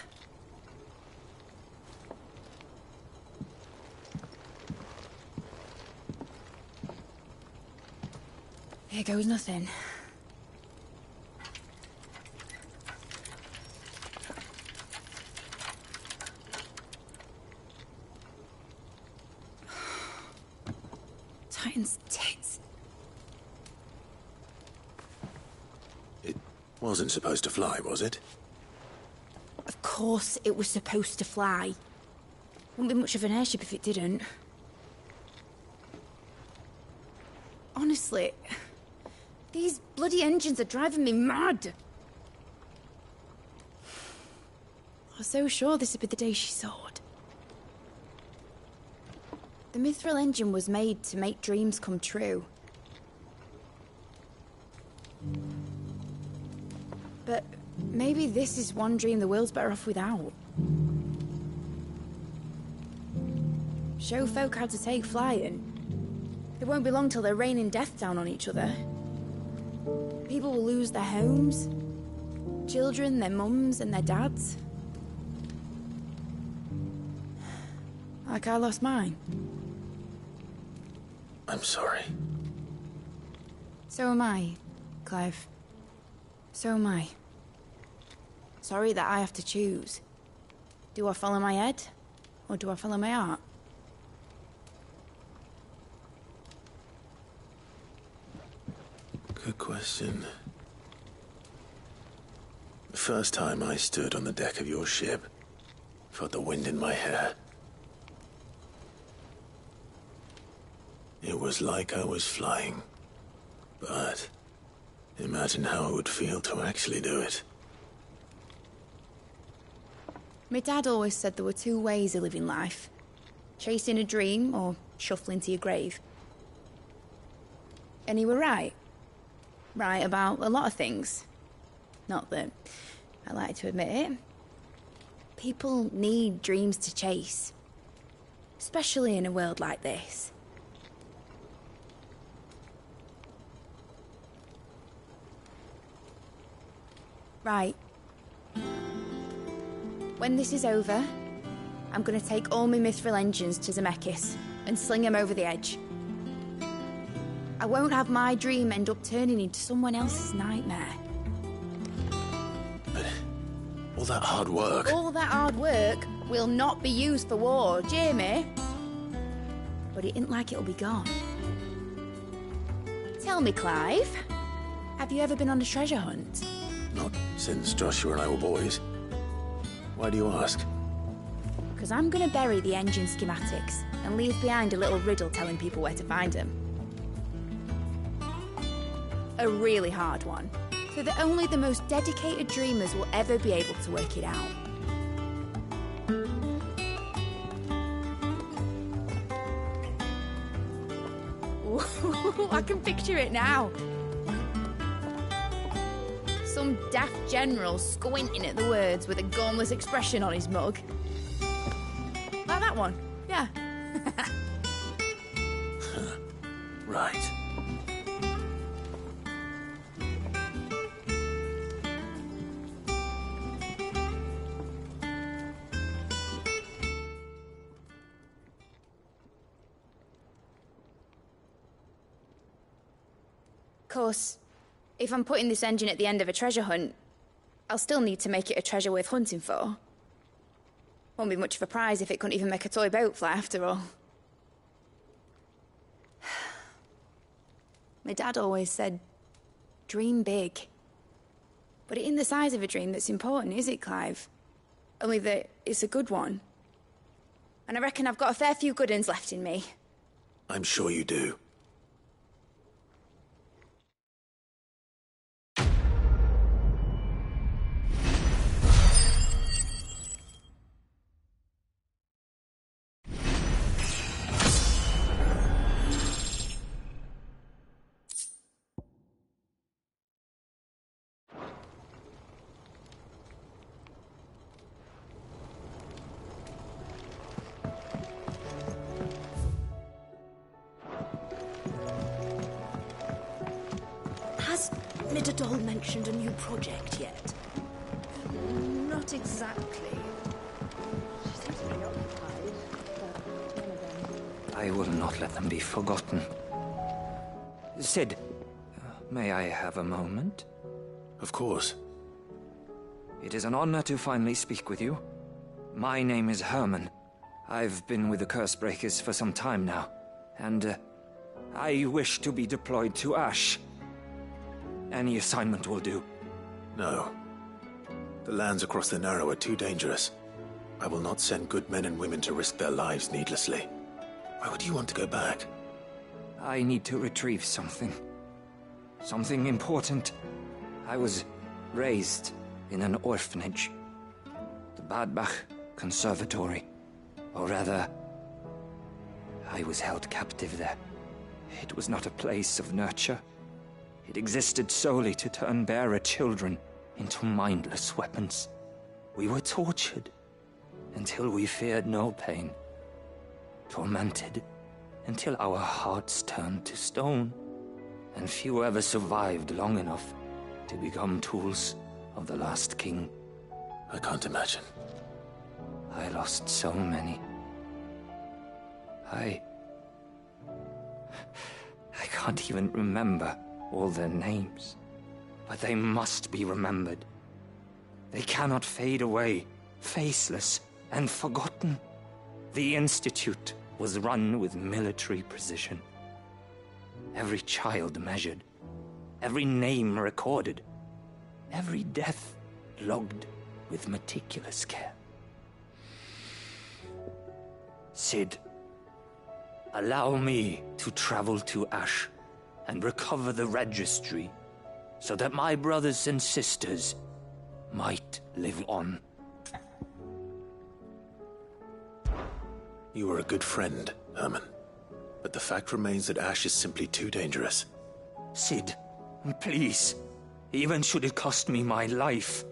Here goes nothing. Titan's tits. It wasn't supposed to fly, was it? Of course it was supposed to fly. Wouldn't be much of an airship if it didn't. Honestly, these bloody engines are driving me mad. I was so sure this would be the day she soared. The Mithril engine was made to make dreams come true. But maybe this is one dream the world's better off without. Show folk how to take flying. It won't be long till they're raining death down on each other. People will lose their homes, children, their mums and their dads. Like I lost mine. I'm sorry. So am I, Clive. So am I. Sorry that I have to choose. Do I follow my head, Or do I follow my heart? Good question. The first time I stood on the deck of your ship, felt the wind in my hair. It was like I was flying. But imagine how it would feel to actually do it. My dad always said there were two ways of living life. Chasing a dream or shuffling to your grave. And he were right. Right about a lot of things. Not that I like to admit it. People need dreams to chase. Especially in a world like this. Right. When this is over, I'm gonna take all my mithril engines to Zemeckis and sling them over the edge. I won't have my dream end up turning into someone else's nightmare. But all that hard work... All that hard work will not be used for war, Jamie. But it ain't like it'll be gone. Tell me, Clive, have you ever been on a treasure hunt? Not since Joshua and I were boys. Why do you ask? Because I'm gonna bury the engine schematics and leave behind a little riddle telling people where to find them. A really hard one, so that only the most dedicated dreamers will ever be able to work it out. Ooh, I can picture it now. Some daft general squinting at the words with a gormless expression on his mug. Like that one, yeah. Right. Of course, if I'm putting this engine at the end of a treasure hunt, I'll still need to make it a treasure worth hunting for. Won't be much of a prize if it couldn't even make a toy boat fly after all. My dad always said, dream big. But it ain't the size of a dream that's important, is it, Clive? Only that it's a good one. And I reckon I've got a fair few good uns left in me. I'm sure you do. Has Midadol mentioned a new project yet? Not exactly. She seems preoccupied, but one of them... I will not let them be forgotten. Sid, may I have a moment? Of course. It is an honor to finally speak with you. My name is Herman. I've been with the Cursebreakers for some time now, and I wish to be deployed to Ash. Any assignment will do. No. The lands across the Narrow are too dangerous. I will not send good men and women to risk their lives needlessly. Why would you want to go back? I need to retrieve something. Something important. I was raised in an orphanage. The Badbach Conservatory. Or rather, I was held captive there. It was not a place of nurture. It existed solely to turn bearer children into mindless weapons. We were tortured until we feared no pain. Tormented until our hearts turned to stone. And few ever survived long enough to become tools of the last king. I can't imagine. I lost so many. I can't even remember all their names. But they must be remembered. They cannot fade away, faceless and forgotten. The Institute was run with military precision. Every child measured, every name recorded, every death logged with meticulous care. Sid, allow me to travel to Ash and recover the registry so that my brothers and sisters might live on. You were a good friend, Herman. But the fact remains that Ash is simply too dangerous. Sid, please. Even should it cost me my life.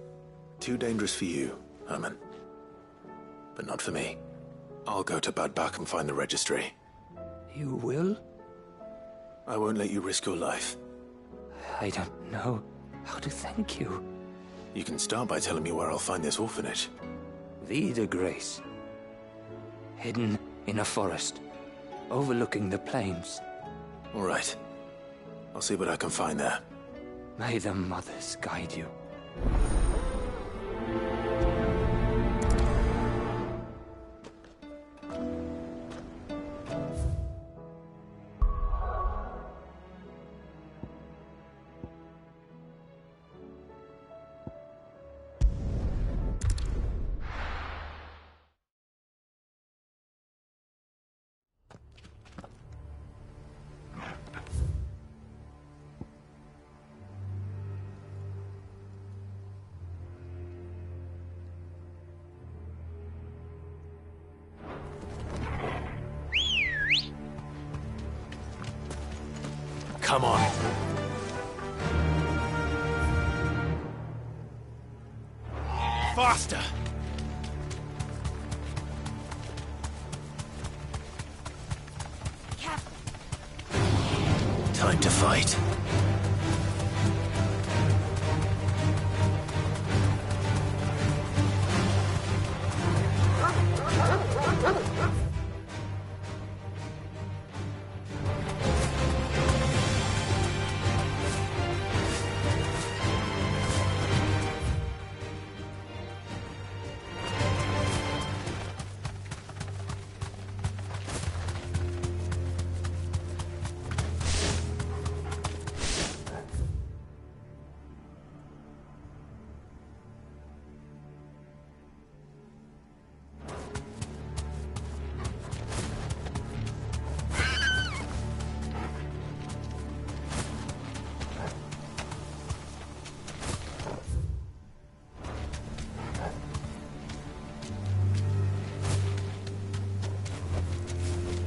Too dangerous for you, Herman. But not for me. I'll go to Bad Bach and find the registry. You will? I won't let you risk your life. I don't know how to thank you. You can start by telling me where I'll find this orphanage. Vida Grace. Hidden in a forest, overlooking the plains. All right. I'll see what I can find there. May the mothers guide you. Come on. Faster! Time to fight.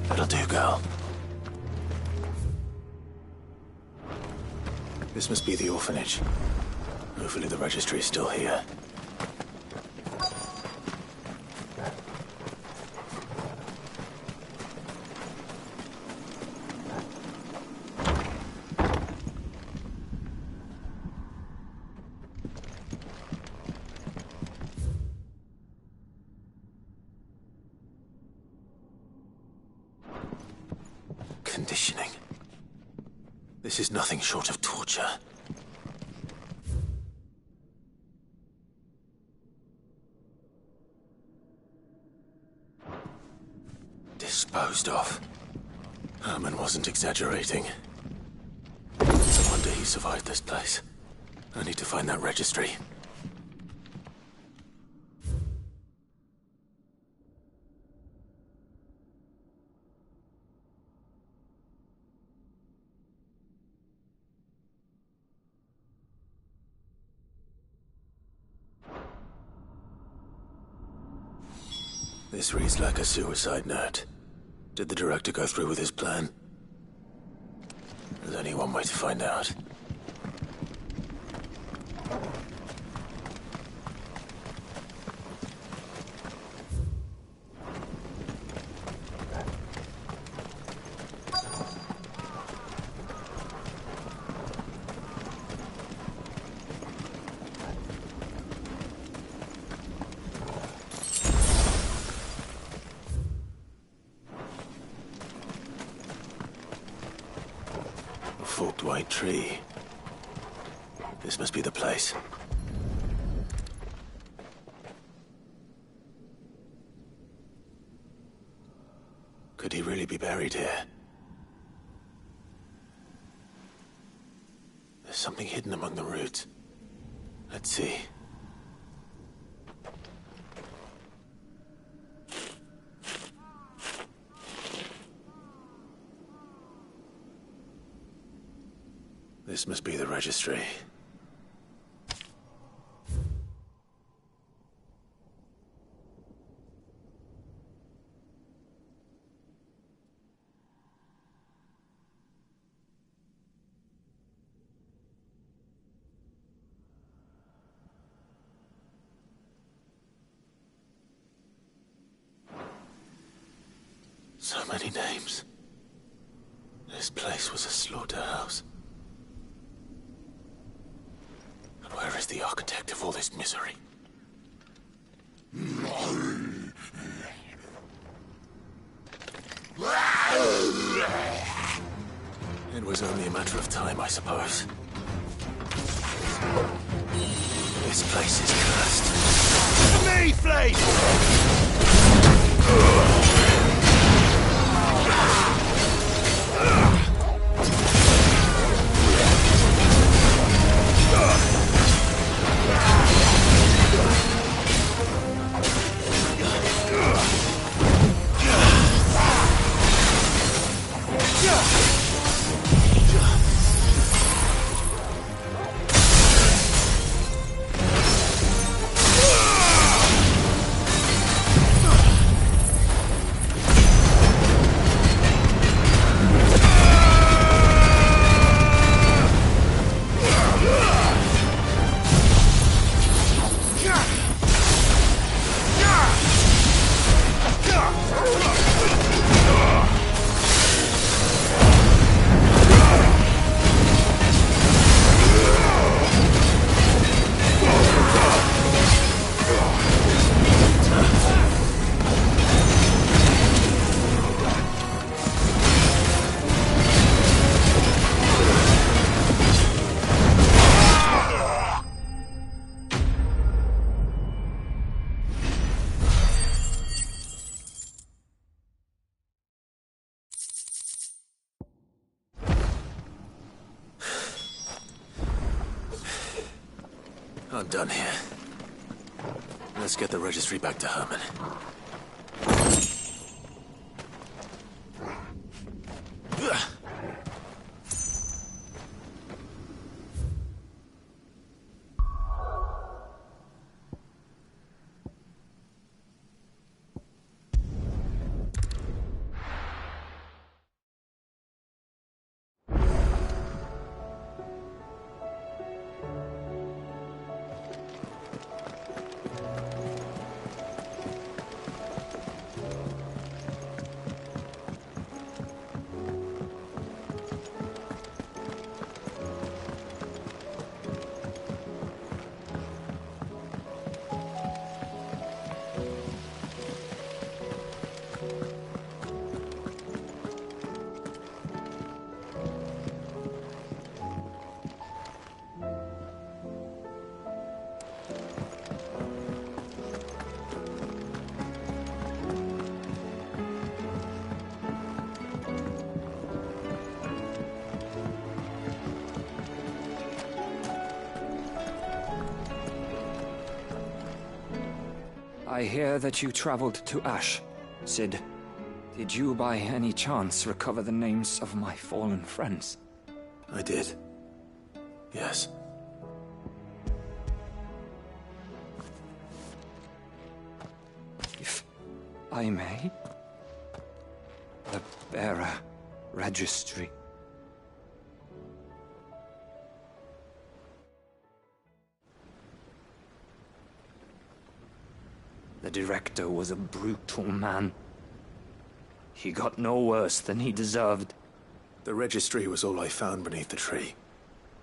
That'll do, girl. This must be the orphanage. Hopefully the registry is still here. Conditioning. This is nothing short of torture. Disposed of. Herman wasn't exaggerating. No wonder he survived this place. I need to find that registry. This reads like a suicide note. Did the director go through with his plan? There's only one way to find out. Forked white tree. This must be the place. Could he really be buried here? There's something hidden among the roots. Let's see. This must be the registry. So many names. This place was a slaughterhouse. And where is the architect of all this misery? It was only a matter of time, I suppose. This place is cursed. To me, Flame! I'm done here. Let's get the registry back to Herman. I hear that you traveled to Ash, Cid. Did you by any chance recover the names of my fallen friends? I did. Yes. If I may? The bearer registry. The director was a brutal man. He got no worse than he deserved. The registry was all I found beneath the tree.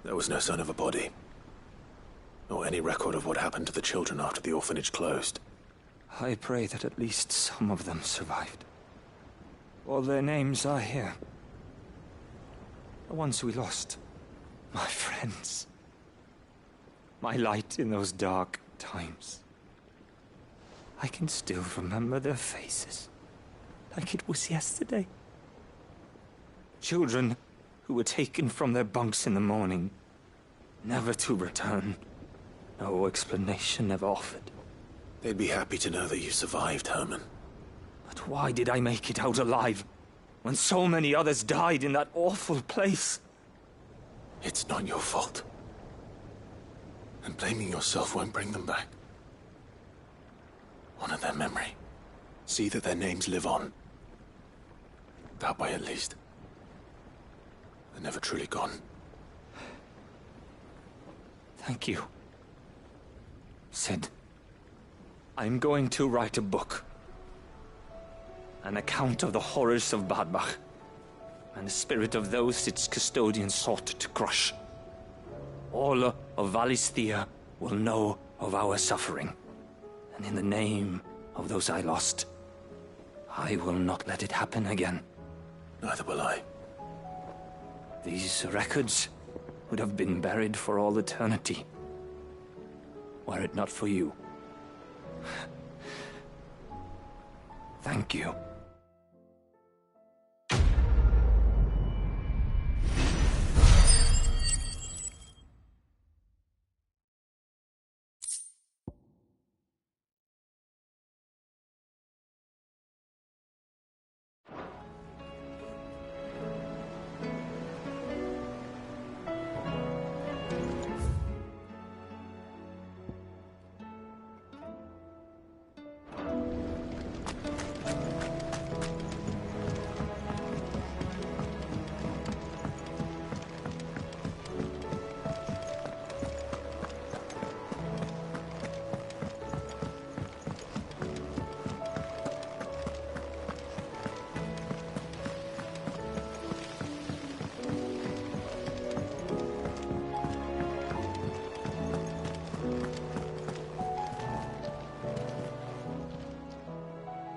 There was no sign of a body. Or any record of what happened to the children after the orphanage closed. I pray that at least some of them survived. All their names are here. The ones we lost. My friends. My light in those dark times. I can still remember their faces. like it was yesterday. Children who were taken from their bunks in the morning, never to return. No explanation ever offered. They'd be happy to know that you survived, Herman. But why did I make it out alive, when so many others died in that awful place? It's not your fault. And blaming yourself won't bring them back. Honor their memory. See that their names live on. That way, at least. They're never truly gone. Thank you. Sid, I'm going to write a book. An account of the horrors of Bad Bach, and the spirit of those its custodians sought to crush. All of Valisthea will know of our suffering, and in the name of those I lost, I will not let it happen again. Neither will I. These records would have been buried for all eternity, were it not for you. Thank you.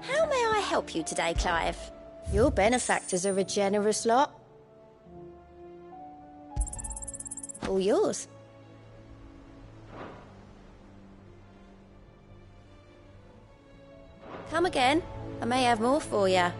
How may I help you today, Clive? Your benefactors are a generous lot. All yours. Come again. I may have more for you.